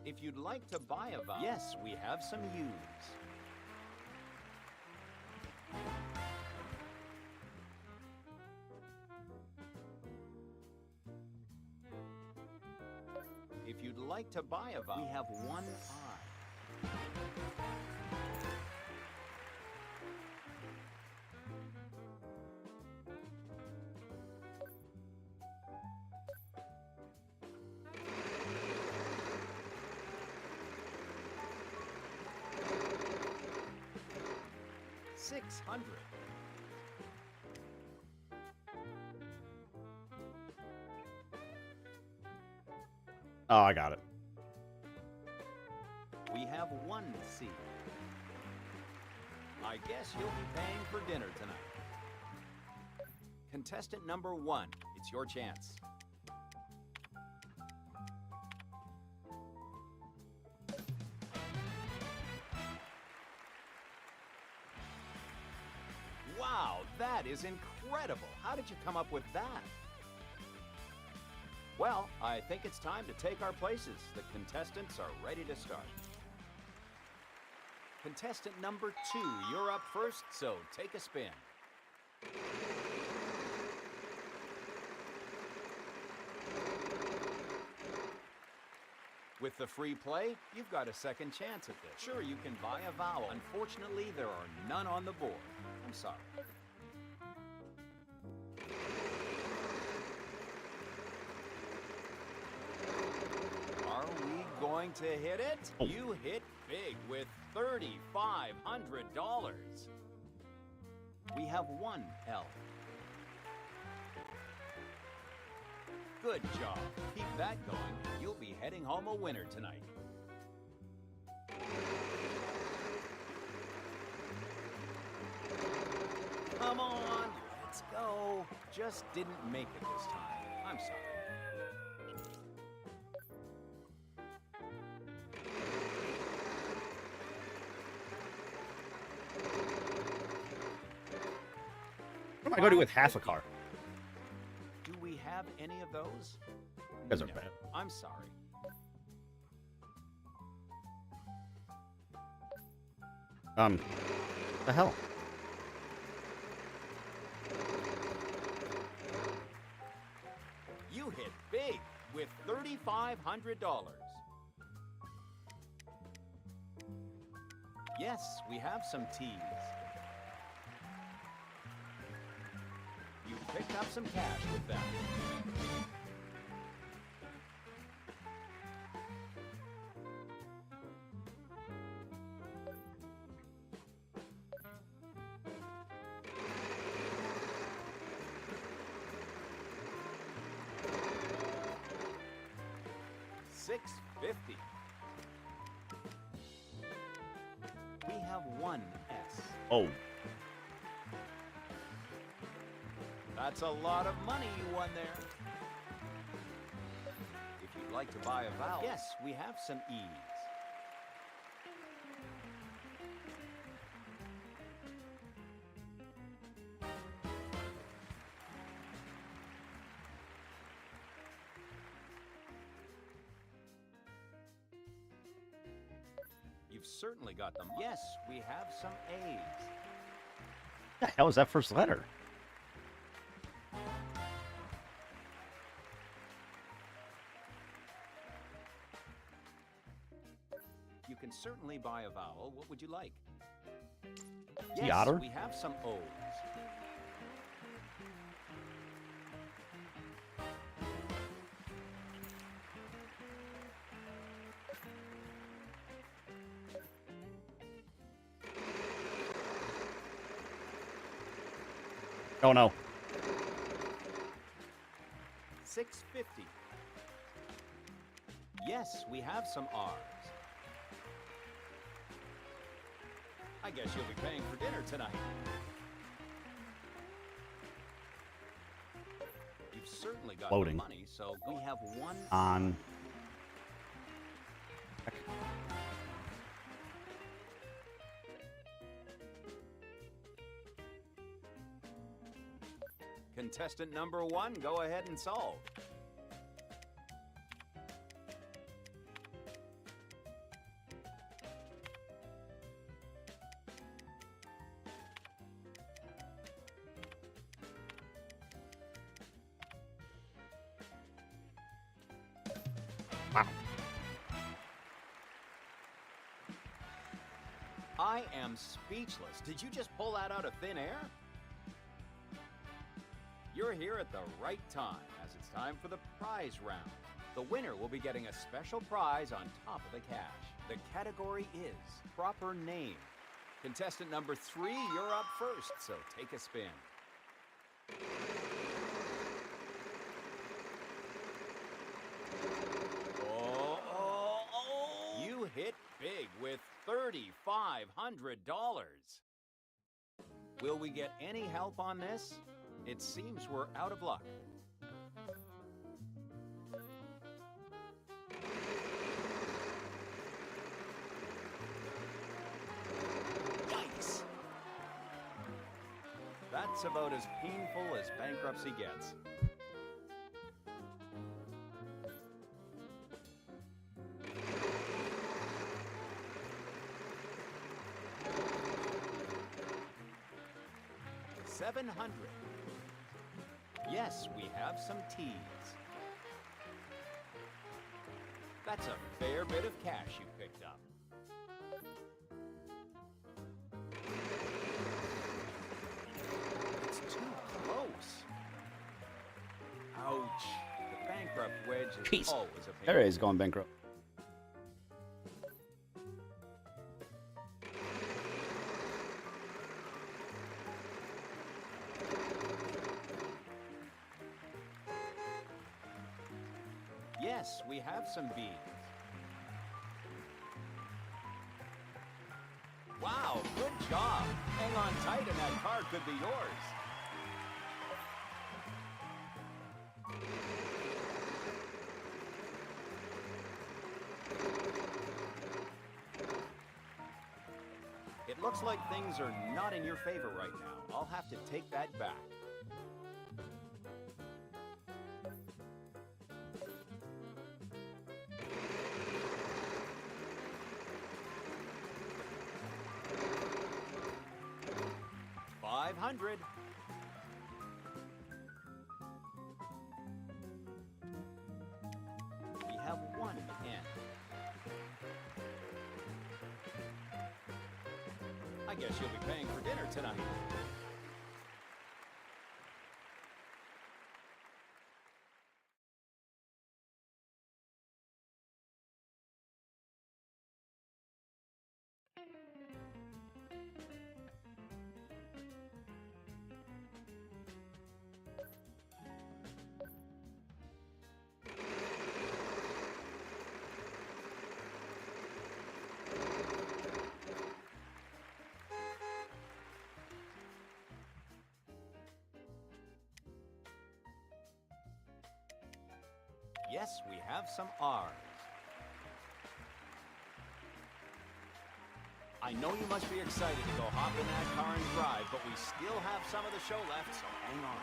If you'd like to buy a vowel, yes, we have some U's. If you'd like to buy a vowel, we have 1 I. $600. Oh, I got it. We have 1 C. I guess you'll be paying for dinner tonight. Contestant number 1, it's your chance. Wow, that is incredible. How did you come up with that? Well, I think it's time to take our places. The contestants are ready to start. Contestant number 2, you're up first, so take a spin. With the free play, you've got a second chance at this. Sure, you can buy a vowel. Unfortunately, there are none on the board. I'm sorry. Are we going to hit it? Oh. You hit big with $3,500. We have 1 L. Good job. Keep that going. You'll be heading home a winner tonight. Come on, let's go. Just didn't make it this time. I'm sorry. What am I going to do with half a car? Do we have any of those? You guys are No, bad. I'm sorry. The hell? You hit big with $3,500. Yes, we have some T's. You picked up some cash with that. $650. We have 1 S. Oh, That's a lot of money you won there. If you'd like to buy a vowel, yes, we have some E's. You've certainly got them. Yes, we have some A's. what the hell is that first letter? You can certainly buy a vowel. What would you like? Theater? Yes, we have some O's. Oh no. $650. Yes, we have some R's. I guess you'll be paying for dinner tonight. You've certainly got Loading. the money, so we have one On. Contestant number 1, go ahead and solve. Wow. I am speechless. Did you just pull that out of thin air? You're here at the right time, as it's time for the prize round. The winner will be getting a special prize on top of the cash. The category is proper name. Contestant number 3, you're up first, so take a spin. You hit big with $3,500. Will we get any help on this? It seems we're out of luck. Yikes! That's about as painful as bankruptcy gets. $700. Yes, we have some teas. That's a fair bit of cash you picked up. It's too close. Ouch. The bankrupt wedge is Jeez. always a pain. There is going bankrupt. Yes, we have some beans. Wow, good job. Hang on tight and that card could be yours. It looks like things are not in your favor right now. I'll have to take that back. $500. We have one in. I guess you'll be paying for dinner tonight. Yes, we have some R's. I know you must be excited to go hop in that car and drive, but we still have some of the show left, so hang on.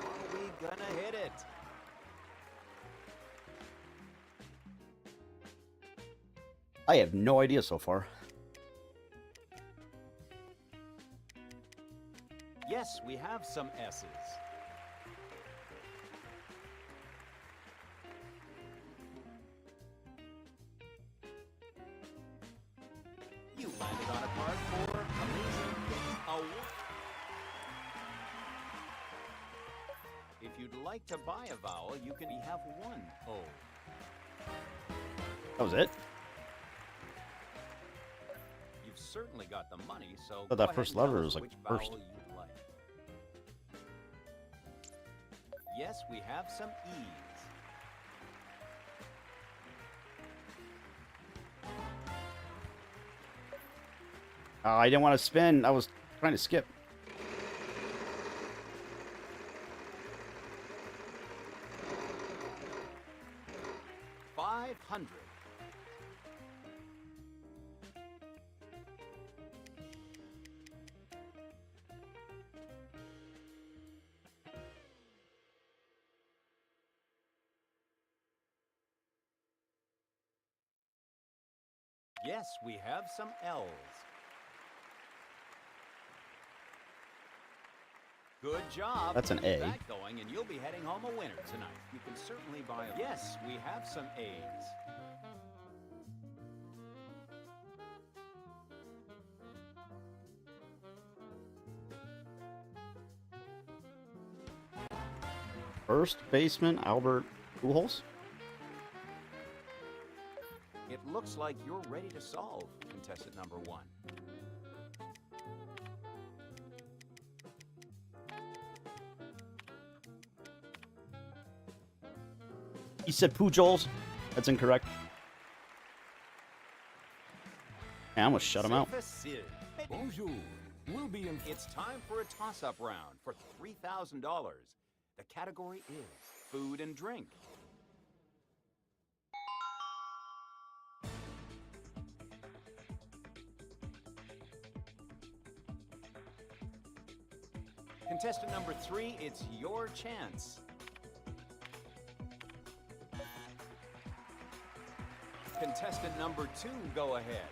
Are we gonna hit it? I have no idea so far. Yes, we have some S's. You landed on a card for amazing hit. If you'd like to buy a vowel, you can have one O. That was it? You've certainly got the money, so But go that ahead first and tell letter us was like which first. vowel you'd like. Yes, we have some E's. I didn't want to spin. I was trying to skip. $500. Yes, we have some L's. Good job. That's an Keep A. that going, and you'll be heading home a winner tonight. You can certainly buy a... Yes, we have some A's. First baseman Albert Pujols. It looks like you're ready to solve, contestant number 1. He said Pujols. That's incorrect. I almost shut him out. Facile. Bonjour. We'll be in. It's time for a toss-up round for $3,000. The category is food and drink. Contestant number 3, it's your chance. Contestant number 2, go ahead.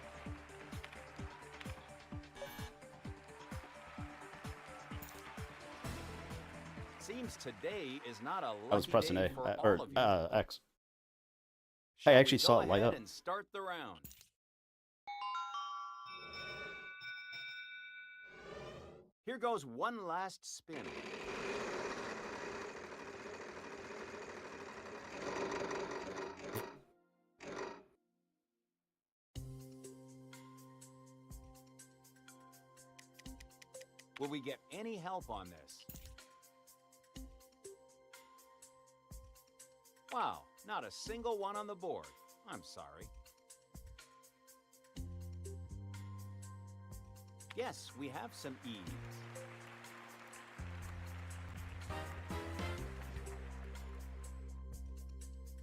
Seems today is not a lucky I was pressing day A for or all of you. X. Shall I we actually go saw it light ahead up. And start the round. Here goes one last spin. Will we get any help on this? Wow, not a single one on the board. I'm sorry. Yes, we have some E's.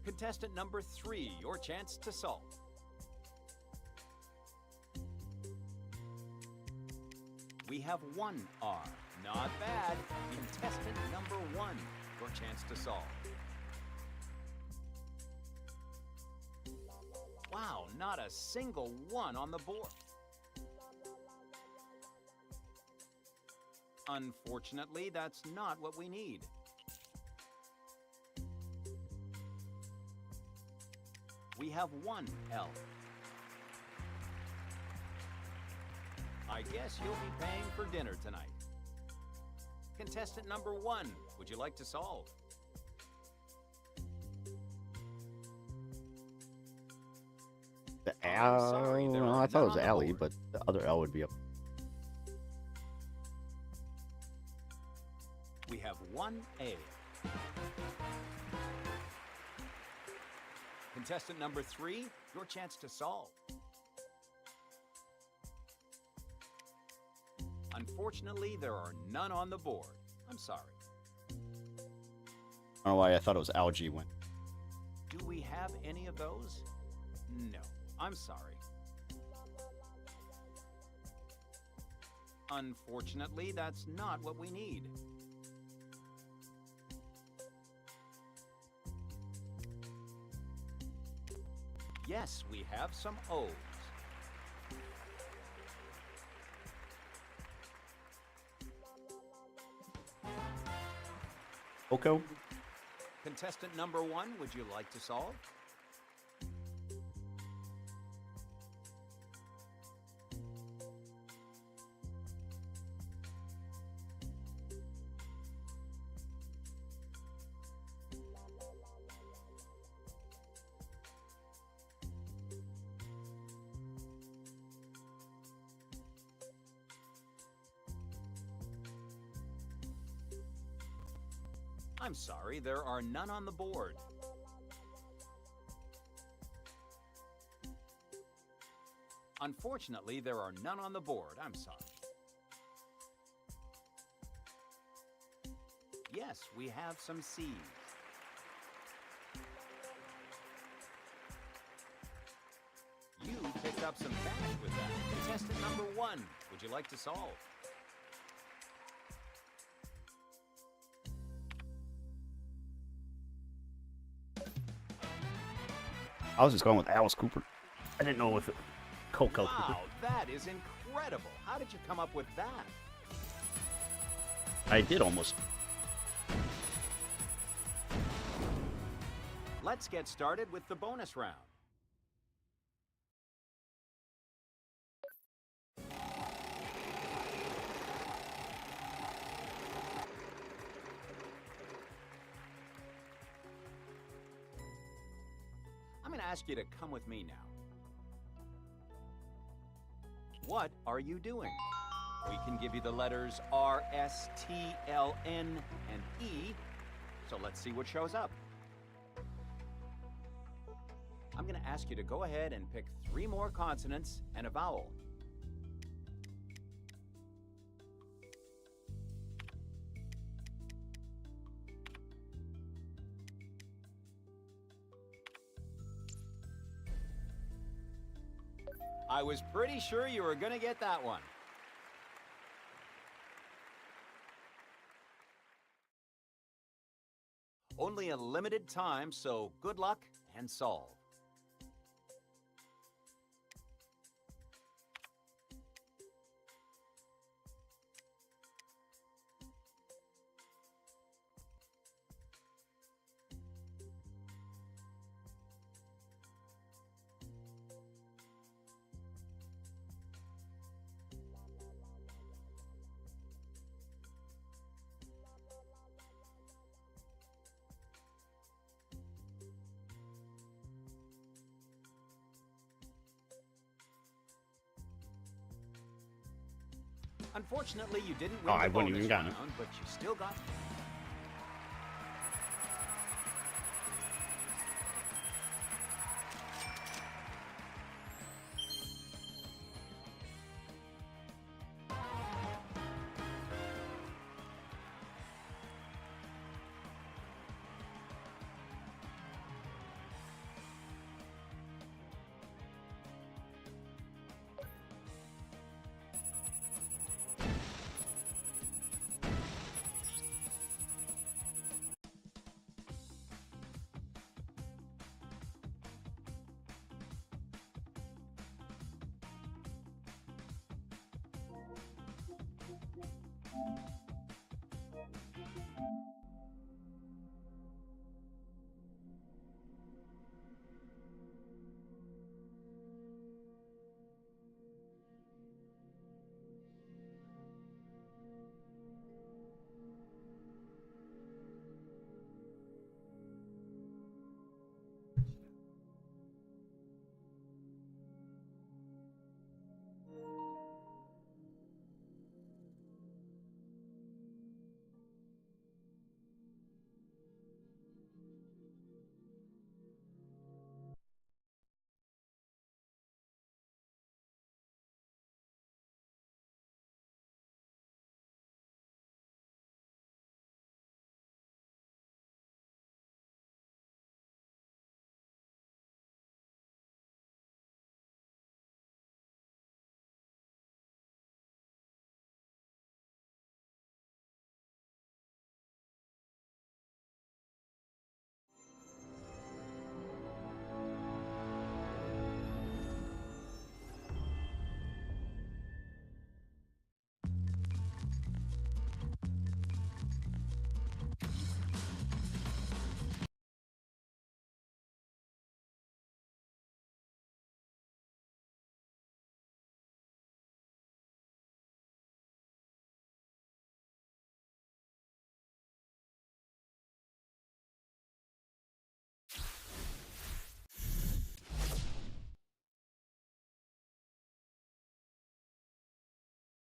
Contestant number 3, your chance to solve. We have one R. Not bad. Contestant number 1, your chance to solve. Wow, not a single one on the board. Unfortunately, that's not what we need. We have one L. I guess you'll be paying for dinner tonight. Contestant number 1, would you like to solve? The I'm sorry, there Well, are I thought it was none on the Alley, board. but the other L would be up. We have one A. Contestant number 3, your chance to solve. Unfortunately, there are none on the board. I'm sorry. I don't know why I thought it was Algae when. Do we have any of those? No, I'm sorry. Unfortunately, that's not what we need. Yes, we have some O's. Oko? Contestant number 1, would you like to solve? I'm sorry, there are none on the board. Unfortunately, there are none on the board. I'm sorry. Yes, we have some C's. You picked up some cash with that. Contestant number 1, would you like to solve? I was just going with Alice Cooper. I didn't know with Coco Cooper. Wow, that is incredible. How did you come up with that? I did almost. Let's get started with the bonus round. I'm going to ask you to come with me now. What are you doing? We can give you the letters R, S, T, L, N, and E. So let's see what shows up. I'm going to ask you to go ahead and pick 3 more consonants and a vowel. I was pretty sure you were going to get that one. Only a limited time, so good luck and solve. Unfortunately, you didn't win I the wouldn't bonus even gotten it. round, but you still got.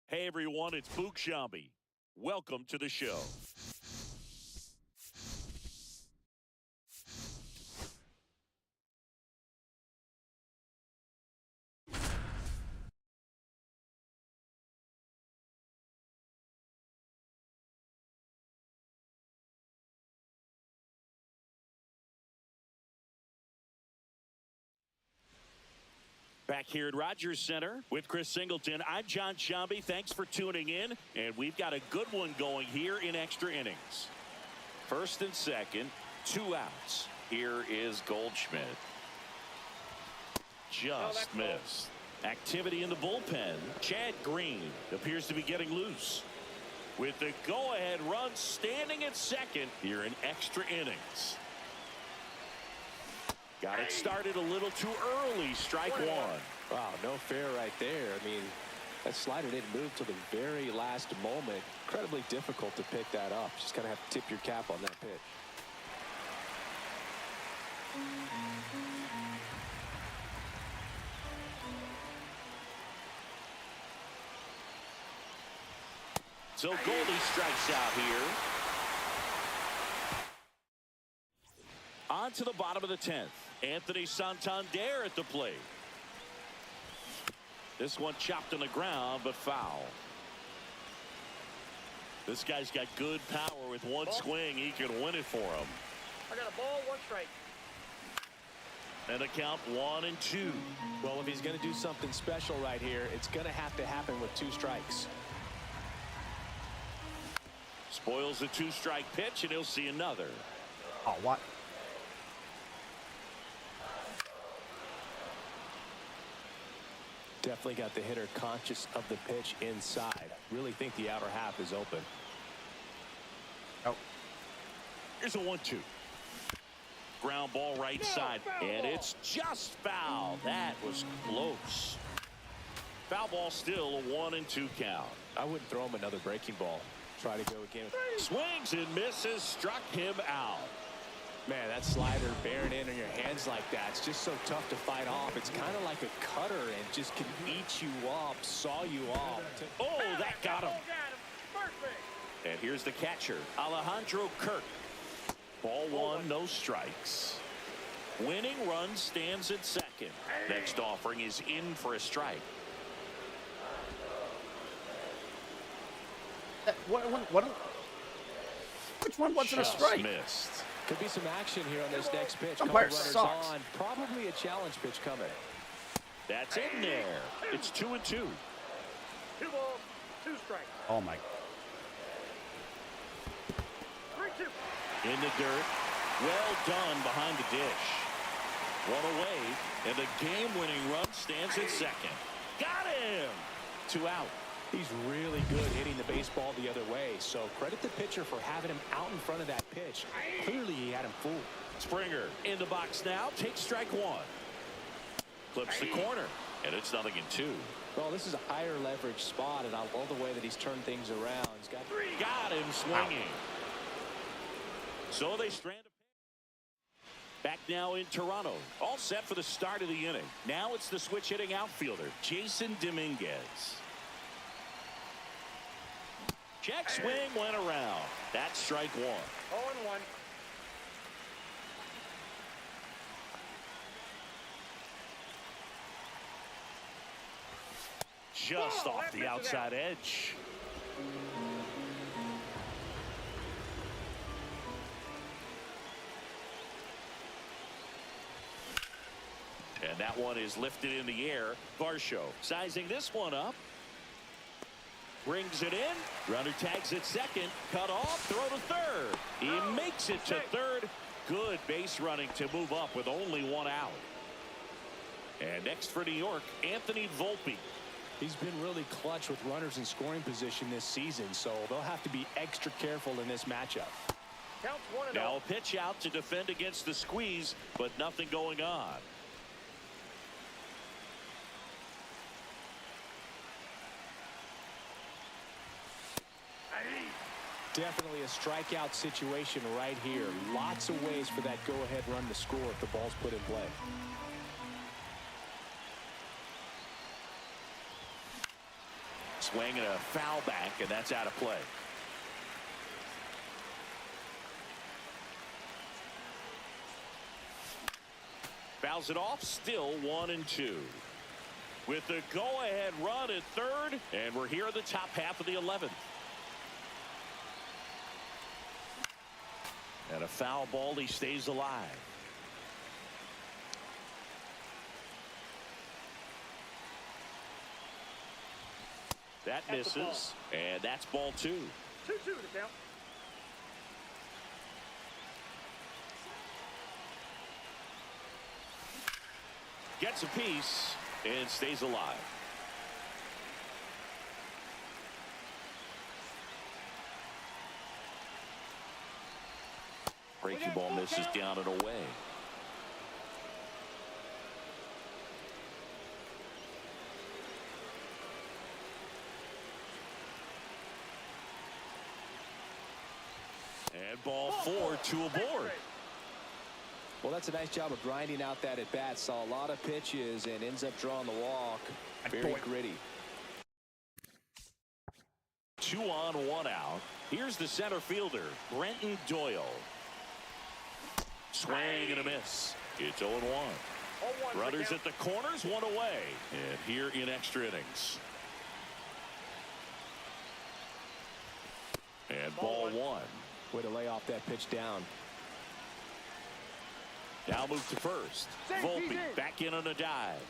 Hey everyone, it's Book Shambi. Welcome to the show. Back here at Rogers Center with Chris Singleton, I'm John Shambi. Thanks for tuning in, and we've got a good one going here in extra innings. First and second, 2 outs. Here is Goldschmidt. Just missed. Activity in the bullpen. Chad Green appears to be getting loose. With the go-ahead run standing at second here in extra innings. Got it started a little too early. Strike one. Wow, no fair right there. I mean, that slider didn't move till the very last moment. Incredibly difficult to pick that up. Just kind of have to tip your cap on that pitch. So Goldie strikes out here. On to the bottom of the 10th. Anthony Santander at the plate. This one chopped on the ground, but foul. This guy's got good power. With one swing, he can win it for him. I got a ball, 1 strike. And a count 1-2. Well, if he's going to do something special right here, it's going to have to happen with 2 strikes. Spoils the 2-strike pitch, and he'll see another. Oh, what? Definitely got the hitter conscious of the pitch inside. Really think the outer half is open. Oh. Here's a 1-2. Ground ball right side, and it's just foul. That was close. Foul ball, still a 1-2 count. I wouldn't throw him another breaking ball. Try to go again. Swings and misses, struck him out. Man, that slider bearing in on your hands like that, it's just so tough to fight off. It's kind of like a cutter and just can eat you up, saw you off. Oh, that got him. And here's the catcher, Alejandro Kirk. Ball 1, no strikes. Winning run stands at second. Next offering is in for a strike. Which one wasn't a strike? Missed. Could be some action here on this next pitch. Umpire Couple runners sucks. on. Probably a challenge pitch coming. That's in there. It's 2-2. 2 balls, 2 strikes. Oh, my. 3-2. In the dirt. Well done behind the dish. 1 away, and the game-winning run stands at second. Got him! 2 out. He's really good hitting the baseball the other way, so credit the pitcher for having him out in front of that pitch. Clearly, he had him fooled. Springer in the box now. Takes strike 1. Clips the corner, and it's 0-2. Well, this is a higher leverage spot, and I love the way that he's turned things around. He's got him swinging. So they strand a pitch. Back now in Toronto. All set for the start of the inning. Now it's the switch hitting outfielder, Jason Dominguez. Check swing went around. That's strike 1. 0-1. Just off the outside edge. And that one is lifted in the air. Varsho sizing this one up. Brings it in. Runner tags at second. Cut off. Throw to third. He makes it to third. Good base running to move up with only 1 out. And next for New York, Anthony Volpe. He's been really clutch with runners in scoring position this season, so they'll have to be extra careful in this matchup. Counts 1-0. Now a pitch out to defend against the squeeze, but nothing going on. Definitely a strikeout situation right here. Lots of ways for that go-ahead run to score if the ball's put in play. Swing and a foul back, and that's out of play. Fouls it off, still 1-2. With the go-ahead run at third, and we're here at the top half of the 11th. And a foul ball, he stays alive. He That misses, and that's ball 2. 2-2 to count. Gets a piece and stays alive. Breaking ball misses down and away. And ball 4, 2 aboard. Well, that's a nice job of grinding out that at bat. Saw a lot of pitches and ends up drawing the walk. Very gritty. 2 on, 1 out. Here's the center fielder, Brenton Doyle. Swing and a miss. It's 0-1. Runners at the corners, 1 away. And here in extra innings. And ball 1. Way to lay off that pitch down. Now move to first. Volpe back in on a dive.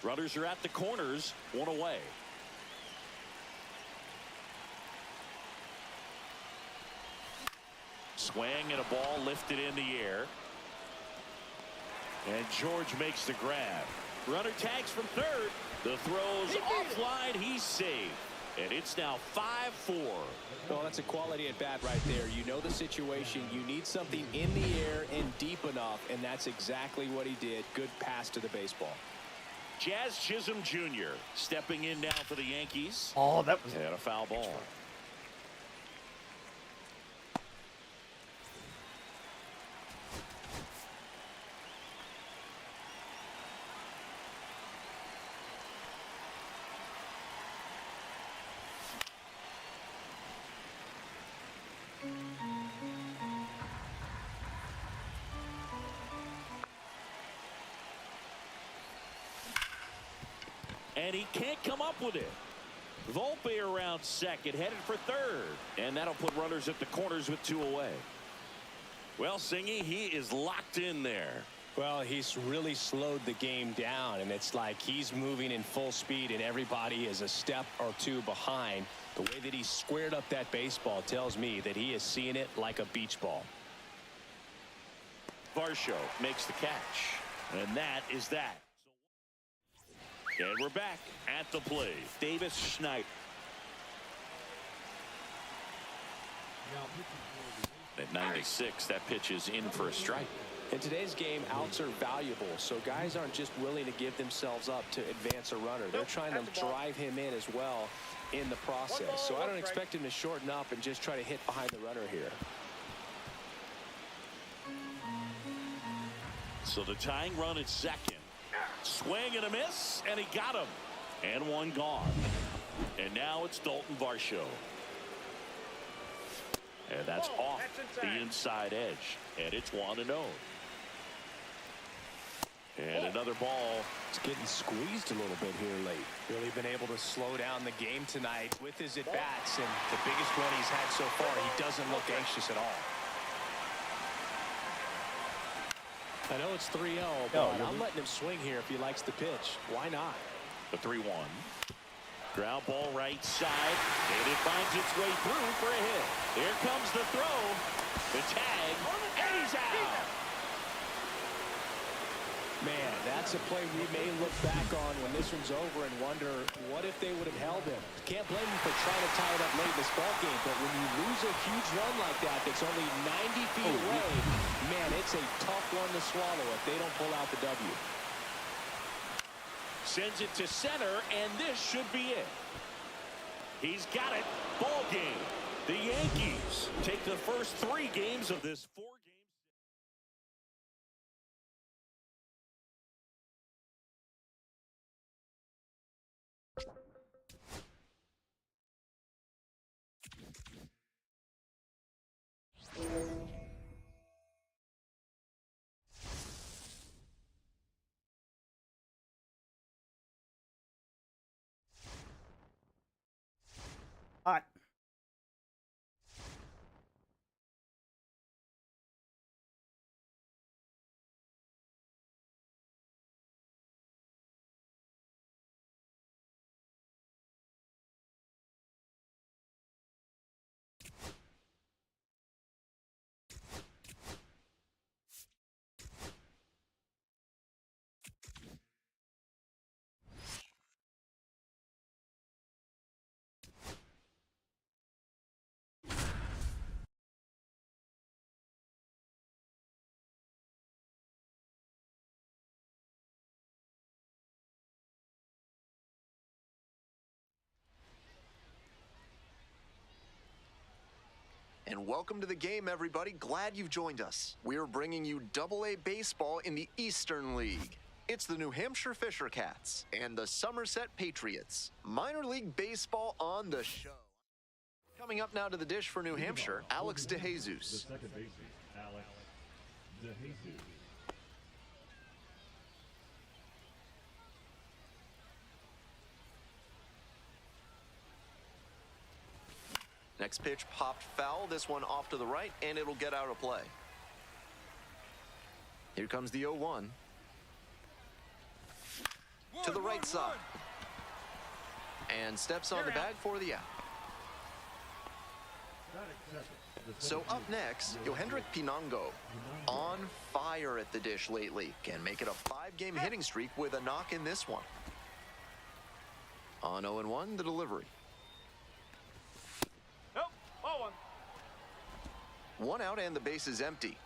Runners are at the corners, 1 away. Swing and a ball lifted in the air. And George makes the grab. Runner tags from third. The throw's offline. He's safe. And it's now 5-4. Well, that's a quality at bat right there. You know the situation. You need something in the air and deep enough, and that's exactly what he did. Good pass to the baseball. Jazz Chisholm Jr. stepping in now for the Yankees. Oh, that was and a foul ball. And he can't come up with it. Volpe around second, headed for third. And that'll put runners at the corners with 2 away. Well, Singy, he is locked in there. Well, he's really slowed the game down, and it's like he's moving in full speed, and everybody is a step or 2 behind. The way that he squared up that baseball tells me that he is seeing it like a beach ball. Varsho makes the catch. And that is that. And we're back at the plate. Davis Schneider. At 96, that pitch is in for a strike. In today's game, outs are valuable, so guys aren't just willing to give themselves up to advance a runner. They're trying to drive him in as well in the process. So I don't expect him to shorten up and just try to hit behind the runner here. So the tying run at second. Swing and a miss, and he got him. And 1 gone. And now it's Dalton Varsho. And that's off the inside edge. And it's 1-0. And another ball. It's getting squeezed a little bit here late. Really been able to slow down the game tonight with his at-bats. And the biggest one he's had so far, he doesn't look anxious at all. I know it's 3-0, but I'm letting him swing here if he likes the pitch. Why not? The 3-1. Ground ball right side, and it finds its way through for a hit. Here comes the throw, the tag, and he's out. Man, that's a play we may look back on when this one's over and wonder, what if they would have held him? Can't blame him for trying to tie it up late in this ball game, but when you lose a huge run like that that's only 90 feet away, man, it's a tough one to swallow if they don't pull out the W. Sends it to center, and this should be it. He's got it. Ball game. The Yankees take the first 3 games of this 4-game hot. And welcome to the game, everybody. Glad you've joined us. We're bringing you Double-A baseball in the Eastern League. It's the New Hampshire Fisher Cats and the Somerset Patriots. Minor League Baseball on the show. Coming up now to the dish for New Hampshire, Alex DeJesus. Second baseman, Alex DeJesus. Next pitch popped foul. This one off to the right, and it'll get out of play. Here comes the 0-1. To the right side. And steps on the bag for the out. So up next, Yohendrick Pinango. On fire at the dish lately. Can make it a 5-game hitting streak with a knock in this one. On 0-1, the delivery. Nope, ball one. One out and the base is empty.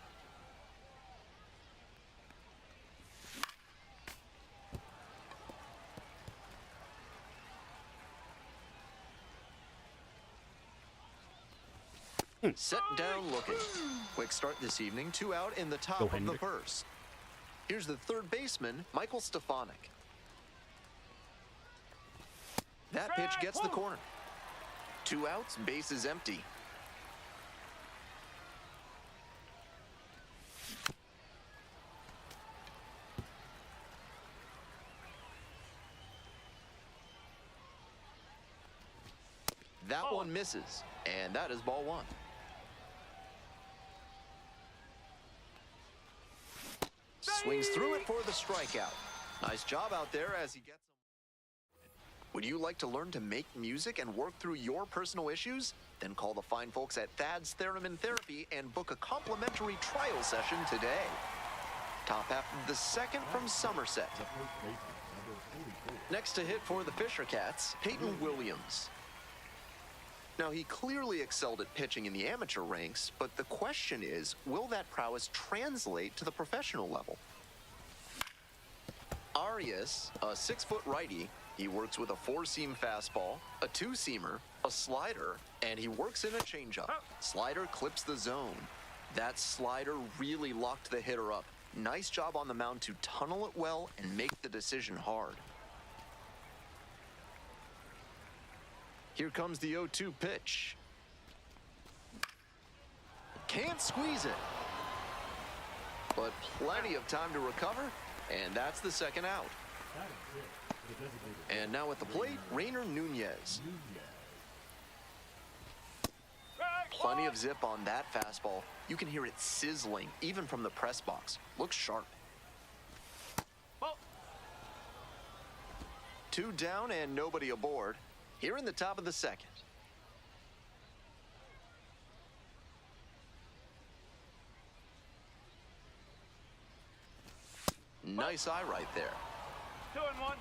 Set down looking. Quick start this evening, 2 out in the top of the first. Here's the third baseman, Michael Stefanik. That pitch gets the corner. 2 outs, base is empty. That one misses, and that is ball 1. Swings through it for the strikeout. Nice job out there as he gets them. Would you like to learn to make music and work through your personal issues? Then call the fine folks at Thad's Theremin Therapy and book a complimentary trial session today. Top half of the second from Somerset. Next to hit for the Fisher Cats, Peyton Williams. Now, he clearly excelled at pitching in the amateur ranks, but the question is, will that prowess translate to the professional level? Arias, a 6-foot righty, he works with a 4-seam fastball, a 2-seamer, a slider, and he works in a changeup. Slider clips the zone. That slider really locked the hitter up. Nice job on the mound to tunnel it well and make the decision hard. Here comes the 0-2 pitch. Can't squeeze it. But plenty of time to recover, and that's the second out. And now at the plate, Rainer Nunez. Plenty of zip on that fastball. You can hear it sizzling, even from the press box. Looks sharp. 2 down and nobody aboard. Here in the top of the second. Nice eye right there. 2-1.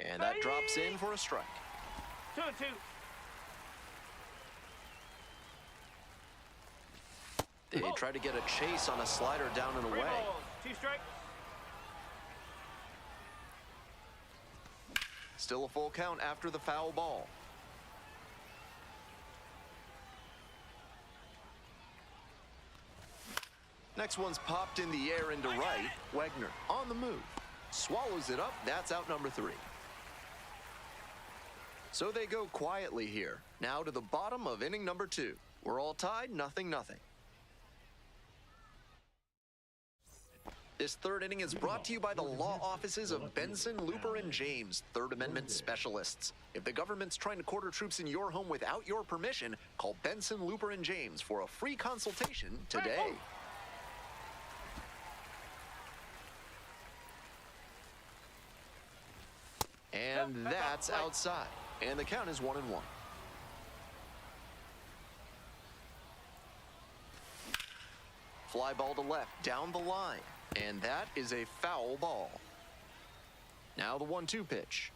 And that drops in for a strike. 2-2. They try to get a chase on a slider down and 3 away. balls, 2 strikes. Still a full count after the foul ball. Next one's popped in the air into right. Wegner on the move. Swallows it up. That's out number 3. So they go quietly here. Now to the bottom of inning number 2. We're all tied, 0-0. This third inning is brought to you by the law offices of Benson, Looper, and James, Third Amendment specialists. If the government's trying to quarter troops in your home without your permission, call Benson, Looper, and James for a free consultation today. And that's outside. And the count is 1-1. Fly ball to left, down the line. And that is a foul ball. Now the 1-2 pitch.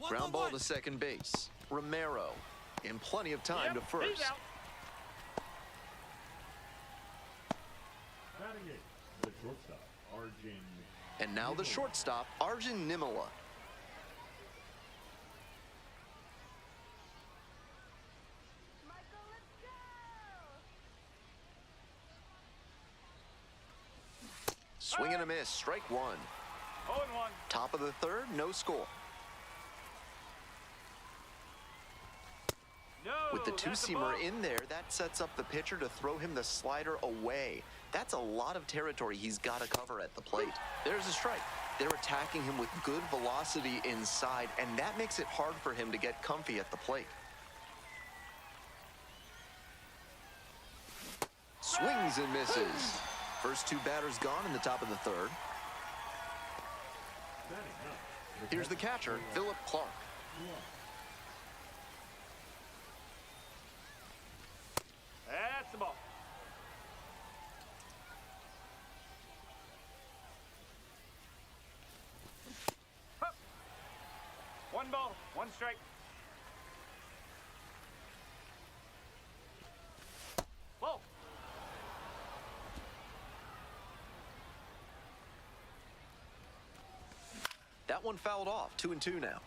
Ground ball to second base. Romero in plenty of time to first. Batting 8, the shortstop, Arjun And now the shortstop, Arjun Nimala. Swing and a miss, strike one. 0-1. Top of the third, no score. No, With the that's a two-seamer ball. in there, that sets up the pitcher to throw him the slider away. That's a lot of territory he's got to cover at the plate. There's a strike. They're attacking him with good velocity inside, and that makes it hard for him to get comfy at the plate. Swings and misses. First two batters gone in the top of the third. Here's the catcher, Philip Clark. That's the ball. Hup. 1 ball, 1 strike. Ball. That one fouled off, 2-2 now.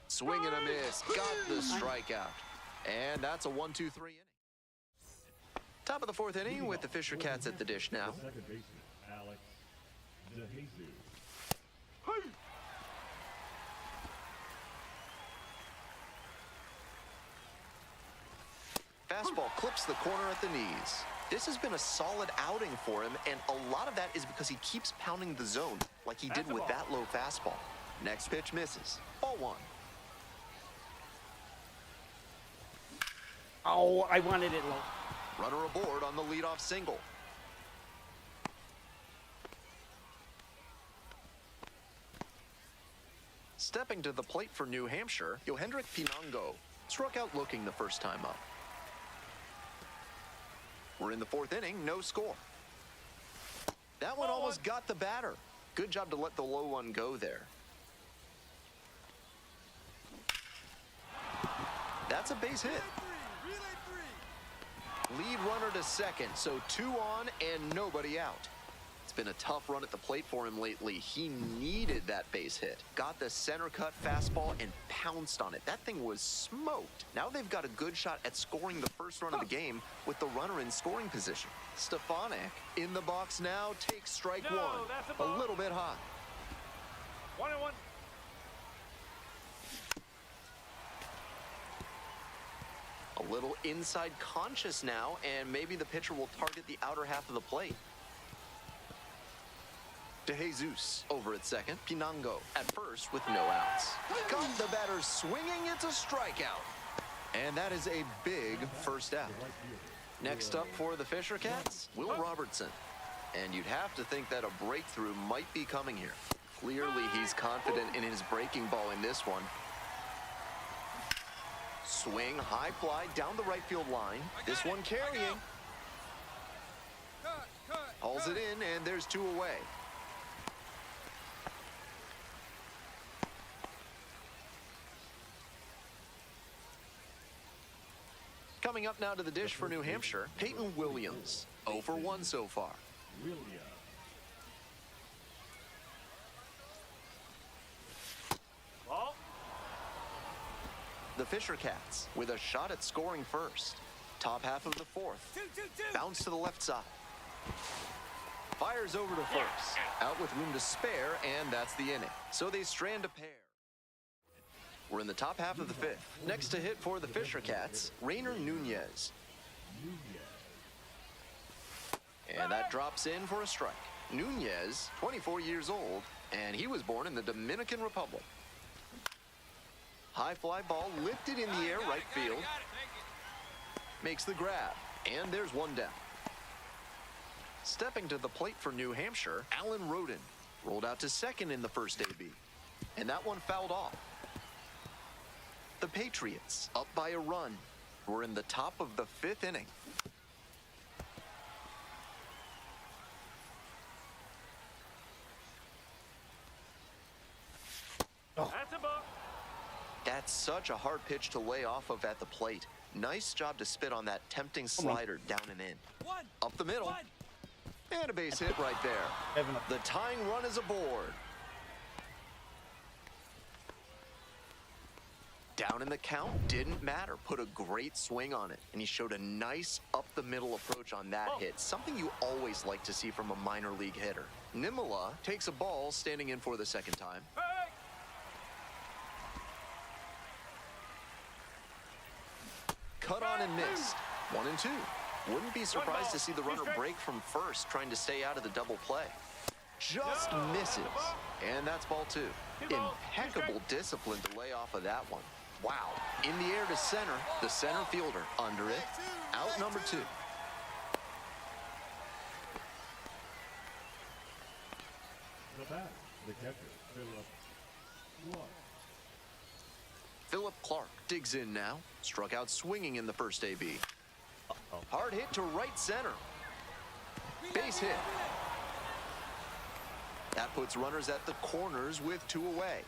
Swing and a miss, got the strikeout. And that's a 1-2-3 inning. Top of the fourth inning with the Fisher Cats at the dish now. Second baseman, Alex DeJesus. Fastball clips the corner at the knees. This has been a solid outing for him, and a lot of that is because he keeps pounding the zone like he did with that low fastball. Next pitch misses. Ball one. Oh, I wanted it low. Runner aboard on the leadoff single. Stepping to the plate for New Hampshire, Yohendrick Pinango struck out looking the first time up. We're in the fourth inning, no score. That one almost got the batter. Good job to let the low one go there. That's a base hit. Lead runner to second, so 2 on and nobody out. It's been a tough run at the plate for him lately. He needed that base hit. Got the center cut fastball and pounced on it. That thing was smoked. Now they've got a good shot at scoring the first run of the game with the runner in scoring position. Stefanik in the box now, takes strike No, one. that's a A ball. little bit high. 1-1. A little inside conscious now, and maybe the pitcher will target the outer half of the plate. DeJesus over at second. Pinango at first with no outs. Got the batter swinging. It's a strikeout. And that is a big first out. Next up for the Fisher Cats, Will Robertson. And you'd have to think that a breakthrough might be coming here. Clearly, he's confident in his breaking ball in this one. Swing, high fly down the right field line. This one carrying. Hauls it in, and there's 2 away. Coming up now to the dish for New Hampshire, Peyton Williams. 0 for 1 so far. Ball. The Fisher Cats with a shot at scoring first. Top half of the fourth. Bounce to the left side. Fires over to first. Out with room to spare, and that's the inning. So they strand a pair. We're in the top half of the fifth. Next to hit for the Fisher Cats, Rainer Nunez. And that drops in for a strike. Nunez, 24 years old, and he was born in the Dominican Republic. High fly ball lifted in the air, right field. Makes the grab, and there's 1 down. Stepping to the plate for New Hampshire, Alan Roden. Rolled out to second in the first AB. And that one fouled off. The Patriots up by a run. We're in the top of the 5th inning. That's a ball. That's such a hard pitch to lay off of at the plate. Nice job to spit on that tempting slider down and in. Up the middle. And a base hit right there. The tying run is aboard. Down in the count, didn't matter. Put a great swing on it. And he showed a nice up-the-middle approach on that hit. Something you always like to see from a minor league hitter. Nimala takes a ball, standing in for the second time. Cut on and missed. 1-2. Wouldn't be surprised to see the runner break from first, trying to stay out of the double play. Just misses. And that's ball 2. Impeccable discipline to lay off of that one. Wow. In the air to center. The center fielder under it. Out number 2. The bat, the catcher, Philip Clark. Philip Clark digs in now. Struck out swinging in the first AB. Hard hit to right center. Base hit. That puts runners at the corners with 2 away.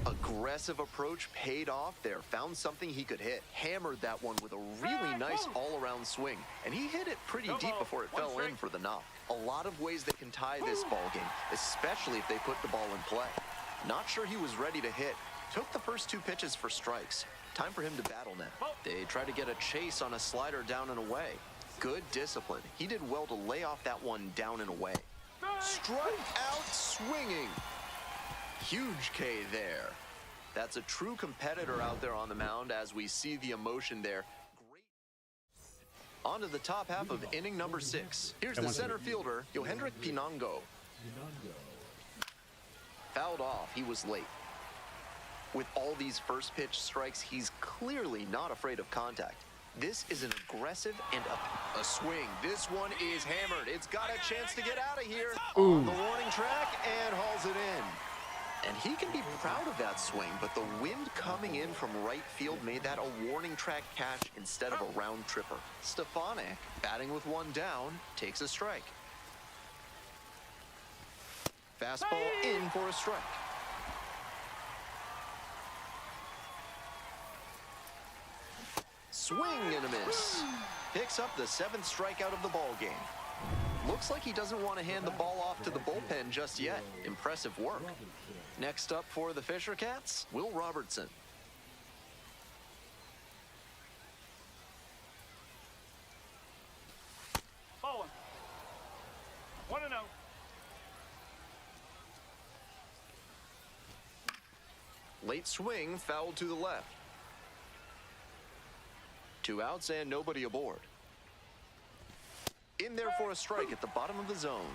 Aggressive approach paid off there. Found something he could hit. Hammered that one with a really nice all-around swing. And he hit it pretty deep before it fell in for the knock. A lot of ways they can tie this ball game, especially if they put the ball in play. Not sure he was ready to hit. Took the first 2 pitches for strikes. Time for him to battle now. They try to get a chase on a slider down and away. Good discipline. He did well to lay off that one down and away. Strike out swinging. Huge K there. That's a true competitor out there on the mound as we see the emotion there. Great. On to the top half of inning number 6. Here's the center fielder, Yohendrick Pinango. Fouled off. He was late. With all these first pitch strikes, he's clearly not afraid of contact. This is an aggressive and a swing. This one is hammered. It's got a chance to get out of here. On the warning track and hauls it in. And he can be proud of that swing, but the wind coming in from right field made that a warning track catch instead of a round tripper. Stefanik, batting with 1 down, takes a strike. Fastball in for a strike. Swing and a miss. Picks up the 7th strikeout of the ball game. Looks like he doesn't want to hand the ball off to the bullpen just yet. Impressive work. Next up for the Fisher Cats, Will Robertson. Bowling. 1-0. Late swing, foul to the left. 2 outs and nobody aboard. In there for a strike at the bottom of the zone.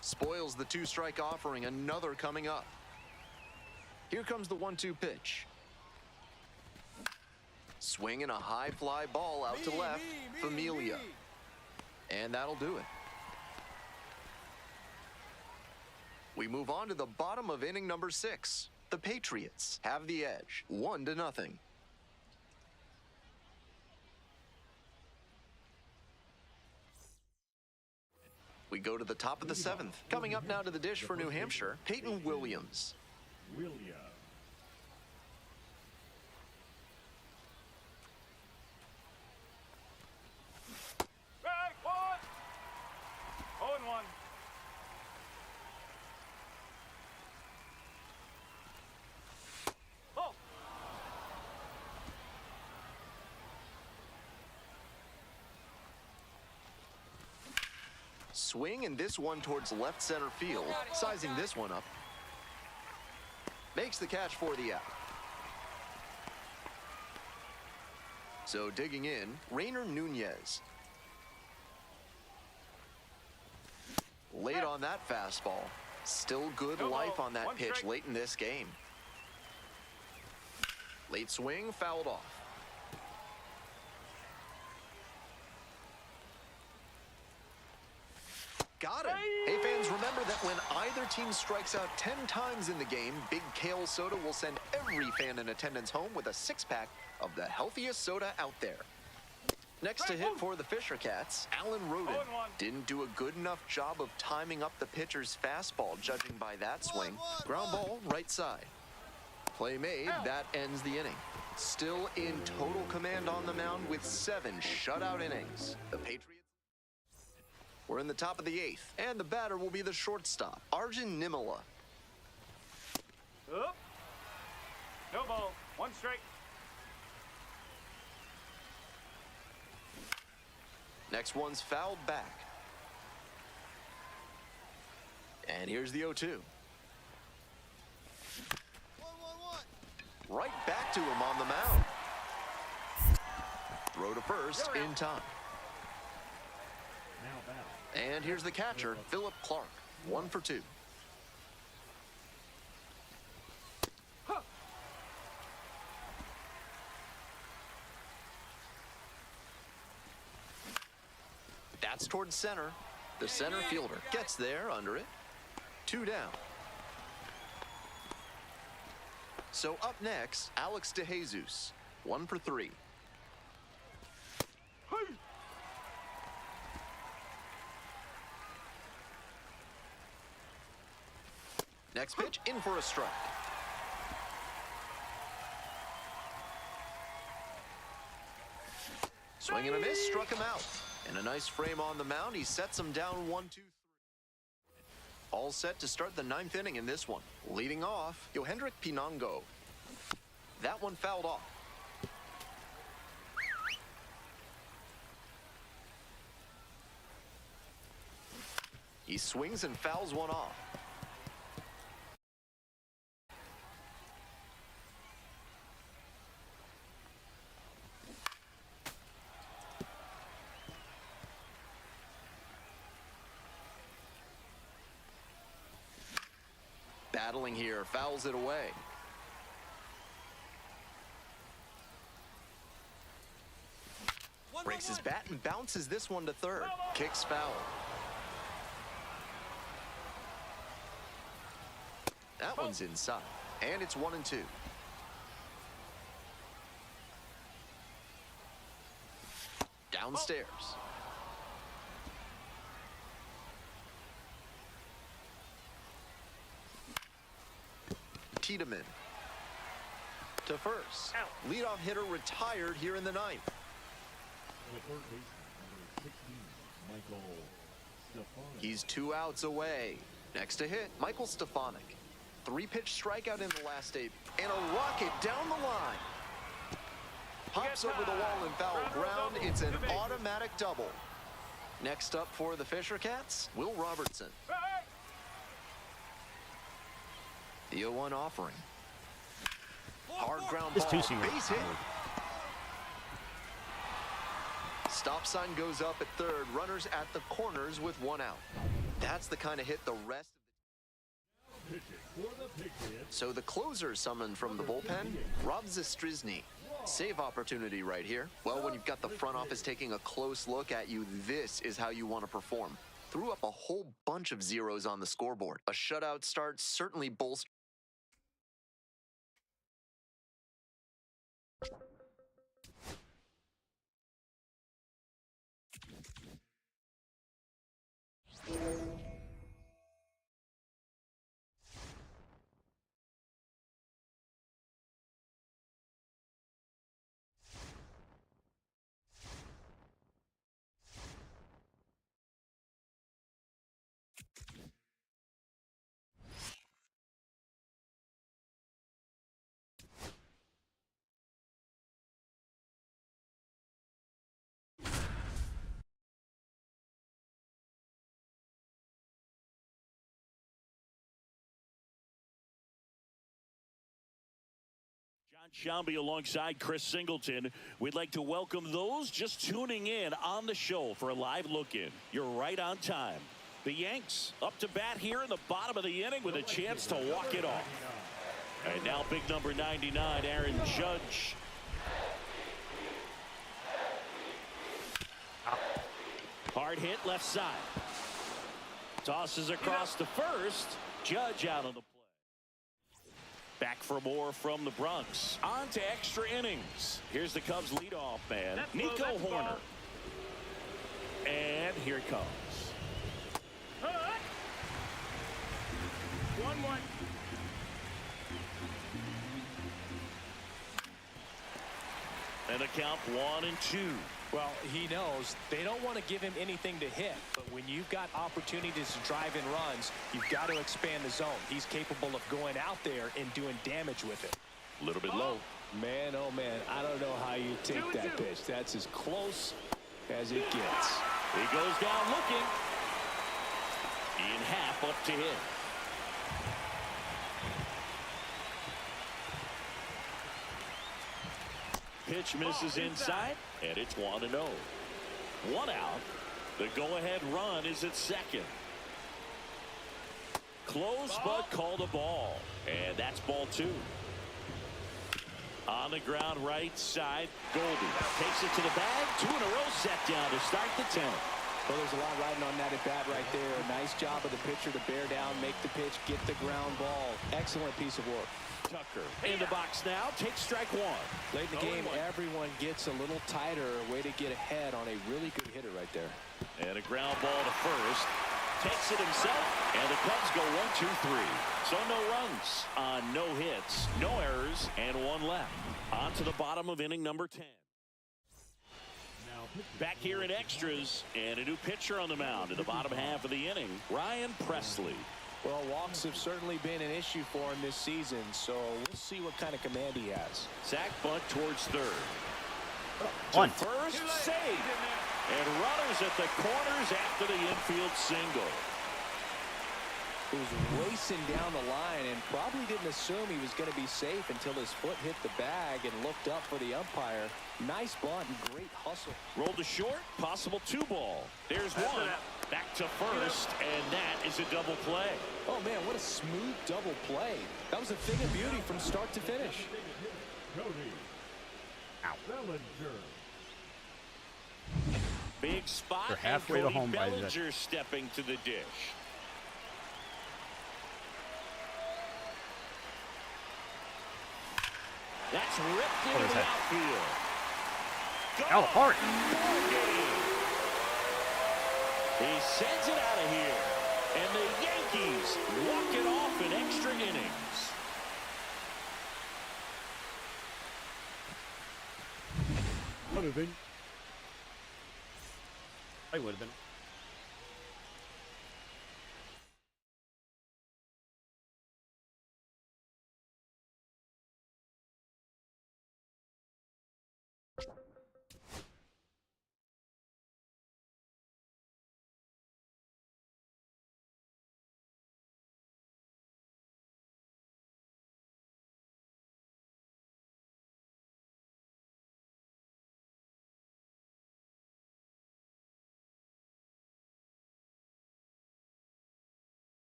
Spoils the 2-strike offering, another coming up. Here comes the 1-2 pitch. Swinging a high fly ball out to left, Familia. And that'll do it. We move on to the bottom of inning number 6. The Patriots have the edge, 1-0. We go to the top of the 7th. Coming up now to the dish for New Hampshire, Peyton Williams. Right, 1. 0-1. Ball. Swing and this one towards left center field. Sizing this one up. Makes the catch for the out. So digging in, Rainer Nunez. Late on that fastball. Still good life on that pitch late in this game. Late swing, fouled off. Got it. Hey fans, remember that when either team strikes out 10 times in the game, Big Kale Soda will send every fan in attendance home with a 6-pack of the healthiest soda out there. Next to hit for the Fisher Cats, Alan Roden 0-1. didn't do a good enough job of timing up the pitcher's fastball, judging by that swing. Ground ball, right side. Play made, that ends the inning. Still in total command on the mound with 7 shutout innings. The Patriots. We're in the top of the 8th, and the batter will be the shortstop, Arjun Nimala. Up. No ball. 1 strike. Next one's fouled back. And here's the 0-2. Right back to him on the mound. Throw to first in time. And here's the catcher, Philip Clark. 1 for 2. That's towards center. The center fielder gets there under it. 2 down. So up next, Alex DeJesus. 1 for 3. Next pitch, in for a strike. Swing and a miss, struck him out. And a nice frame on the mound. He sets him down 1-2-3. All set to start the 9th inning in this one. Leading off, Yohendrick Pinango. That one fouled off. He swings and fouls one off. Battling here, fouls it away. Breaks his bat and bounces this one to third. Kicks foul. That one's inside. And it's 1-2. Downstairs. Tiedemann to first. Leadoff hitter retired here in the 9th. He's 2 outs away. Next to hit, Michael Stefanik. 3-pitch strikeout in the last 8. And a rocket down the line. Hops over the wall in foul ground. It's an automatic double. Next up for the Fisher Cats, Will Robertson. The 0-1 offering. Hard ground ball, base hit. Stop sign goes up at third. Runners at the corners with 1 out. That's the kind of hit the rest of the... So the closer summoned from the bullpen, Rob Zastryzny. Save opportunity right here. Well, when you've got the front office taking a close look at you, this is how you want to perform. Threw up a whole bunch of zeros on the scoreboard. A shutout start certainly bolstered. John Shambi alongside Chris Singleton. We'd like to welcome those just tuning in on the show for a live look-in. You're right on time. The Yanks up to bat here in the bottom of the inning with a chance to walk it off. And now big number 99, Aaron Judge. Hard hit left side. Tosses across to first. Judge out on the play. Back for more from the Bronx. On to extra innings. Here's the Cubs leadoff man, Nico Horner. And here it comes. 1-1. And a count 1-2. Well, he knows they don't want to give him anything to hit, but when you've got opportunities to drive in runs, you've got to expand the zone. He's capable of going out there and doing damage with it. A little bit low. Man, oh man, I don't know how you take that pitch. That's as close as it gets. He goes down looking. Ian Happ up to hit. Pitch misses inside, and it's 1-0. 1 out. The go-ahead run is at second. Close, but called a ball. And that's ball 2. On the ground right side, Goldie takes it to the bag. 2 in a row set down to start the 10th. Well, there's a lot riding on that at bat right there. Nice job of the pitcher to bear down, make the pitch, get the ground ball. Excellent piece of work. Tucker in the box now, takes strike 1. Late in the game, everyone gets a little tighter. Way to get ahead on a really good hitter right there. And a ground ball to first. Takes it himself, and the Cubs go 1-2-3. So no runs on no hits, no errors, and 1 left. On to the bottom of inning number 10. Back here in extras, and a new pitcher on the mound in the bottom half of the inning, Ryan Presley. Well, walks have certainly been an issue for him this season, so we'll see what kind of command he has. Sack bunt towards third. One. To first, save. And runners at the corners after the infield single. He was racing down the line and probably didn't assume he was going to be safe until his foot hit the bag and looked up for the umpire. Nice bunt and great hustle. Rolled to short, possible 2-ball. There's one. Back to first, and that is a double play. Oh, man, what a smooth double play. That was a thing of beauty from start to finish. Big spot. They're halfway and to home by Bellinger stepping to the dish. That's ripped into the outfield. Out hard. He sends it out of here. And the Yankees walk it off in extra innings. Would have been. I would have been.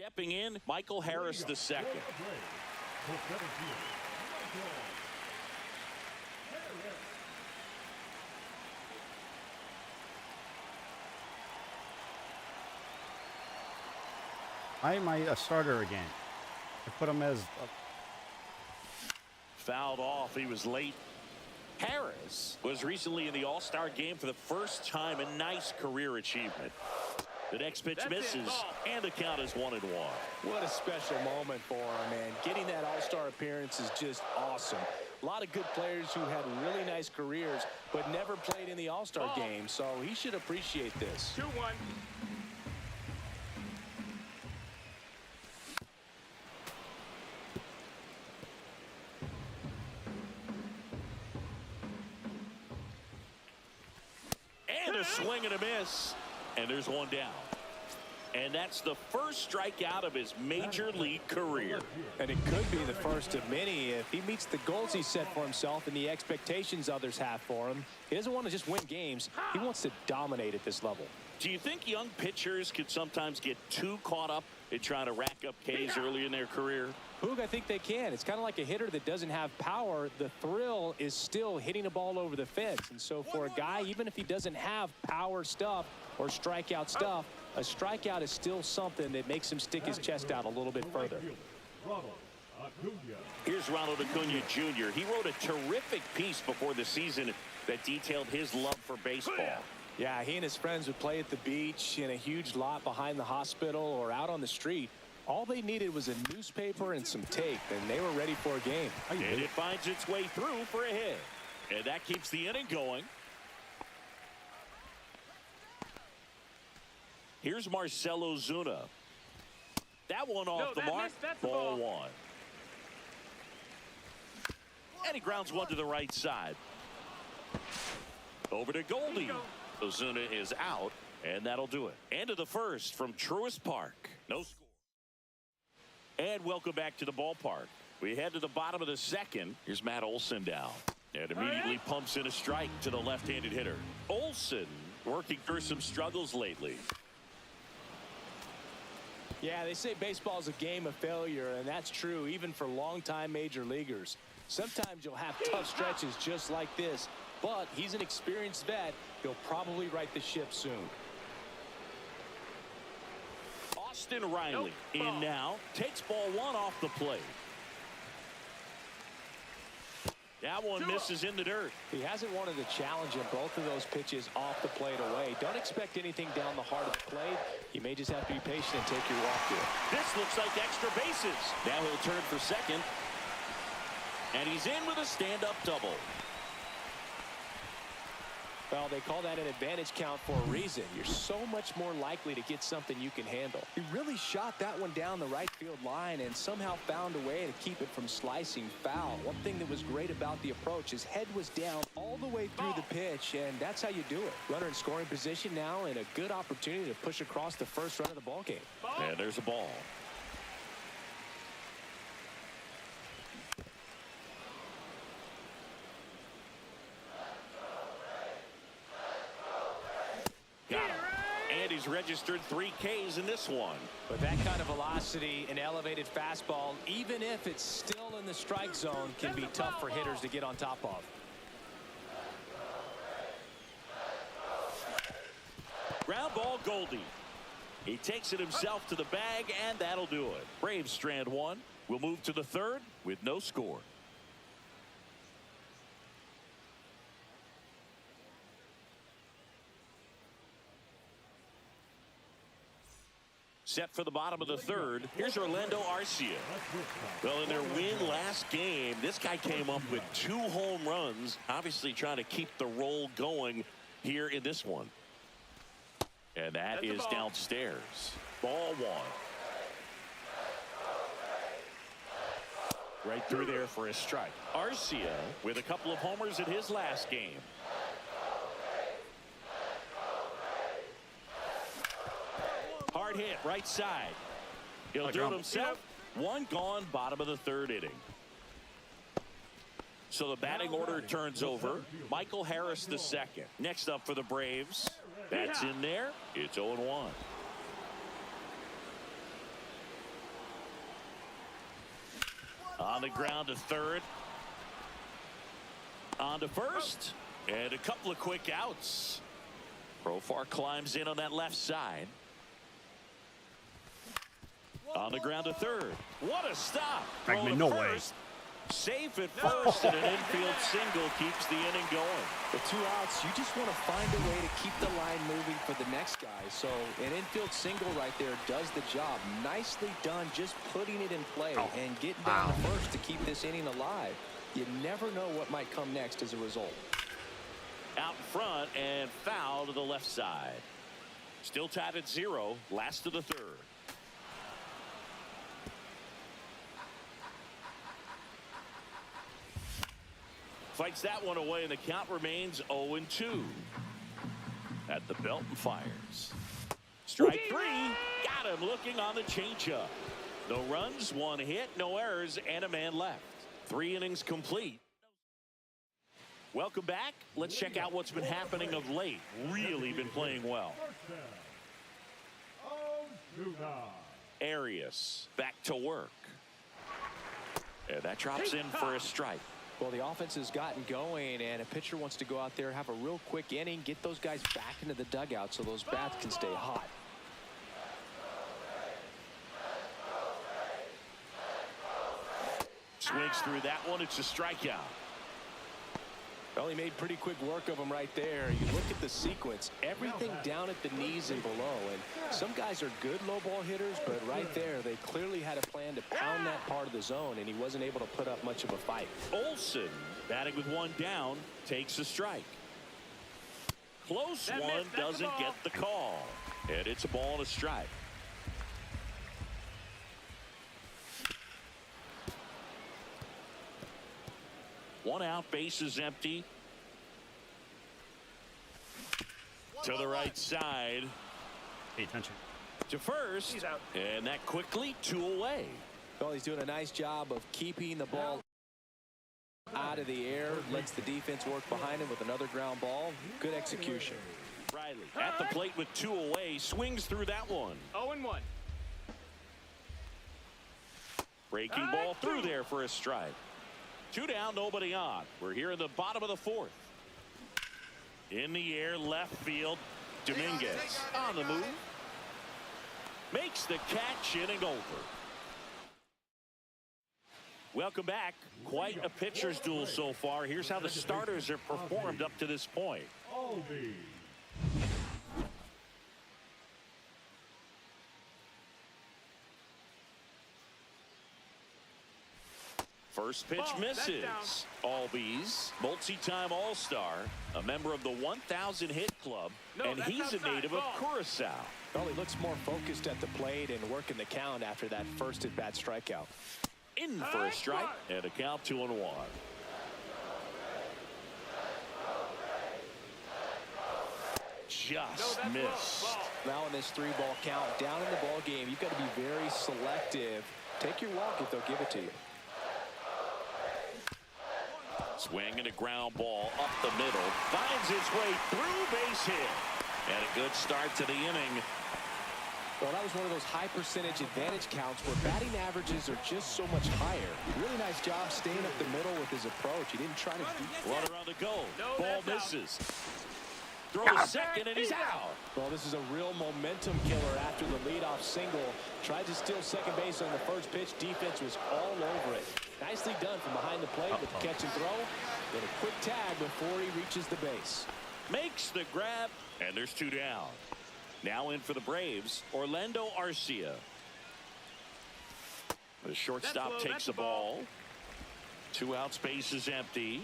Stepping in, Michael Harris II. Why am I a starter again? I put him as... Fouled off. He was late. Harris was recently in the All-Star game for the first time. A nice career achievement. The next pitch misses, and the count is 1-1. What a special moment for him, man. Getting that All-Star appearance is just awesome. A lot of good players who had really nice careers, but never played in the All-Star game, so he should appreciate this. 2-1. And a swing and a miss. And there's one down. And that's the first strikeout of his major league career. And it could be the first of many if he meets the goals he set for himself and the expectations others have for him. He doesn't want to just win games. He wants to dominate at this level. Do you think young pitchers could sometimes get too caught up in trying to rack up Ks early in their career? Hoog, I think they can. It's kind of like a hitter that doesn't have power. The thrill is still hitting a ball over the fence. And so for a guy, even if he doesn't have power stuff or strikeout stuff, a strikeout is still something that makes him stick his chest out a little bit further. Here's Ronald Acuna Jr. He wrote a terrific piece before the season that detailed his love for baseball. Yeah, he and his friends would play at the beach, in a huge lot behind the hospital, or out on the street. All they needed was a newspaper and some tape, and they were ready for a game. And it finds its way through for a hit. And that keeps the inning going. Here's Marcell Ozuna. That one off the mark. Ball one. And he grounds one to the right side. Over to Goldie. Ozuna is out, and that'll do it. End of the first from Truist Park. No score. And welcome back to the ballpark. We head to the bottom of the second. Here's Matt Olson down. And immediately pumps in a strike to the left-handed hitter. Olson working through some struggles lately. Yeah, they say baseball is a game of failure, and that's true even for longtime major leaguers. Sometimes you'll have tough stretches just like this, but he's an experienced vet. He'll probably right the ship soon. Austin Riley in now. Takes ball one off the plate. That one misses in the dirt. He hasn't wanted to challenge in both of those pitches off the plate away. Don't expect anything down the heart of the plate. You may just have to be patient and take your walk to it. This looks like extra bases. Now he'll turn for second. And he's in with a stand-up double. Well, they call that an advantage count for a reason. You're so much more likely to get something you can handle. He really shot that one down the right field line and somehow found a way to keep it from slicing foul. One thing that was great about the approach, his head was down all the way through the pitch, and that's how you do it. Runner in scoring position now, and a good opportunity to push across the first run of the ball game. And there's a ball. Got him. And he's registered 3 Ks in this one. With that kind of velocity, an elevated fastball, even if it's still in the strike zone, can be tough for hitters to get on top of. Ground ball, Goldie. He takes it himself to the bag, and that'll do it. Braves strand one. We'll move to the third with no score. Set for the bottom of the third. Here's Orlando Arcia. Well, in their win last game, this guy came up with 2 home runs, obviously trying to keep the roll going here in this one. And that is downstairs. Ball 1. Right through there for a strike. Arcia with a couple of homers in his last game. Hard hit right side. He'll do it himself. 1 gone, bottom of the third inning. So the batting order turns over. Michael Harris the second. Next up for the Braves. That's in there. It's 0-1. On the ground to third. On to first. And a couple of quick outs. Profar climbs in on that left side. On the ground to third. What a stop. Bregman, no way. Safe at first, and an infield single keeps the inning going. With 2 outs, you just want to find a way to keep the line moving for the next guy. So an infield single right there does the job. Nicely done, just putting it in play and getting down to first to keep this inning alive. You never know what might come next as a result. Out in front and foul to the left side. Still tied at 0, last of the third. Fights that one away, and the count remains 0-2. At the belt and fires. Strike 3. Got him looking on the changeup. No runs, 1 hit, no errors, and a man left. 3 innings complete. Welcome back. Let's check out what's been happening of late. Really been playing well. Arias back to work. And that drops in for a strike. Well, the offense has gotten going, and a pitcher wants to go out there, have a real quick inning, get those guys back into the dugout so those bats can stay hot. Swings through that one. It's a strikeout. Well, he made pretty quick work of him right there. You look at the sequence, everything down at the knees and below. And some guys are good low ball hitters, but right there, they clearly had a plan to pound that part of the zone, and he wasn't able to put up much of a fight. Olsen, batting with 1 down, takes a strike. Close one, doesn't get the call. And it's a ball and a strike. One out, base is empty. To the right side. Pay attention. To first. He's out. And that quickly 2 away. Well, he's doing a nice job of keeping the ball out of the air. Lets the defense work behind him with another ground ball. Good execution. Riley at the plate with 2 away. Swings through that one. 0-1. Breaking ball through there for a strike. 2 down, nobody on. We're here in the bottom of the 4th. In the air, left field. Dominguez on the move. Makes the catch, inning over. Welcome back. Quite a pitcher's duel so far. Here's how the starters have performed up to this point. First pitch misses. Albies, multi-time All-Star, a member of the 1,000 hit club, and he's a native of Curacao. Well, he looks more focused at the plate and working the count after that first at-bat strikeout. In for a strike, and a count 2-1. Just missed. Now in this 3-ball count, down in the ball game, you've got to be very selective. Take your walk if they'll give it to you. Swing and a ground ball up the middle. Finds his way through, base hit. And a good start to the inning. Well, that was one of those high percentage advantage counts where batting averages are just so much higher. Really nice job staying up the middle with his approach. He didn't try to... Runner on the go. Ball misses. Throw to second, and he's out. Well, this is a real momentum killer after the leadoff single. Tried to steal second base on the first pitch. Defense was all over it. Nicely done from behind the plate with the catch and throw. Then a quick tag before he reaches the base. Makes the grab, and there's 2 down. Now in for the Braves, Orlando Arcia. The shortstop takes the ball. 2 outs, base is empty.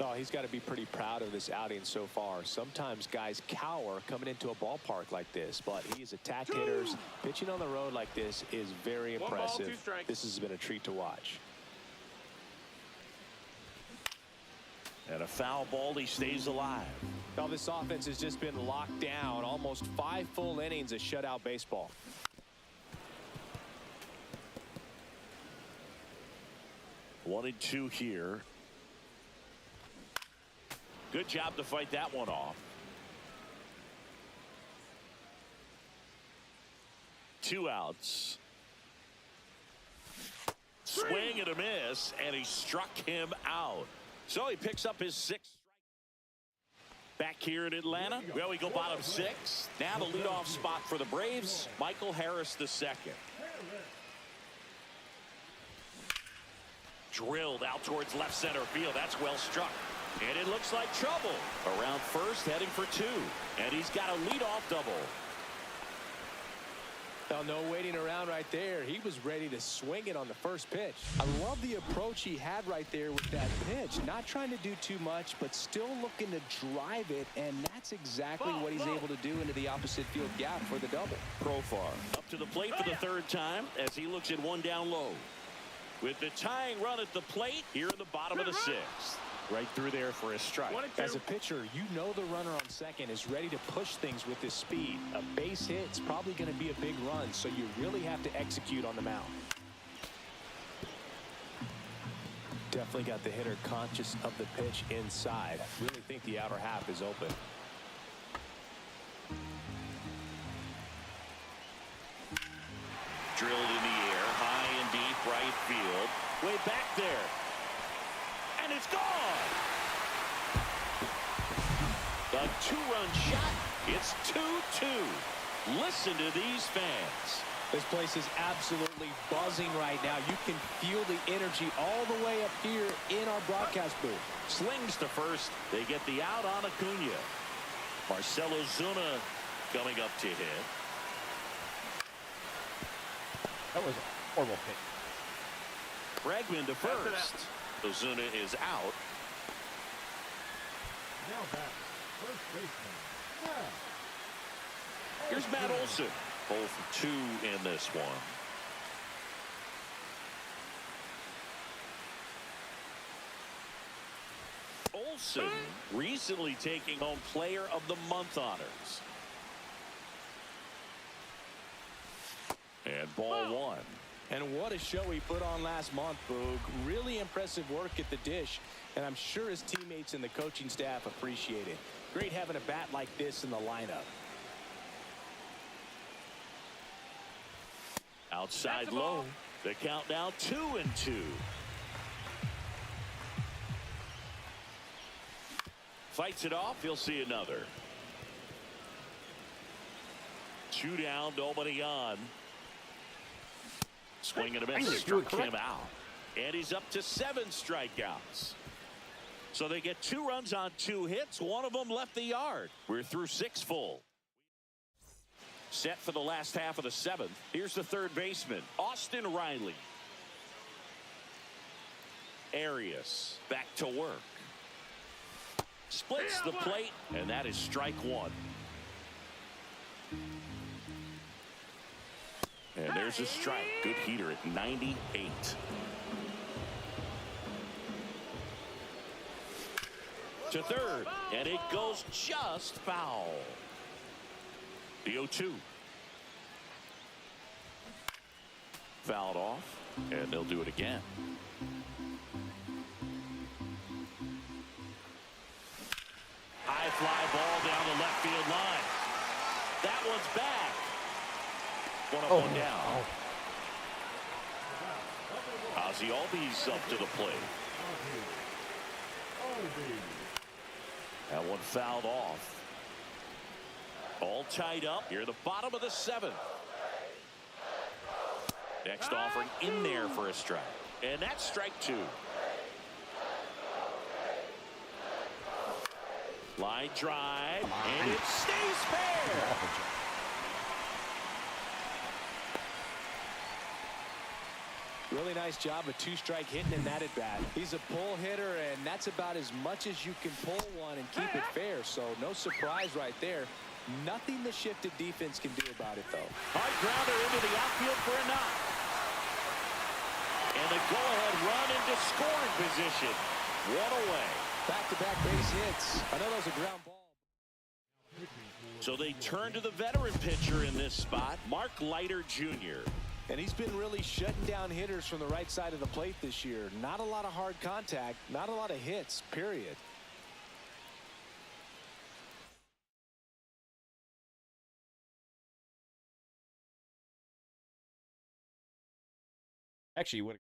Oh, he's got to be pretty proud of this outing so far. Sometimes guys cower coming into a ballpark like this, but he's attacked hitters. Pitching on the road like this is very impressive. 1 ball, 2 strikes. This has been a treat to watch. And a foul ball, he stays alive. Now this offense has just been locked down. Almost 5 full innings of shutout baseball. One and 2 here. Good job to fight that one off. 2 outs. Swing and a miss, and he struck him out. So he picks up his 6th. Back here in Atlanta, well, we go bottom 6. Now the leadoff spot for the Braves, Michael Harris II. Drilled out towards left center field. That's well struck. And it looks like trouble. Around first, heading for 2. And he's got a leadoff double. Well, no waiting around right there. He was ready to swing it on the first pitch. I love the approach he had right there with that pitch. Not trying to do too much, but still looking to drive it. And that's exactly what he's able to do into the opposite field gap for the double. Profar up to the plate for the 3rd time as he looks at 1 down low. With the tying run at the plate here in the bottom of the 6th. Right through there for a strike. As a pitcher, you know the runner on second is ready to push things with his speed. A base hit's probably going to be a big run, so you really have to execute on the mound. Definitely got the hitter conscious of the pitch inside. Really think the outer half is open. Drilled in the air, high and deep right field. Way back there. And it's gone. A 2-run shot. It's 2-2. Listen to these fans. This place is absolutely buzzing right now. You can feel the energy all the way up here in our broadcast booth. Slings to first. They get the out on Acuna. Marcell Ozuna coming up to hit. That was a horrible pick. Bregman to first. Ozuna is out. Now back, first baseman. Here's Matt Olson. Both 2 in this one. Olson recently taking home Player of the Month honors. And ball 1. And what a show he put on last month, Boog. Really impressive work at the dish, and I'm sure his teammates and the coaching staff appreciate it. Great having a bat like this in the lineup. Outside low. The count now 2-2. Fights it off. He'll see another. 2 down. Nobody on. Swing and a miss. Struck him out. And he's up to 7 strikeouts. So they get 2 runs on 2 hits. One of them left the yard. We're through 6 full. Set for the last half of the 7th. Here's the 3rd baseman, Austin Riley. Arias back to work. Splits the plate, and that is strike 1. And there's a strike. Good heater at 98. To 3rd, and it goes just foul. The 0-2. Fouled off, and they'll do it again. High fly ball down the left field line. That one's back. 1 up, 1 down. Ozzie Albies up to the plate. That one fouled off. All tied up here, the bottom of the 7th. Next offering in there for a strike. And that's strike 2. Line drive, and it stays fair. Really nice job of 2-strike hitting in that at bat. He's a pull hitter, and that's about as much as you can pull one and keep it fair. So no surprise right there. Nothing the shifted defense can do about it, though. Hard grounder into the outfield for a knock. And the go-ahead run into scoring position. One away. Back-to-back base hits. I know that was a ground ball. So they turn to the veteran pitcher in this spot, Mark Leiter Jr. And he's been really shutting down hitters from the right side of the plate this year. Not a lot of hard contact, not a lot of hits, period. Actually, what?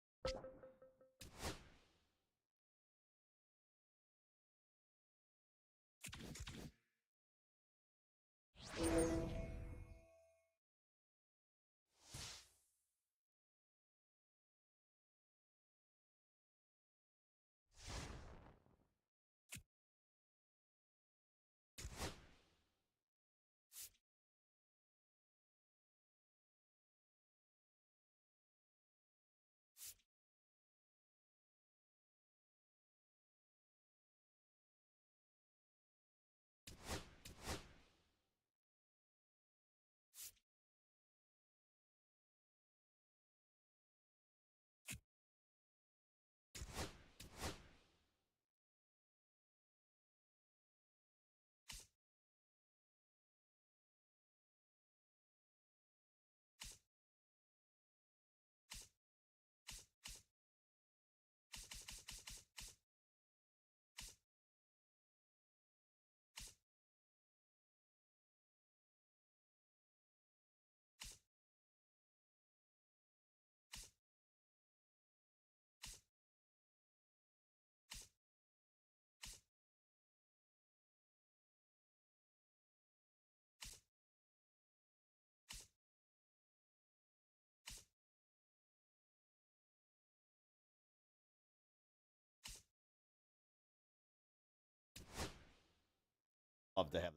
Love to have.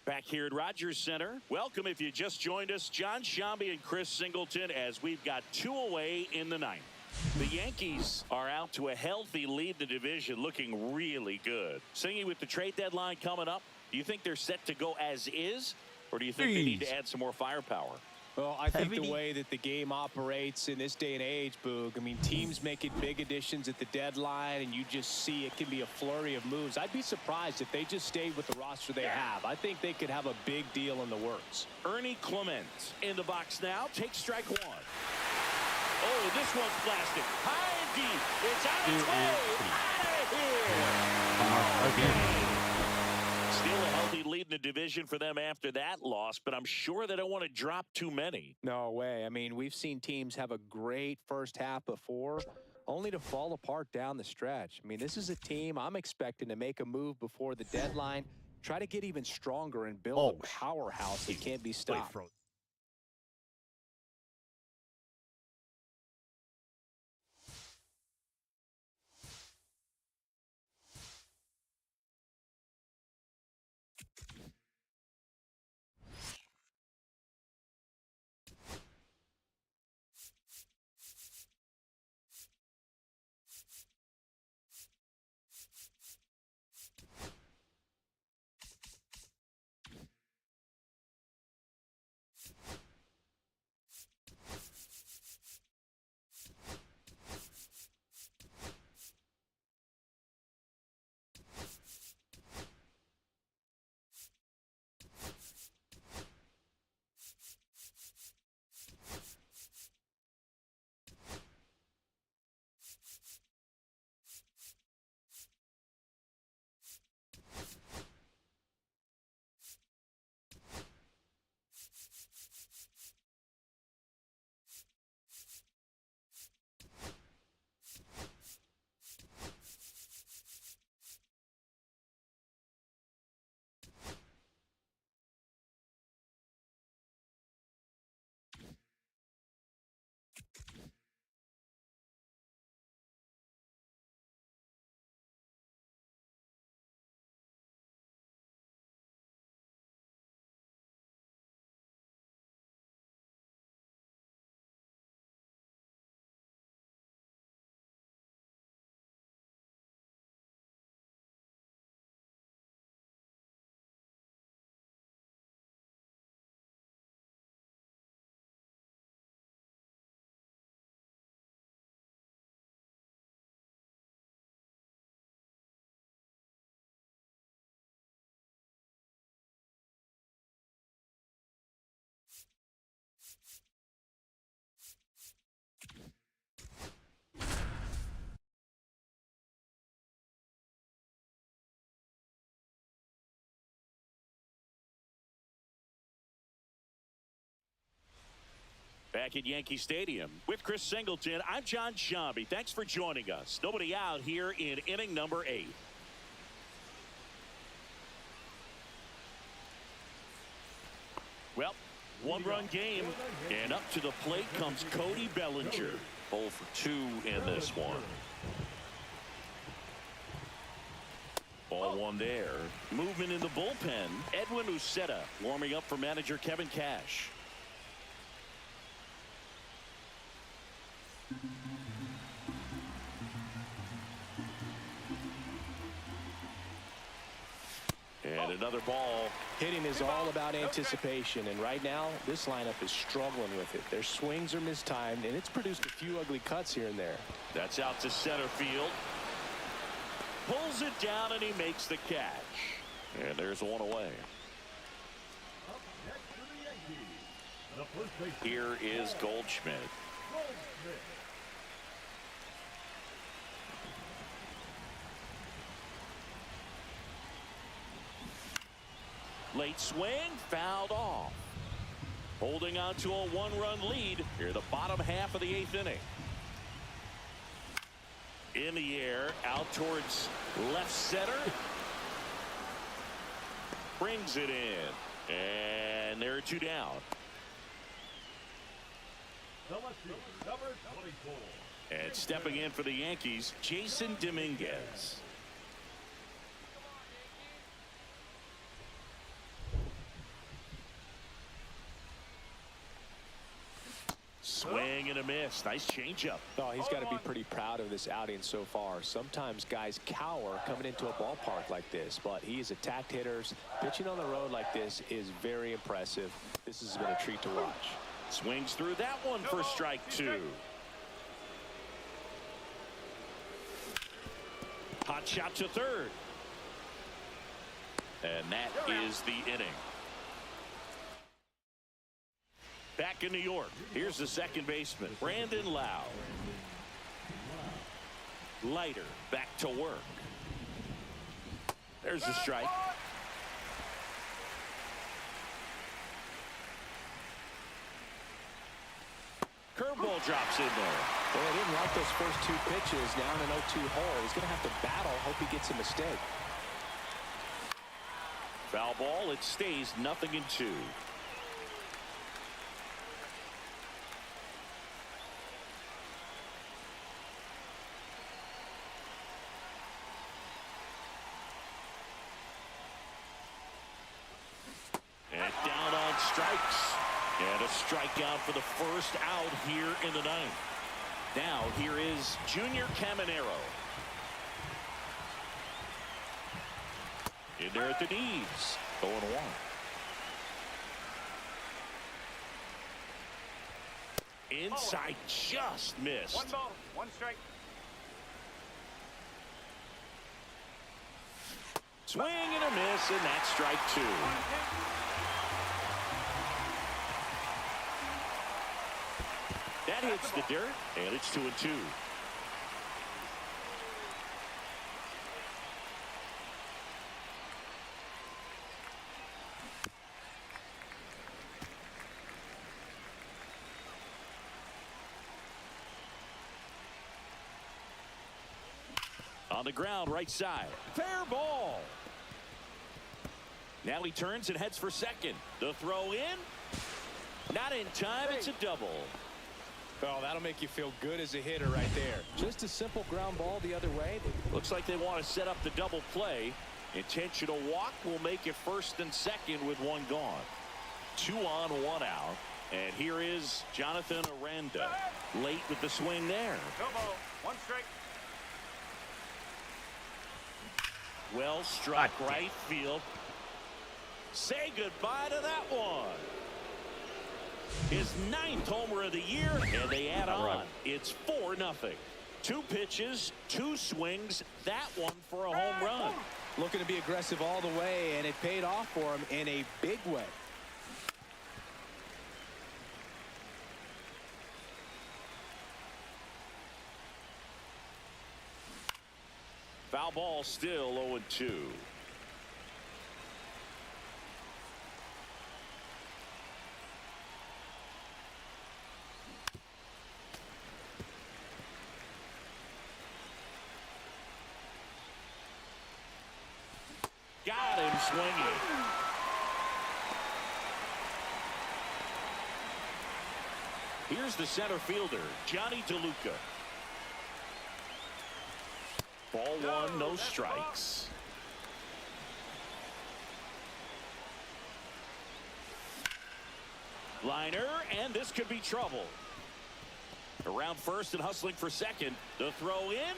Back here at Rogers Center. Welcome if you just joined us, John Sciambi and Chris Singleton, as we've got 2 away in the 9th. The Yankees are out to a healthy lead in the division, looking really good. Singy, with the trade deadline coming up, do you think they're set to go as is, or do you think they need to add some more firepower? Well, I think Heavy. the way that the game operates in this day and age, Boog, I mean, teams making big additions at the deadline, and you just see it can be a flurry of moves. I'd be surprised if they just stayed with the roster they have. I think they could have a big deal in the works. Ernie Clement in the box now. Takes strike one. Oh, this one's plastic. High and deep. It's on its way. Out of here. Still a healthy lead in the division for them after that loss, but I'm sure they don't want to drop too many. No way. I mean, we've seen teams have a great first half before, only to fall apart down the stretch. I mean, this is a team I'm expecting to make a move before the deadline, try to get even stronger and build a powerhouse that can't be stopped. Back at Yankee Stadium with Chris Singleton, I'm John Shambi. Thanks for joining us. Nobody out here in inning number 8. Well, one-run game, and up to the plate comes Cody Bellinger. 0 for 2 in this one. Ball one there. Movement in the bullpen. Edwin Uceta warming up for manager Kevin Cash. And another ball. Hitting is all about anticipation, and right now this lineup is struggling with it. Their swings are mistimed, and it's produced a few ugly cuts here and there. That's out to center field. Pulls it down, and he makes the catch. And there's one away. Here is Goldschmidt. Late swing, fouled off. Holding on to a one-run lead here, the bottom half of the 8th inning. In the air, out towards left center. Brings it in. And there are 2 down. And stepping in for the Yankees, Jason Dominguez. Swing and a miss. Nice changeup. Oh, he's got to be pretty proud of this outing so far. Sometimes guys cower coming into a ballpark like this, but he has attacked hitters. Pitching on the road like this is very impressive. This has been a treat to watch. Swings through that one for strike 2. Hot shot to third. And that is the inning. Back in New York, here's the second baseman, Brandon Lau. Leiter back to work. There's the strike. Curveball drops in there. Well, I didn't like those first 2 pitches down an 0-2 hole. He's going to have to battle. Hope he gets a mistake. Foul ball. It stays 0-2. And down on strikes. And a strikeout for the first out here in the ninth. Now here is Junior Caminero. In there at the knees. 0-1. Inside, just missed. 1 ball, 1 strike. Swing and a miss, and that's strike 2. That hits the dirt, and it's 2-2. On the ground, right side. Fair ball. Now he turns and heads for second. The throw in. Not in time. It's a double. Oh, that'll make you feel good as a hitter right there. Just a simple ground ball the other way. Looks like they want to set up the double play. Intentional walk will make it first and second with 1 gone. 2 on, 1 out. And here is Jonathan Aranda. Late with the swing there. No ball, 1 strike. Well struck right field. Say goodbye to that one. His 9th homer of the year, and they add on. It's 4-0. 2 pitches, 2 swings. That one for a home run. Looking to be aggressive all the way, and it paid off for him in a big way. Foul ball, still 0-2. Got him swinging. Here's the center fielder, Johnny DeLuca. Ball 1, no strikes. Liner, and this could be trouble. Around first and hustling for second. The throw in,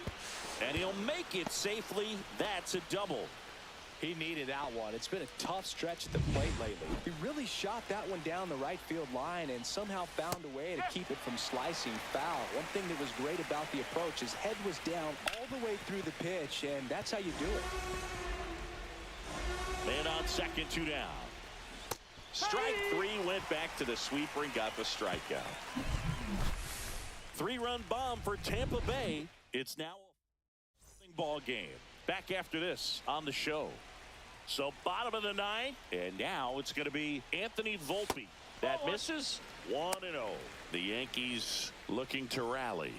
and he'll make it safely. That's a double. He needed that one. It's been a tough stretch at the plate lately. He really shot that one down the right field line and somehow found a way to keep it from slicing foul. One thing that was great about the approach, his head was down all the way through the pitch, and that's how you do it. Man on second, 2 down. Strike 3, went back to the sweeper and got the strikeout. 3-run bomb for Tampa Bay. It's now a ball game. Back after this on the show. So bottom of the 9th, and now it's going to be Anthony Volpe. That misses 1-0. The Yankees looking to rally.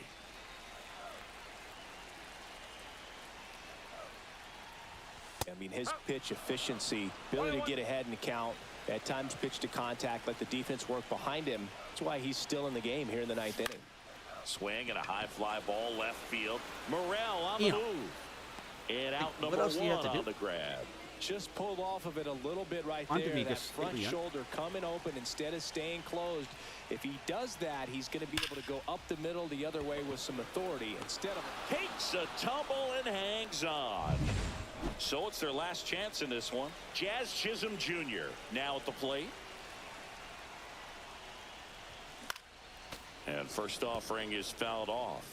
I mean, his pitch efficiency, ability to get ahead in the count, at times pitch to contact, let the defense work behind him. That's why he's still in the game here in the 9th inning. Swing and a high fly ball left field. Morel on the move. And out number 1 on the grab. Just pulled off of it a little bit right there. That front shoulder coming open instead of staying closed. If he does that, he's going to be able to go up the middle the other way with some authority instead of... Takes a tumble and hangs on. So it's their last chance in this one. Jazz Chisholm Jr. now at the plate. And first offering is fouled off.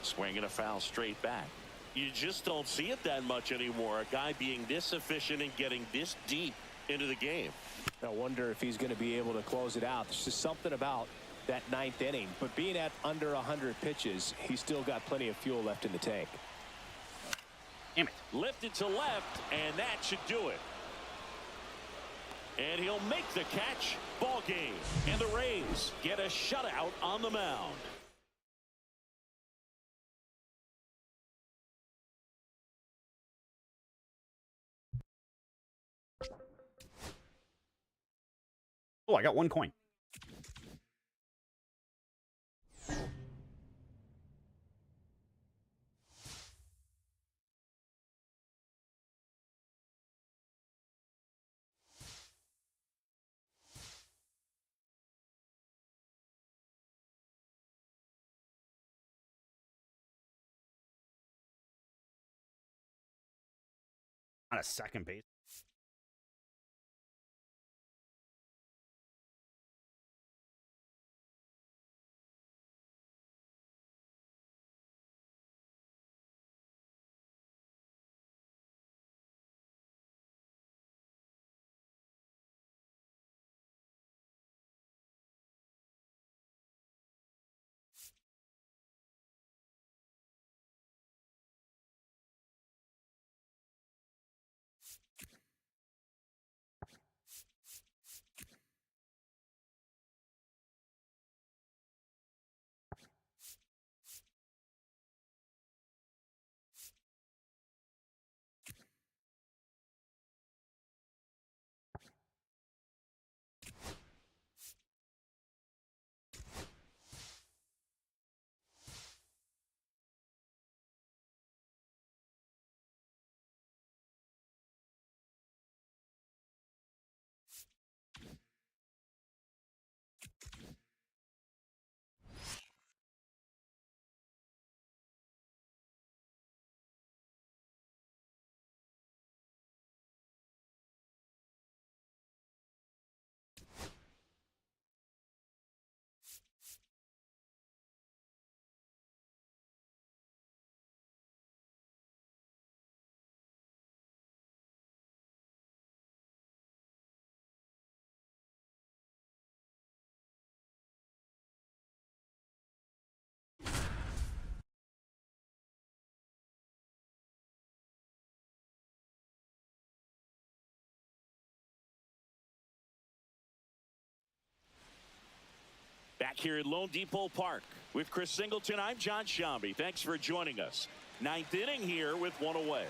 Swinging a foul straight back. You just don't see it that much anymore. A guy being this efficient and getting this deep into the game. I wonder if he's going to be able to close it out. There's just something about that ninth inning. But being at under 100 pitches, he's still got plenty of fuel left in the tank. Damn it. Lifted to left, and that should do it. And he'll make the catch. Ball game. And the Rays get a shutout on the mound. Oh, I got 1 coin. On a second base. Back here at Lone Depot Park with Chris Singleton, I'm John Shambi. Thanks for joining us. Ninth inning here with 1 away.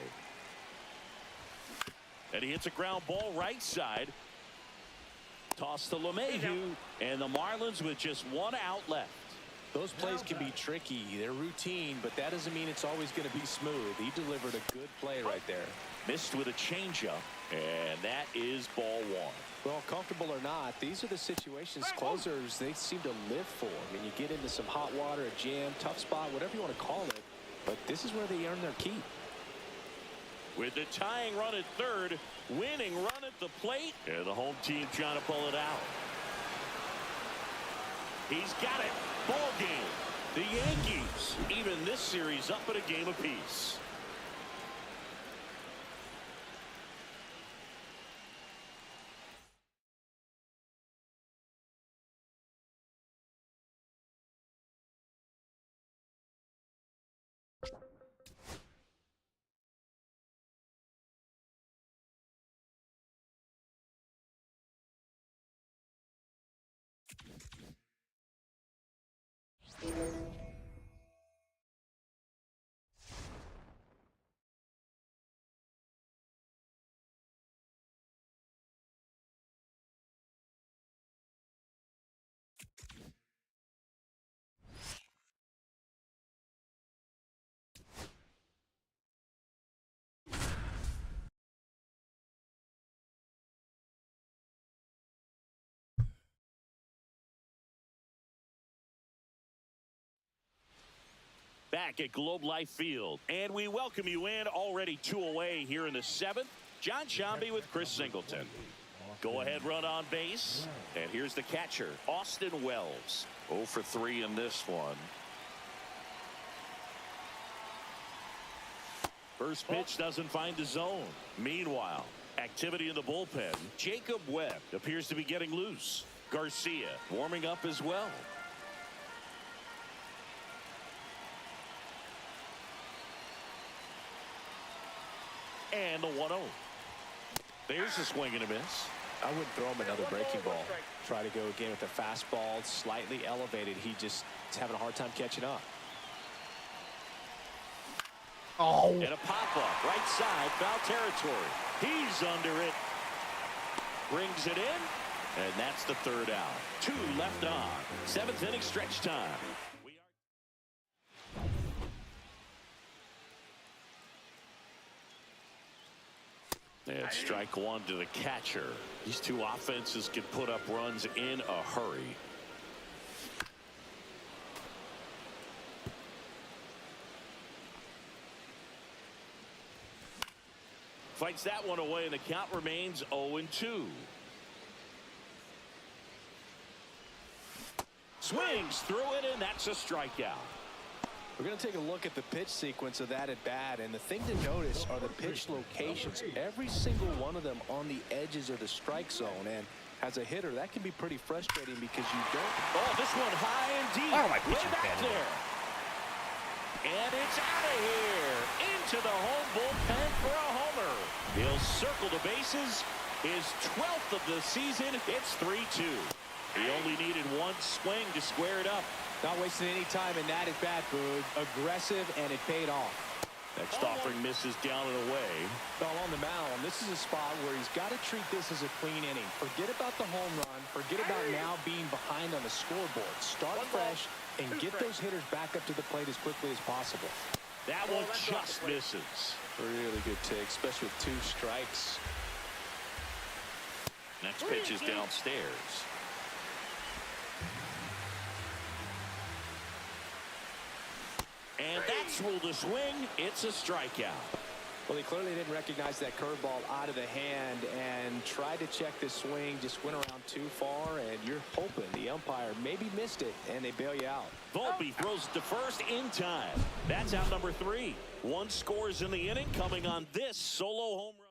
And he hits a ground ball right side. Toss to LeMahieu, and the Marlins with just 1 out left. Those plays can be tricky. They're routine, but that doesn't mean it's always going to be smooth. He delivered a good play right there. Missed with a changeup, and that is ball 1. Well, comfortable or not, these are the situations closers they seem to live for. I mean, you get into some hot water, a jam, tough spot, whatever you want to call it, but this is where they earn their keep. With the tying run at third, winning run at the plate, and the home team trying to pull it out. He's got it. Ball game. The Yankees even this series up at a game apiece. Back at Globe Life Field, and we welcome you in. Already 2 away here in the 7th. John Shambi with Chris Singleton. Go-ahead run on base. And here's the catcher, Austin Wells. 0 for 3 in this one. First pitch doesn't find the zone. Meanwhile, activity in the bullpen. Jacob Webb appears to be getting loose. Garcia warming up as well. And the 1-0. There's a swing and a miss. I wouldn't throw him another breaking ball. Try to go again with a fastball, slightly elevated. He just is having a hard time catching up. Oh. And a pop-up, right side, foul territory. He's under it. Brings it in, and that's the third out. 2 left on. 7th inning stretch time. And strike 1 to the catcher. These two offenses can put up runs in a hurry. Fights that one away, and the count remains 0-2. Swings through it, and that's a strikeout. We're going to take a look at the pitch sequence of that at bat, and the thing to notice are the pitch locations. Every single one of them on the edges of the strike zone, and as a hitter, that can be pretty frustrating because you don't. Oh, this one high and deep. Oh, my Way pitching back bad. there. And it's out of here. Into the home bullpen for a homer. He'll circle the bases. His 12th of the season. It's 3-2. He only needed one swing to square it up. Not wasting any time in that at bat, Boog. Aggressive, and it paid off. Next offering misses down and away. Well, on the mound, this is a spot where he's got to treat this as a clean inning. Forget about the home run. Forget about now being behind on the scoreboard. Start fresh and get those hitters back up to the plate as quickly as possible. That one just misses. Really good take, especially with 2 strikes. Next pitch is downstairs. And that's ruled a swing. It's a strikeout. Well, he clearly didn't recognize that curveball out of the hand and tried to check the swing, just went around too far, and you're hoping the umpire maybe missed it, and they bail you out. Volpe throws it to first in time. That's out number 3. 1 scores in the inning coming on this solo home run.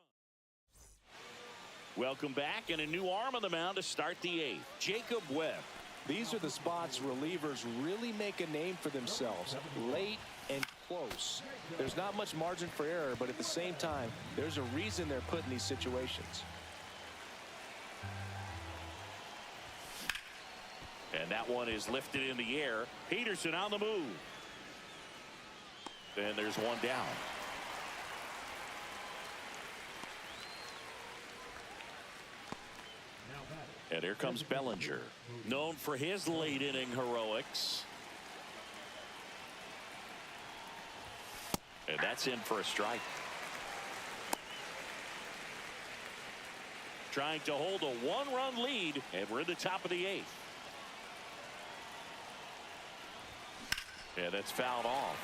Welcome back, and a new arm on the mound to start the 8th. Jacob Webb. These are the spots relievers really make a name for themselves. Late and close. There's not much margin for error, but at the same time, there's a reason they're put in these situations. And that one is lifted in the air. Peterson on the move. And there's one down. And here comes Bellinger, known for his late inning heroics. And that's in for a strike. Trying to hold a 1-run lead, and we're in the top of the 8th. And that's fouled off.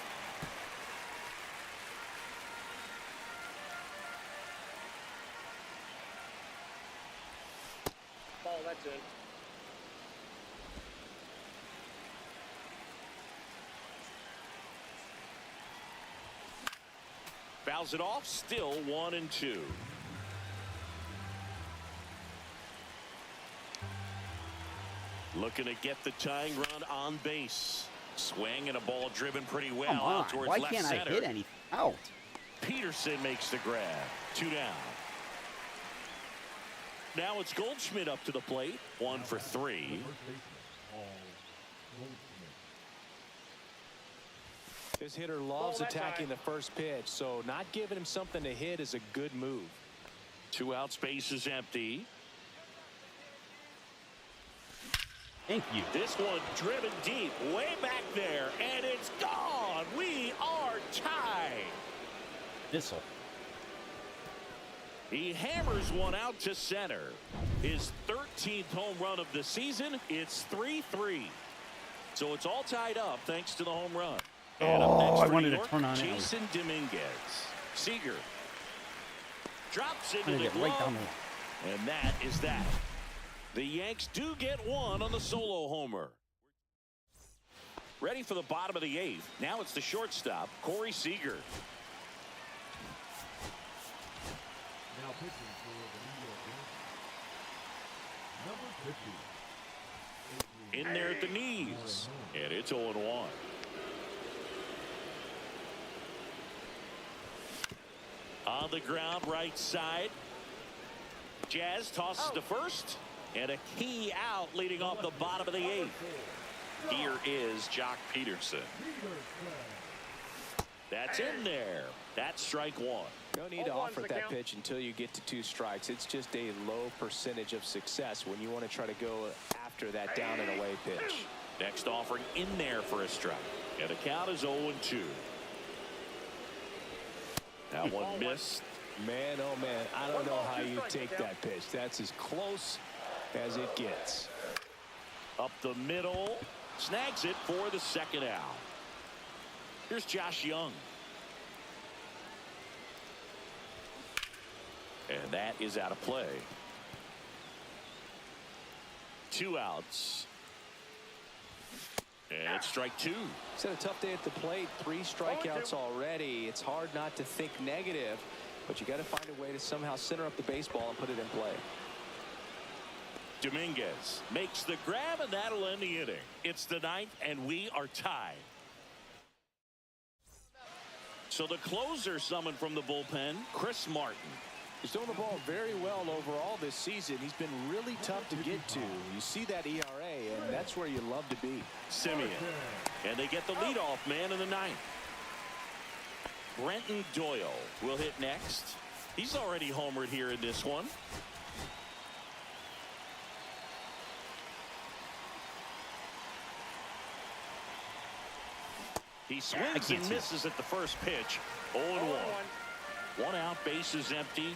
Ball, that's it. Fouls it off, still 1-2. Looking to get the tying run on base. Swing and a ball driven pretty well Come on. out towards Why left can't center. I hit anything out? Peterson makes the grab. 2 down. Now it's Goldschmidt up to the plate. 1 for 3. This hitter loves attacking the first pitch, so not giving him something to hit is a good move. 2 outs, base is empty. Thank you. This one driven deep, way back there, and it's gone. We are tied. This'll. He hammers one out to center. His 13th home run of the season. It's 3-3. So it's all tied up thanks to the home run. And up next I for wanted New to York, turn on it. Jason Dominguez. Seager drops into Trying to the get right down glove. the line. And that is that. The Yanks do get one on the solo homer. Ready for the bottom of the 8th. Now it's the shortstop, Corey Seager. Now pitching for the New York Yankees, number 50. In there at the knees. And it's 0-1. On the ground, right side. Jazz tosses to first. And a key out leading off the bottom of the 8th. Here is Jock Peterson. That's in there. That's strike 1. No need to offer that pitch until you get to 2 strikes. It's just a low percentage of success when you want to try to go after that down and away pitch. Next offering in there for a strike. And the count is 0-2. That one missed. Man, oh man, I don't know how you take that pitch. That's as close as it gets. Up the middle. Snags it for the second out. Here's Josh Young. And that is out of play. 2 outs. And it's strike 2. He's had a tough day at the plate. 3 strikeouts already. It's hard not to think negative, but you got to find a way to somehow center up the baseball and put it in play. Dominguez makes the grab, and that'll end the inning. It's the 9th, and we are tied. So the closer summoned from the bullpen, Chris Martin. He's doing the ball very well overall this season. He's been really tough to get to. You see that ERA, and that's where you love to be. Simeon. And they get the leadoff man in the 9th. Brenton Doyle will hit next. He's already homered here in this one. He swings and misses at the first pitch. 0-1. 1 out, base is empty.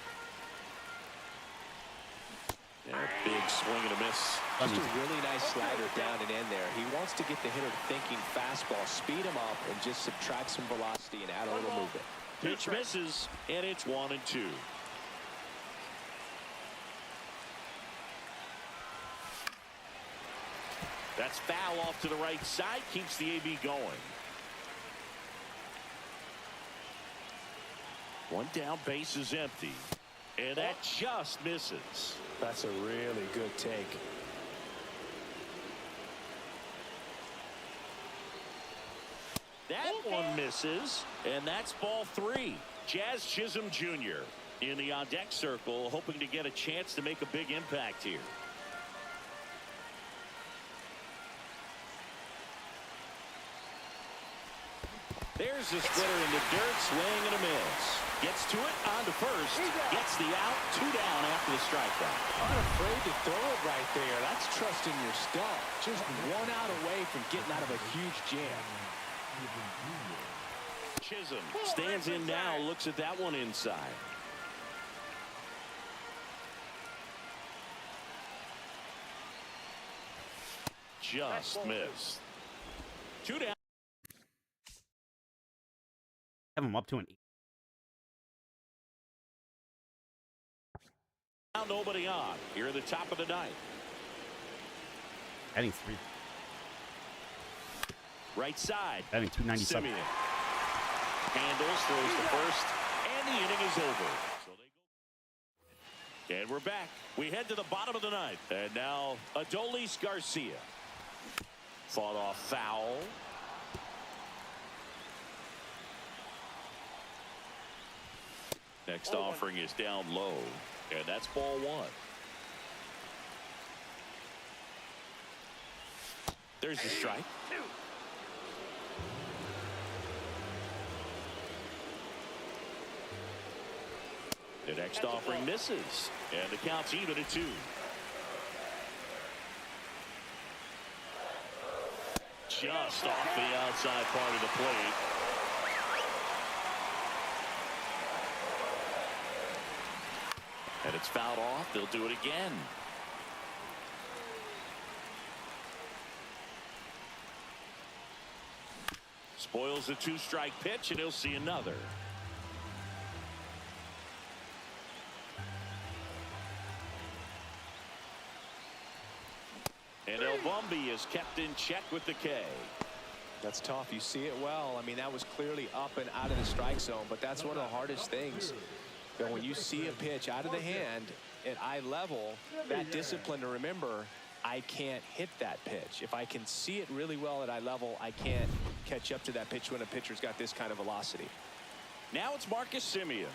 And a big swing and a miss. Just a really nice slider down and in there. He wants to get the hitter thinking fastball, speed him up, and just subtract some velocity and add a little movement. Pitch misses, and it's 1-2. That's foul off to the right side, keeps the AB going. 1 down, base is empty. And that just misses. That's a really good take. That one misses, and that's ball 3. Jazz Chisholm Jr. in the on-deck circle, hoping to get a chance to make a big impact here. There's the splitter in the dirt, swing and a miss. Gets to it, on to first, gets the out, 2 down after the strikeout. Unafraid to throw it right there. That's trusting your stuff. Just 1 out away from getting out of a huge jam. Chisholm stands in now, looks at that one inside. Just missed. 2 down. Have him up to an 8. Now nobody on. Here at the top of the 9th. Batting 3. Right side. Batting 297. Simeon handles, throws to first, and the inning is over. So they go. And we're back. We head to the bottom of the 9th. And now Adolis Garcia. Fought off foul. Next offering is down low, and that's ball 1. There's the strike. The next offering misses, and the count's even at 2. Just off the outside part of the plate. And it's fouled off. They'll do it again. Spoils the 2-strike pitch, and he'll see another. And El Bumbi is kept in check with the K. That's tough. You see it well. I mean, that was clearly up and out of the strike zone, but that's one of the hardest things. You know, when you see a pitch out of the hand at eye level, that discipline to remember, I can't hit that pitch. If I can see it really well at eye level, I can't catch up to that pitch when a pitcher's got this kind of velocity. Now it's Marcus Semien.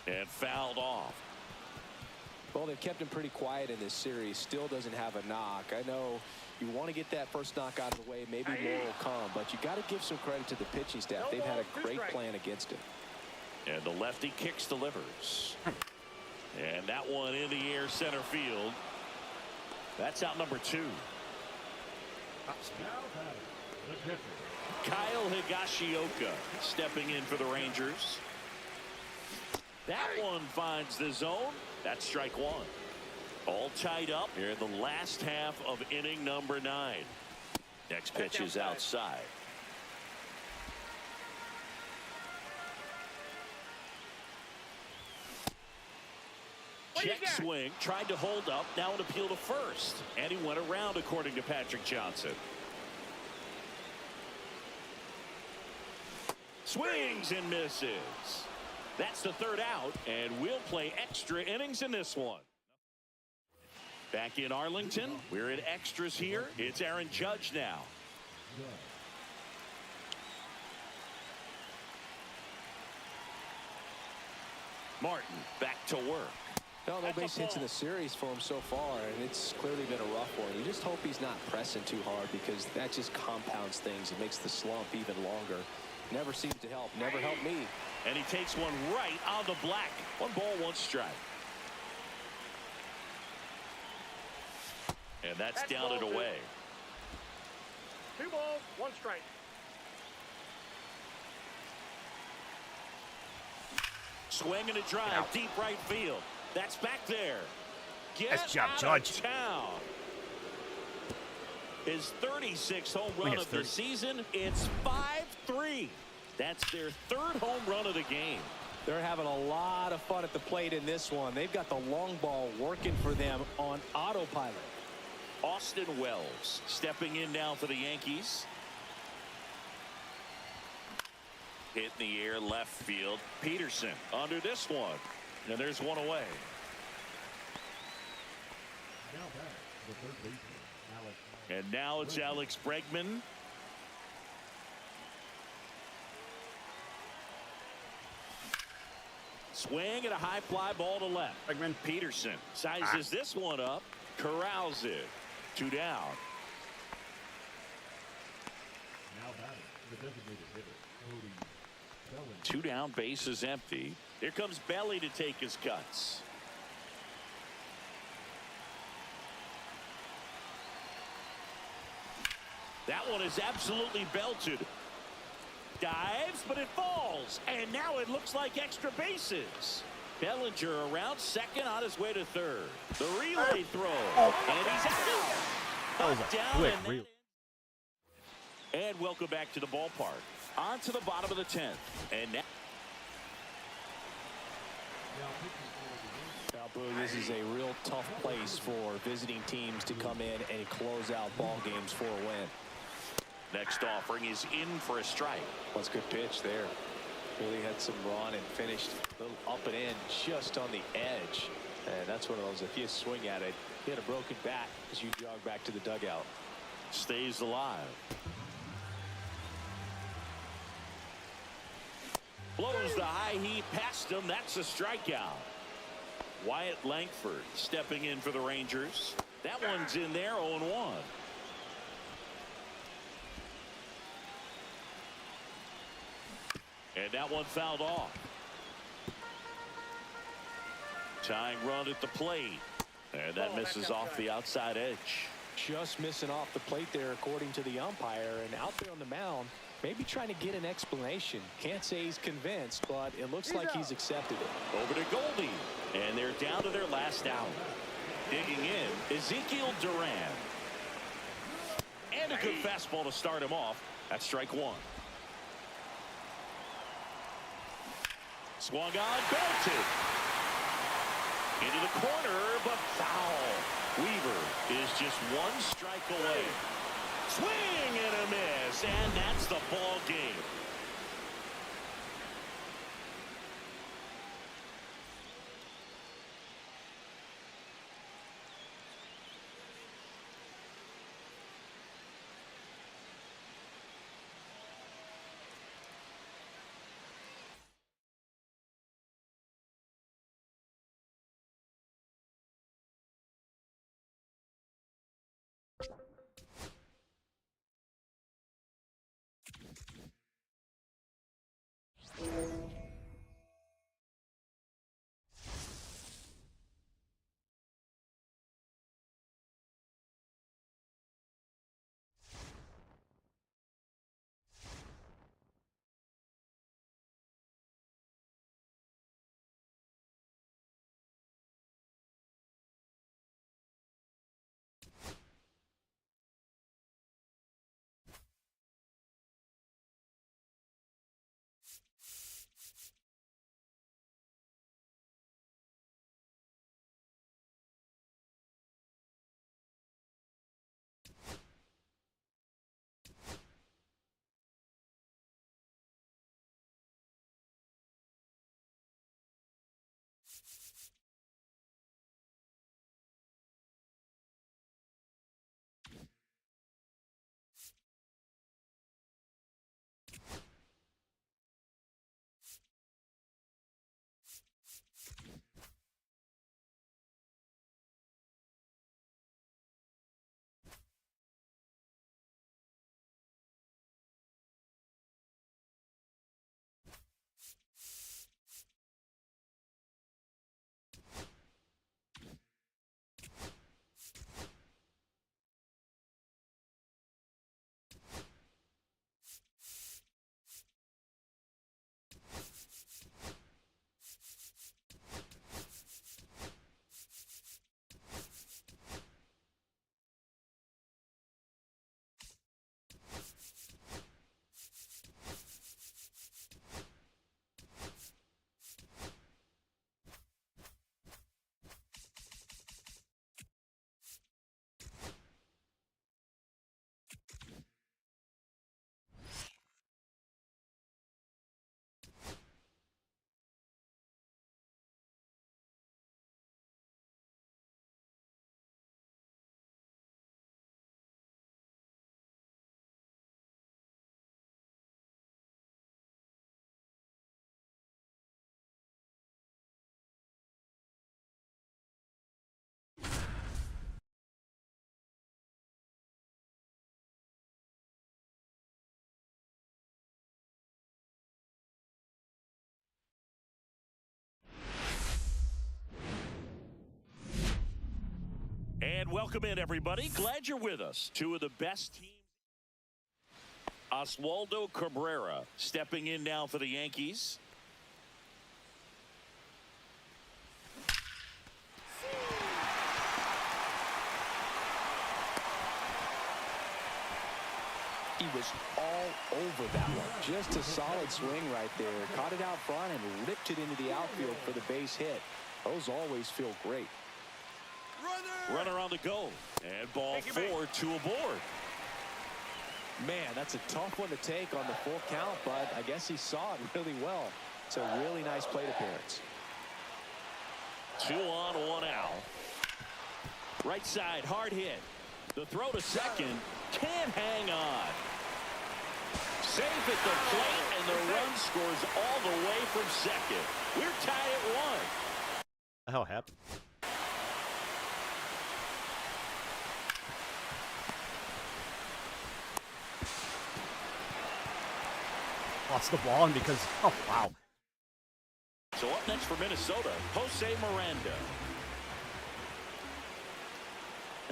And fouled off. Well, they've kept him pretty quiet in this series. Still doesn't have a knock. I know you want to get that first knock out of the way. Maybe more will come, but you got to give some credit to the pitching staff. They've had a great plan against him. And the lefty kicks, delivers. And that one in the air, center field. That's out number 2. Kyle Higashioka stepping in for the Rangers. That one finds the zone. That's strike 1. All tied up here in the last half of inning number 9. Next pitch is outside. Check swing, tried to hold up, now an appeal to first. And he went around, according to Patrick Johnson. Swings and misses. That's the 3rd out, and we'll play extra innings in this one. Back in Arlington, we're in extras here. It's Aaron Judge now. Martin back to work. No base hits in the series for him so far, and it's clearly been a rough one. You just hope he's not pressing too hard, because that just compounds things. It makes the slump even longer. Never seems to help. Never helped me. And he takes one right on the black. 1 ball, 1 strike. And that's down and away. 2 balls, 1 strike. Swing and a drive, deep right field. That's back there. Nice job, Judge. Town. His 36th home run of the season. It's 5-3. That's their 3rd home run of the game. They're having a lot of fun at the plate in this one. They've got the long ball working for them on autopilot. Austin Wells stepping in now for the Yankees. Hit in the air, left field. Peterson under this one. And there's one away. And now it's Alex Bregman. Swing and a high fly ball to left. Bregman. Peterson sizes this one up. Corrals it. 2 down. Now batting, the designated hitter, Cody Bellinger. 2 down, base is empty. Here comes Belly to take his cuts. That one is absolutely belted. Dives, but it falls. And now it looks like extra bases. Bellinger around second on his way to 3rd. The relay throw. And he's out. That was a quick relay. And welcome back to the ballpark. On to the bottom of the 10th. And now. This is a real tough place for visiting teams to come in and close out ball games for a win. Next offering is in for a strike. That's a good pitch there. Really had some run and finished a little up and in just on the edge. And that's one of those, if you swing at it, you had a broken bat as you jog back to the dugout. Stays alive. Blows the high heat past him. That's a strikeout. Wyatt Langford stepping in for the Rangers. That one's in there, 0-1. And that one fouled off. Tying run at the plate. And that misses off the outside edge. Just missing off the plate there, according to the umpire. And out there on the mound, maybe trying to get an explanation. Can't say he's convinced, but it looks like he's accepted it. Over to Goldie. And they're down to their last out. Digging in, Ezekiel Duran. And a good fastball to start him off. That's strike 1. Swung on, belted. Into the corner, but foul. Weaver is just one strike away. Swing and a miss, and that's the ball game. And welcome in, everybody. Glad you're with us. Two of the best teams. Oswaldo Cabrera stepping in now for the Yankees. He was all over that one. Just a solid swing right there. Caught it out front and ripped it into the outfield for the base hit. Those always feel great. Runner on the go. And ball 4, 2 aboard. Man, that's a tough one to take on the full count, but I guess he saw it really well. It's a really nice plate appearance. 2 on, 1 out. Right side, hard hit. The throw to second. Can't hang on. Safe at the plate, and the run scores all the way from second. We're tied at 1. What the hell happened? Lost the ball, and because, oh, wow. So up next for Minnesota, Jose Miranda.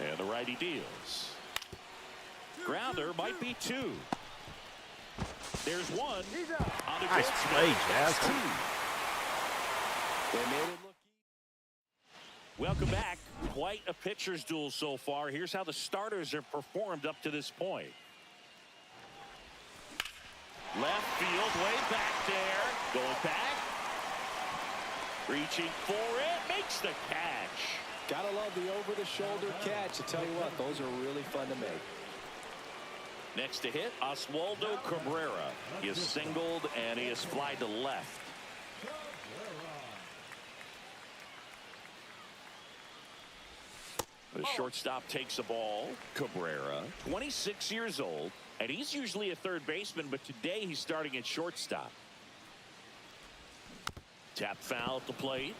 And the righty deals. Grounder might be 2. There's 1. On the nice play, Jazz. They made it look easy. Welcome back. Quite a pitcher's duel so far. Here's how the starters have performed up to this point. Left field, way back there. Going back. Reaching for it, makes the catch. Gotta love the over-the-shoulder catch. I tell you what, those are really fun to make. Next to hit, Oswaldo Cabrera. He is singled and he is flied to left. The shortstop takes the ball. Cabrera, 26 years old, and he's usually a third baseman, but today he's starting at shortstop. Tap foul at the plate.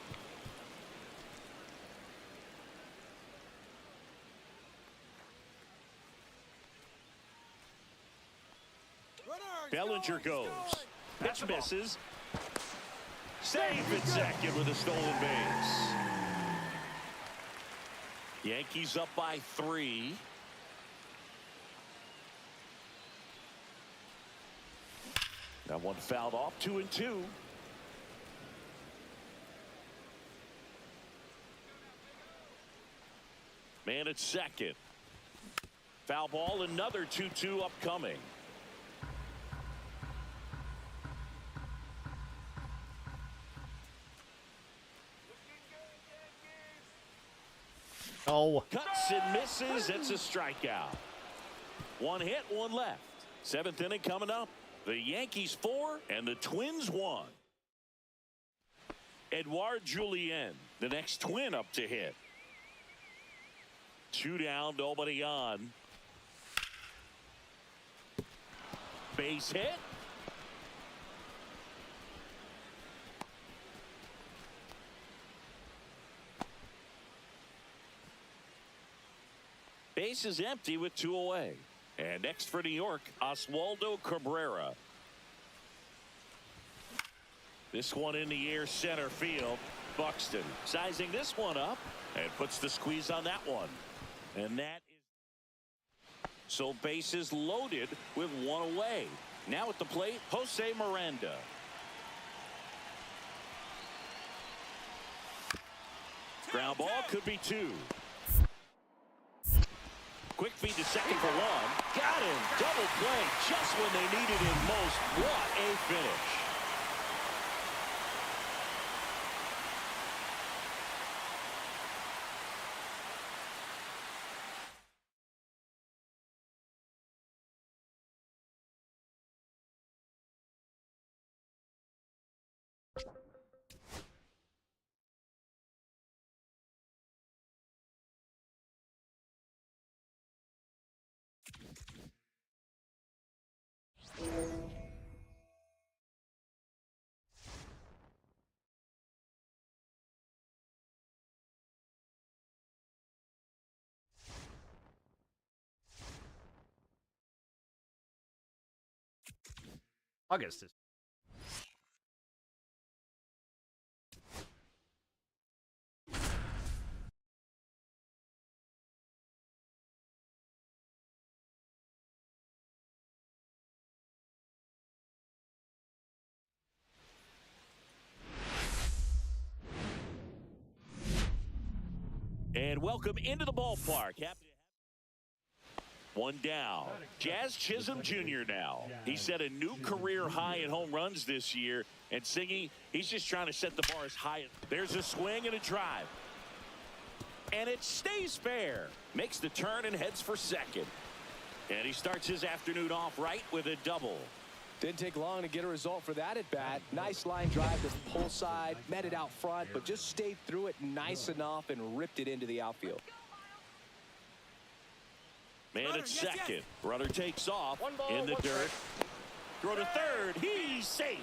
Bellinger goes. Pitch misses. Safe at second with a stolen base. Yankees up by 3. That one fouled off. 2-2. Man at second. Foul ball, another 2-2 upcoming. Oh. Cuts and misses. It's a strikeout. One hit, one left. 7th inning coming up. The Yankees 4 and the Twins 1. Edouard Julien, the next Twin up to hit. 2 down, nobody on. Base hit. Base is empty with 2 away. And next for New York, Oswaldo Cabrera. This one in the air, center field. Buxton sizing this one up and puts the squeeze on that one. And that is so bases loaded with 1 away. Now at the plate, Jose Miranda. Ground ball could be 2. Quick feed to second for 1. Got him. Double play just when they needed it most. What a finish. August is. And welcome into the ballpark. Happy 1 down. Jazz Chisholm Jr. now. He set a new career high in home runs this year. And Singy, he's just trying to set the bar as high. There's a swing and a drive. And it stays fair. Makes the turn and heads for second. And he starts his afternoon off right with a double. Didn't take long to get a result for that at bat. Nice line drive to the pull side. Met it out front, but just stayed through it nice enough and ripped it into the outfield. Man at second. Runner takes off in the dirt. Throw to third. He's safe.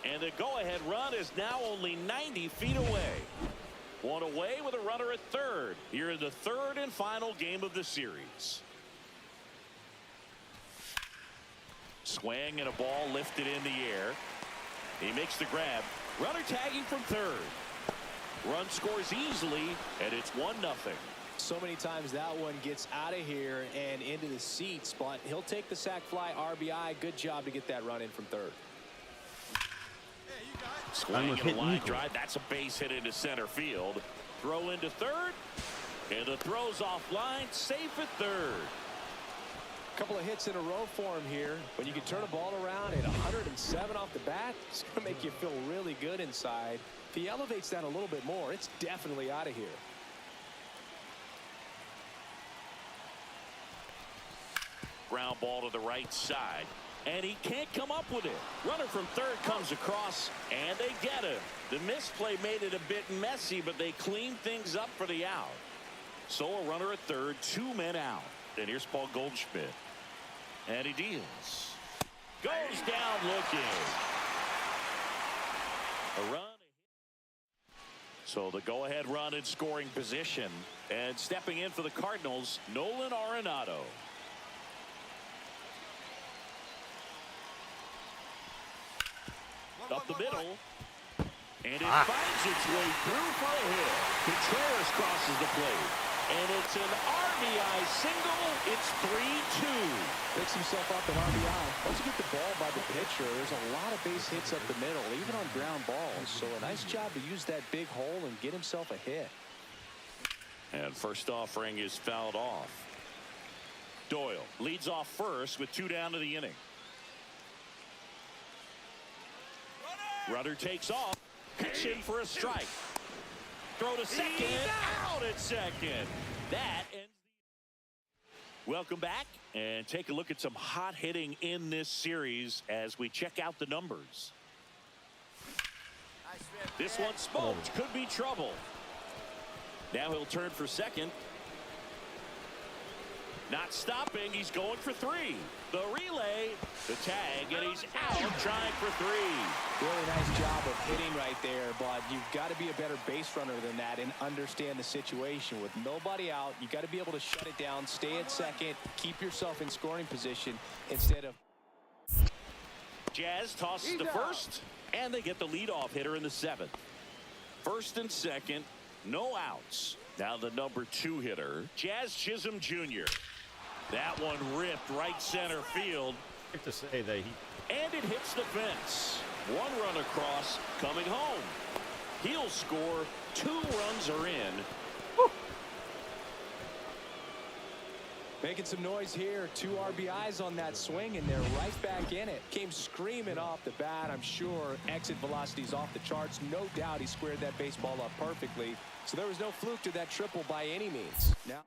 And the go-ahead run is now only 90 feet away. 1 away with a runner at third. Here in the 3rd and final game of the series. Swing and a ball lifted in the air. He makes the grab. Runner tagging from third. Run scores easily, and it's 1-0. So many times that one gets out of here and into the seats, but he'll take the sac fly RBI. Good job to get that run in from third. Swing and a line drive. That's a base hit into center field. Throw into third. And the throw's offline. Safe at third. A couple of hits in a row for him here. When you can turn a ball around at 107 off the bat, it's going to make you feel really good inside. If he elevates that a little bit more, it's definitely out of here. Ground ball to the right side, and he can't come up with it. Runner from third comes across, and they get him. The misplay made it a bit messy, but they cleaned things up for the out. So a runner at third, 2 men out. And here's Paul Goldschmidt. And he deals. Goes down looking. A run. So the go-ahead run in scoring position. And stepping in for the Cardinals, Nolan Arenado. Up the middle. And it finds its way through for a hit. Contreras crosses the plate. And it's an RBI single. It's 3-2. Picks himself up an RBI. Once you get the ball by the pitcher, there's a lot of base hits up the middle, even on ground balls. So a nice job to use that big hole and get himself a hit. And first offering is fouled off. Doyle leads off first with 2 down to the inning. Runner takes off. Pitch in for a strike. Throw to second. Out at second. That ends the... Welcome back and take a look at some hot hitting in this series as we check out the numbers. This one smoked. Could be trouble. Now he'll turn for second. Not stopping. He's going for 3. The relay, the tag, and he's out trying for 3. Really nice job of hitting right there, but you've got to be a better base runner than that and understand the situation. With nobody out, you've got to be able to shut it down, stay at second, keep yourself in scoring position instead of... Jazz tosses to first, and they get the leadoff hitter in the 7th. First and second, no outs. Now the number 2 hitter, Jazz Chisholm Jr. That one ripped right center field. I have to say that and it hits the fence. 1 run across, coming home. He'll score. 2 runs are in. Woo. Making some noise here. 2 RBIs on that swing, and they're right back in it. Came screaming off the bat. I'm sure exit velocity's off the charts. No doubt he squared that baseball up perfectly. So there was no fluke to that triple by any means. Now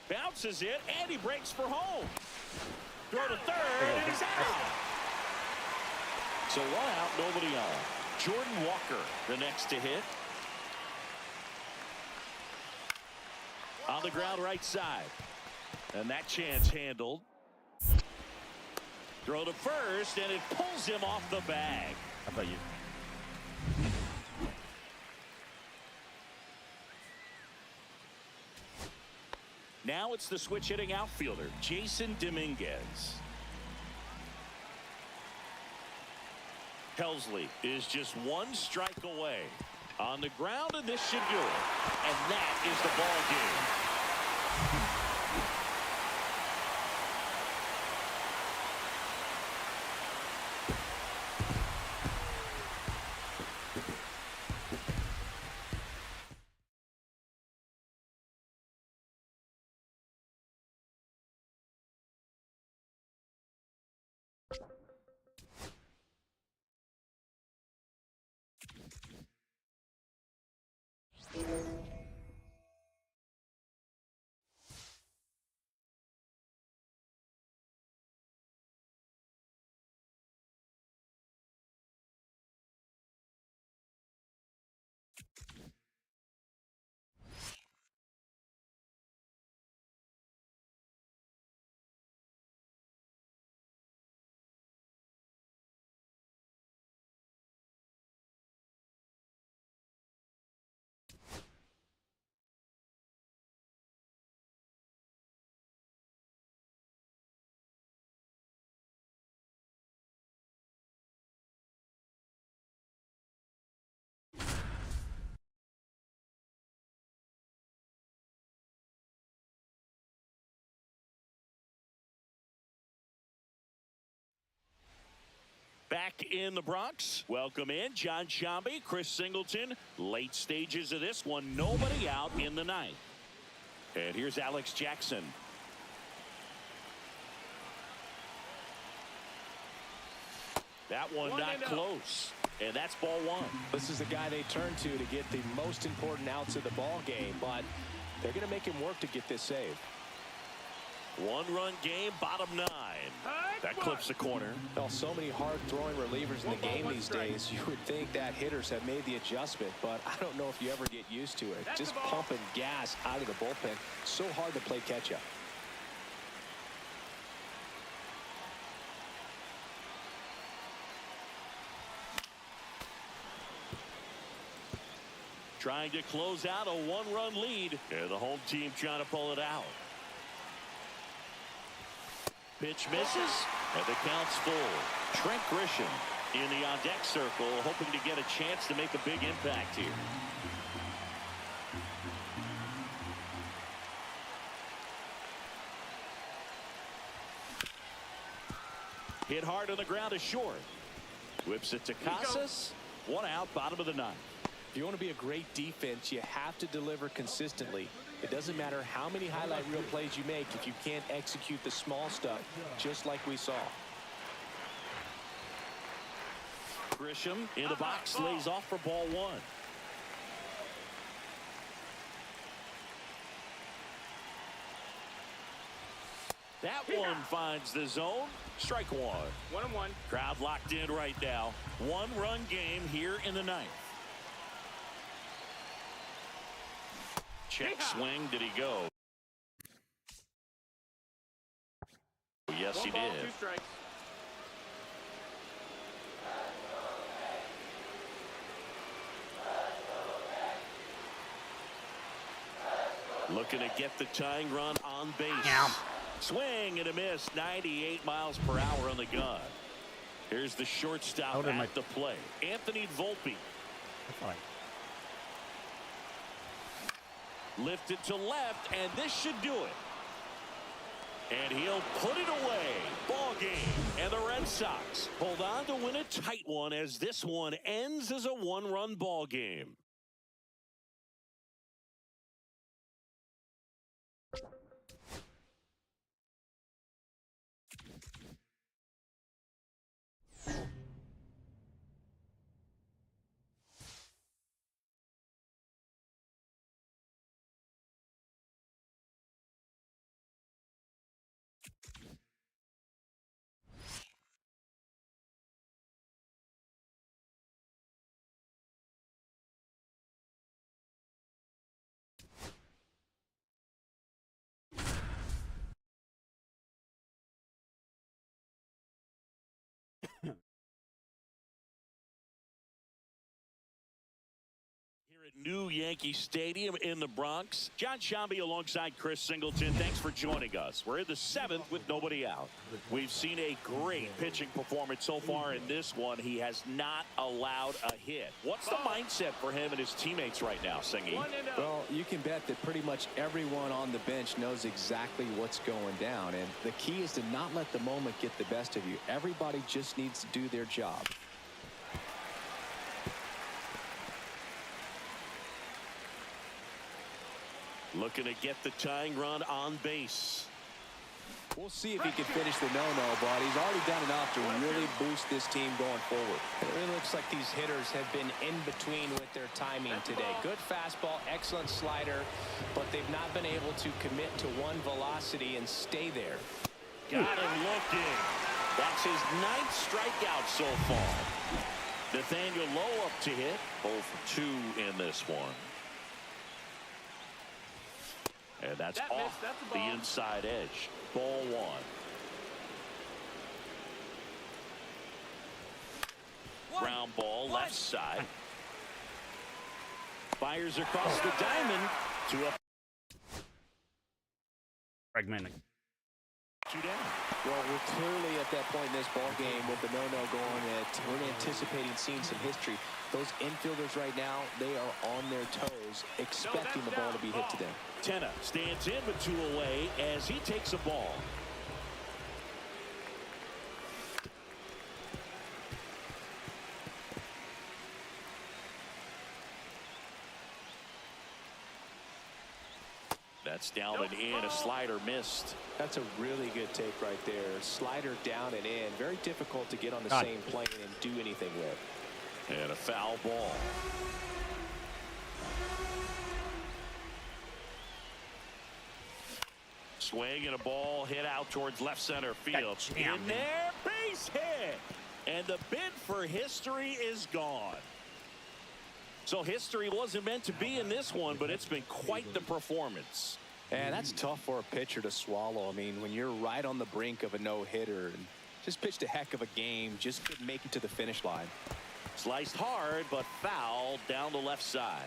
bounces it, and he breaks for home. Throw to third, and he's out. So 1 out, nobody on. Jordan Walker, the next to hit. On the ground right side. And that chance handled. Throw to first, and it pulls him off the bag. How about you? Now it's the switch hitting outfielder, Jason Dominguez. Helsley is just 1 strike away. On the ground, and this should do it. And that is the ball game. Back in the Bronx, welcome in John Sciambi, Chris Singleton. Late stages of this one, nobody out in the 9th. And here's Alex Jackson. That one not close. And that's ball one. This is the guy they turn to get the most important outs of the ball game, but they're going to make him work to get this save. One-run game, bottom 9. That clips the corner. Well, so many hard-throwing relievers in the game these days. You would think that hitters have made the adjustment, but I don't know if you ever get used to it. Just pumping gas out of the bullpen. So hard to play catch-up. Trying to close out a one-run lead. And the home team trying to pull it out. Pitch misses, and the count's full. Trent Grisham in the on-deck circle, hoping to get a chance to make a big impact here. Hit hard on the ground is short. Whips it to Casas. One out, bottom of the 9th. If you want to be a great defense, you have to deliver consistently. It doesn't matter how many highlight reel plays you make if you can't execute the small stuff, just like we saw. Grisham in the box, lays off for ball 1. That one finds the zone. Strike 1. 1-1. Crowd locked in right now. One-run game here in the 9th. Check swing. Did he go? Yes, he did. 2 strikes. Looking to get the tying run on base. Yeah. Swing and a miss. 98 miles per hour on the gun. Here's the shortstop at the play. Anthony Volpe. Lifted to left, and this should do it. And he'll put it away. Ball game. And the Red Sox hold on to win a tight one as this one ends as a one-run ball game. New Yankee Stadium in the Bronx. John Shambi alongside Chris Singleton. Thanks for joining us. We're in the 7th with nobody out. We've seen a great pitching performance so far in this one. He has not allowed a hit. What's the mindset for him and his teammates right now, Singy? Well, you can bet that pretty much everyone on the bench knows exactly what's going down. And the key is to not let the moment get the best of you. Everybody just needs to do their job. Looking to get the tying run on base. We'll see if he can finish the no-no, but he's already done enough to really boost this team going forward. It really looks like these hitters have been in between with their timing today. Good fastball, excellent slider, but they've not been able to commit to one velocity and stay there. Got him looking. That's his 9th strikeout so far. Nathaniel Lowe up to hit. 0 for 2 in this one. And that's off the inside edge. Ball 1. Ground ball left side. Fires across the diamond to a fragmenting. 2 down. Well, we're clearly at that point in this ball game with the no-no going that we're anticipating seeing some history. Those infielders right now, they are on their toes, expecting the ball to be hit to them. Tenna stands in with 2 away as he takes a ball. That's down and in. A slider missed. That's a really good take right there. Slider down and in. Very difficult to get on the same plane and do anything with. And a foul ball. Swing and a ball hit out towards left center field. In there, base hit. And the bid for history is gone. So history wasn't meant to be in this one, but it's been quite the performance. And that's tough for a pitcher to swallow. I mean, when you're right on the brink of a no-hitter and just pitched a heck of a game, just couldn't make it to the finish line. Sliced hard, but foul down the left side.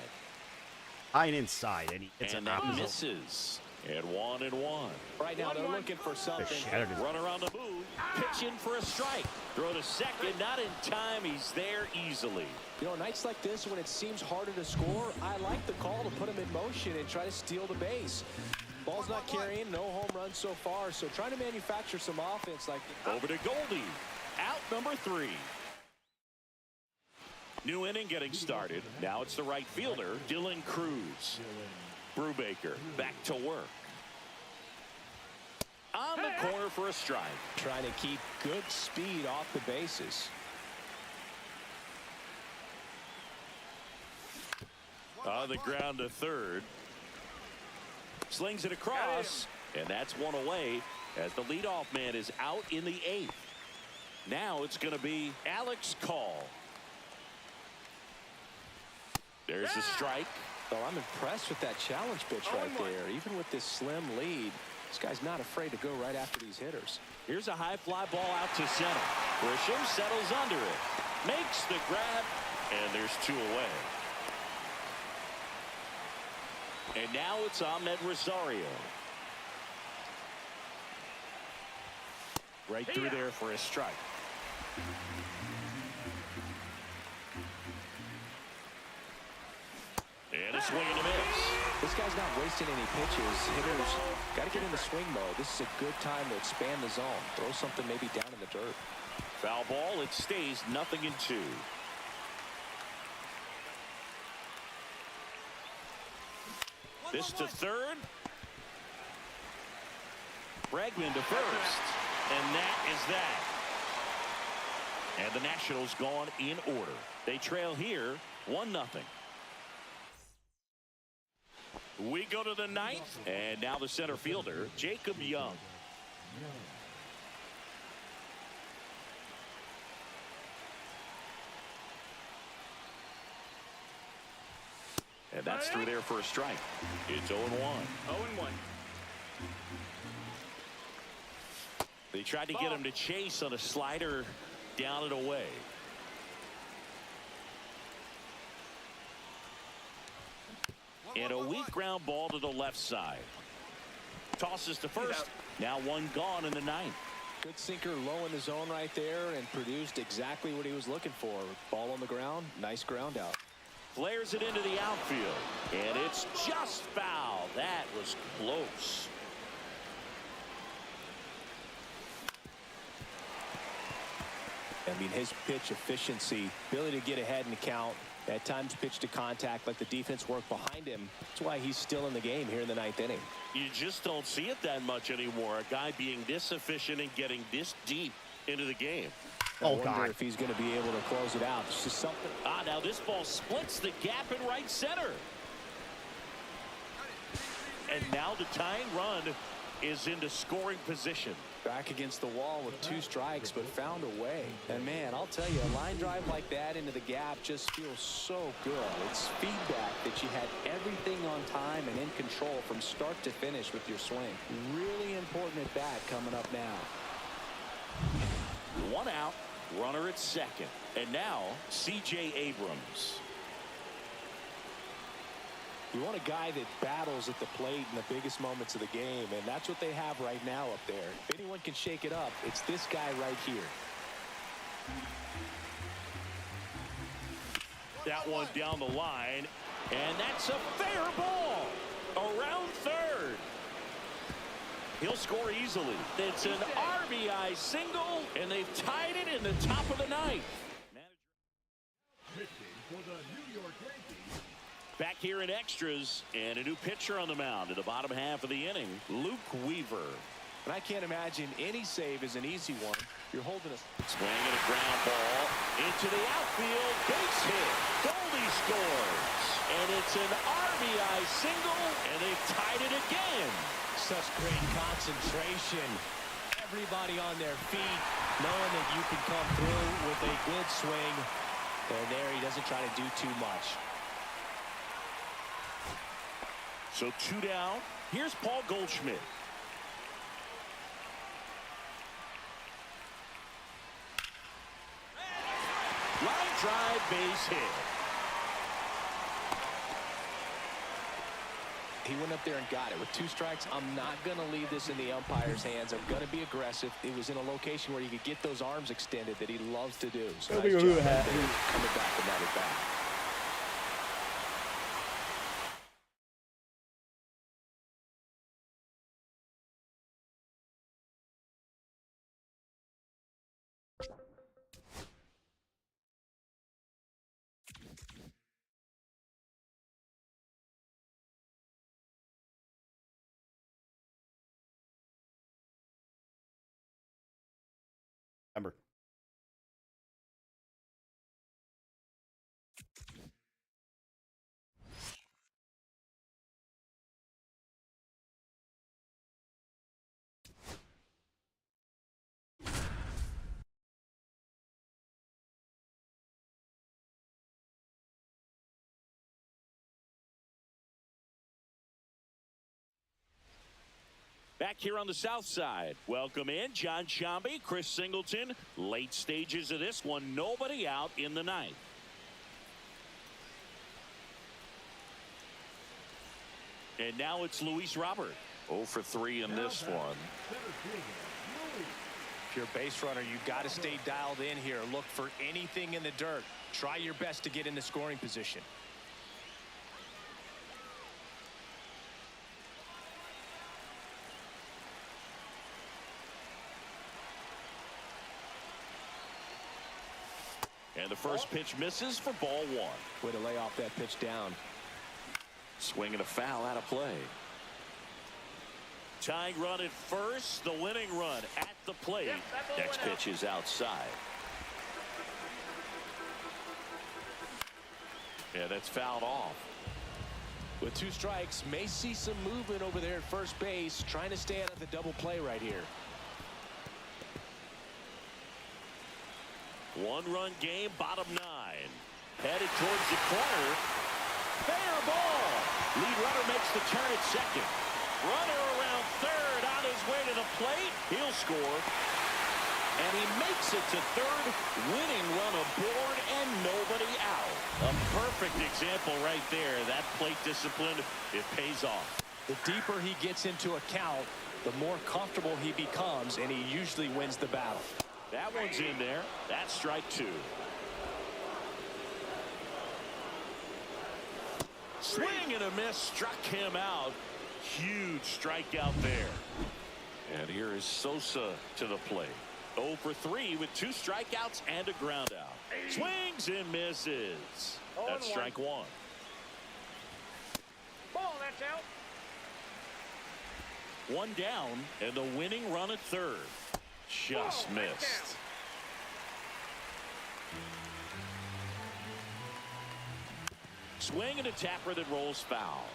High and inside, and that misses. And 1-1. Right now, they're looking for something. Runner on the move. Pitch in for a strike. Throw to second. Not in time. He's there easily. You know, nights like this, when it seems harder to score, I like the call to put him in motion and try to steal the base. Ball's not carrying. No home runs so far. So trying to manufacture some offense like that. Over to Goldie. Out number 3. New inning getting started. Now it's the right fielder, Dylan Cruz. Brubaker back to work. On the corner for a strike. Trying to keep good speed off the bases. On the ground to third. Slings it across, and that's one away as the leadoff man is out in the 8th. Now it's going to be Alex Call. There's the strike. Oh, I'm impressed with that challenge pitch right there. Even with this slim lead, this guy's not afraid to go right after these hitters. Here's a high fly ball out to center. Grisham settles under it. Makes the grab, and there's 2 away. And now it's Ahmed Rosario. Right through there for a strike. And a swing and a miss. This guy's not wasting any pitches. Hitters got to get in the swing mode. This is a good time to expand the zone. Throw something maybe down in the dirt. Foul ball. It stays 0-2. This to third. Bregman to first. And that is that. And the Nationals gone in order. They trail here 1-0. We go to the 9th, and now the center fielder, Jacob Young. And that's through there for a strike. It's 0-1. 0-1. They tried to get him to chase on a slider down and away. And a weak ground ball to the left side. Tosses to first. Now 1 gone in the 9th. Good sinker low in the zone right there and produced exactly what he was looking for. Ball on the ground. Nice ground out. Flares it into the outfield. And it's just foul. That was close. I mean, his pitch efficiency, ability to get ahead in the count, at times pitch to contact, let the defense work behind him. That's why he's still in the game here in the 9th inning. You just don't see it that much anymore. A guy being this efficient and getting this deep into the game. I wonder if he's going to be able to close it out. It's just something. Now this ball splits the gap in right center. And now the tying run is into scoring position. Back against the wall with 2 strikes, but found a way. And man, I'll tell you, a line drive like that into the gap just feels so good. It's feedback that you had everything on time and in control from start to finish with your swing. Really important at bat coming up now. 1 out, runner at second. And now C.J. Abrams. You want a guy that battles at the plate in the biggest moments of the game, and that's what they have right now up there. If anyone can shake it up, it's this guy right here. That one down the line, and that's a fair ball. Around third. He'll score easily. It's an RBI single, and they've tied it in the top of the 9th. Back here in extras, and a new pitcher on the mound in the bottom half of the inning, Luke Weaver. And I can't imagine any save is an easy one. You're holding a swing and a ground ball into the outfield. Base hit. Goldie scores. And it's an RBI single, and they've tied it again. Such great concentration. Everybody on their feet, knowing that you can come through with a good swing. And there he doesn't try to do too much. So 2 down. Here's Paul Goldschmidt. Line drive, base hit. He went up there and got it. With 2 strikes, I'm not going to leave this in the umpire's hands. I'm going to be aggressive. It was in a location where you could get those arms extended that he loves to do. So nice job right there, coming back with that at bat. Remember. Back here on the south side, welcome in John Sciambi, Chris Singleton. Late stages of this one, nobody out in the ninth. And now it's Luis Robert. 0 for 3 in this one. If you're a base runner, you got to stay dialed in here. Look for anything in the dirt. Try your best to get into scoring position. And the first pitch misses for ball 1. Way to lay off that pitch down. Swing and a foul out of play. Tying run at first, the winning run at the plate. Next pitch is outside. Yeah, that's fouled off. With 2 strikes, may see some movement over there at first base, trying to stay out of the double play right here. 1-run game, bottom 9. Headed towards the corner. Fair ball. Lead runner makes the turn at second. Runner around third on his way to the plate. He'll score. And he makes it to third. Winning run aboard and nobody out. A perfect example right there. That plate discipline, it pays off. The deeper he gets into a count, the more comfortable he becomes, and he usually wins the battle. That one's in there. That's strike 2. Swing and a miss, struck him out. Huge strikeout there. And here is Sosa to the plate. 0 for 3 with 2 strikeouts and a ground out. Swings and misses. That's strike 1. Ball, that's out. 1 down, and the winning run at third. Just missed. Swing and a tapper that rolls foul.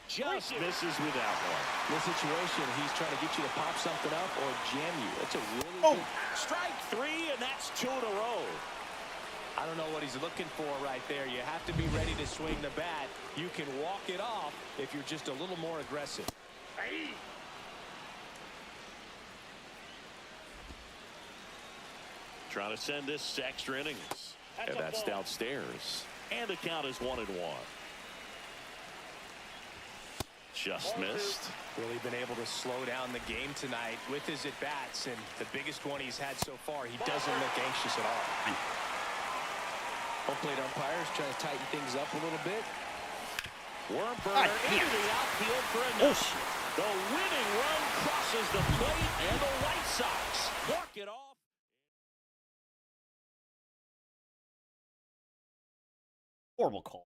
Just misses with that one. In this situation, he's trying to get you to pop something up or jam you. That's a really good... Strike 3, and that's 2 in a row. I don't know what he's looking for right there. You have to be ready to swing the bat. You can walk it off if you're just a little more aggressive. Hey. Trying to send this to extra innings. And that's downstairs. And the count is 1-1. Just missed. Really been able to slow down the game tonight with his at-bats, and the biggest one he's had so far, he doesn't look anxious at all. Home plate umpires trying to tighten things up a little bit. Wormburger into the outfield for a no. The winning run crosses the plate, and the White Sox walk it off. Horrible call.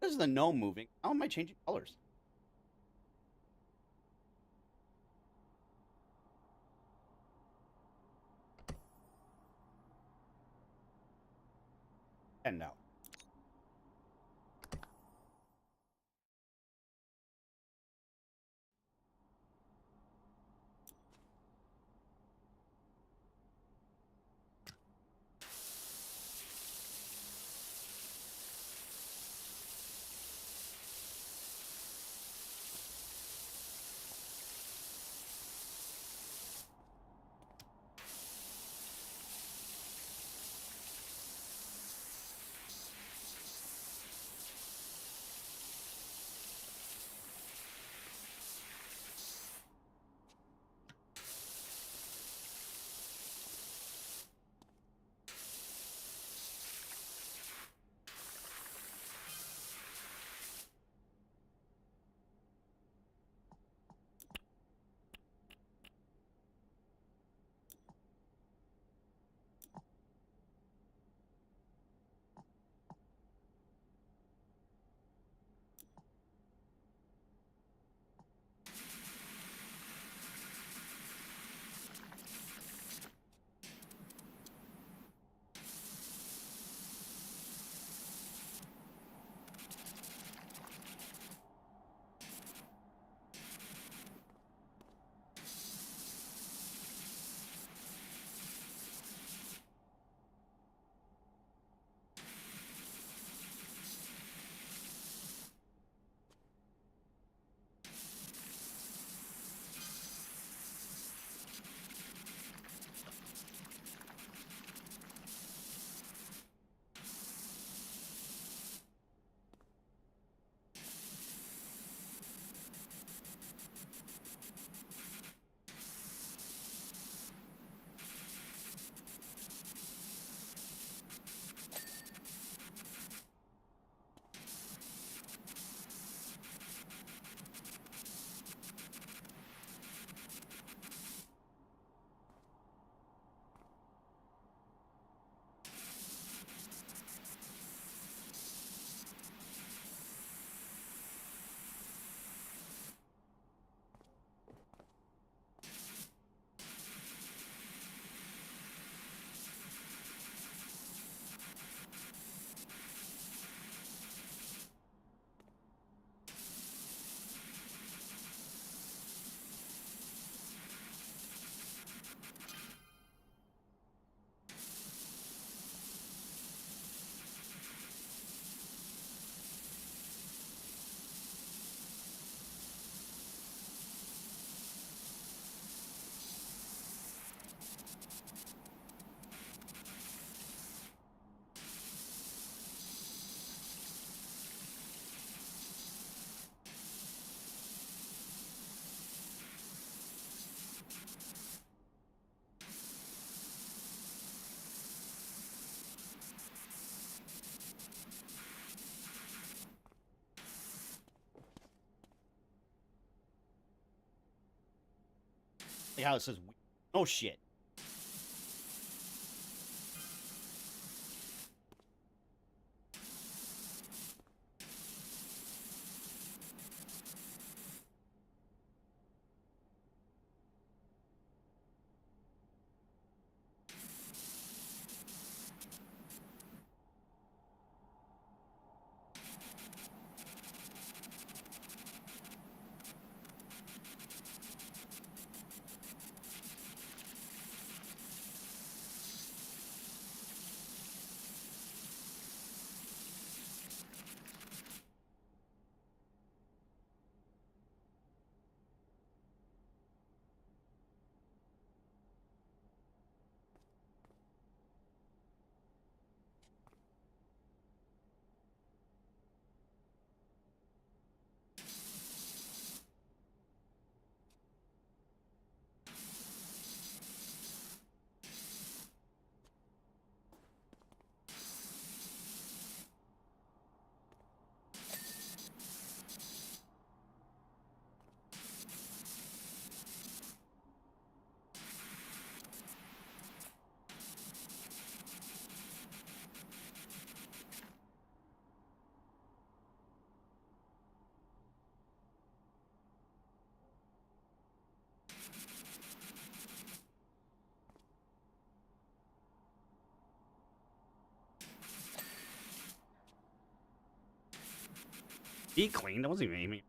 is the gnome moving? How am I changing colors? And now. See how it says, oh shit. He cleaned. I wasn't even aiming.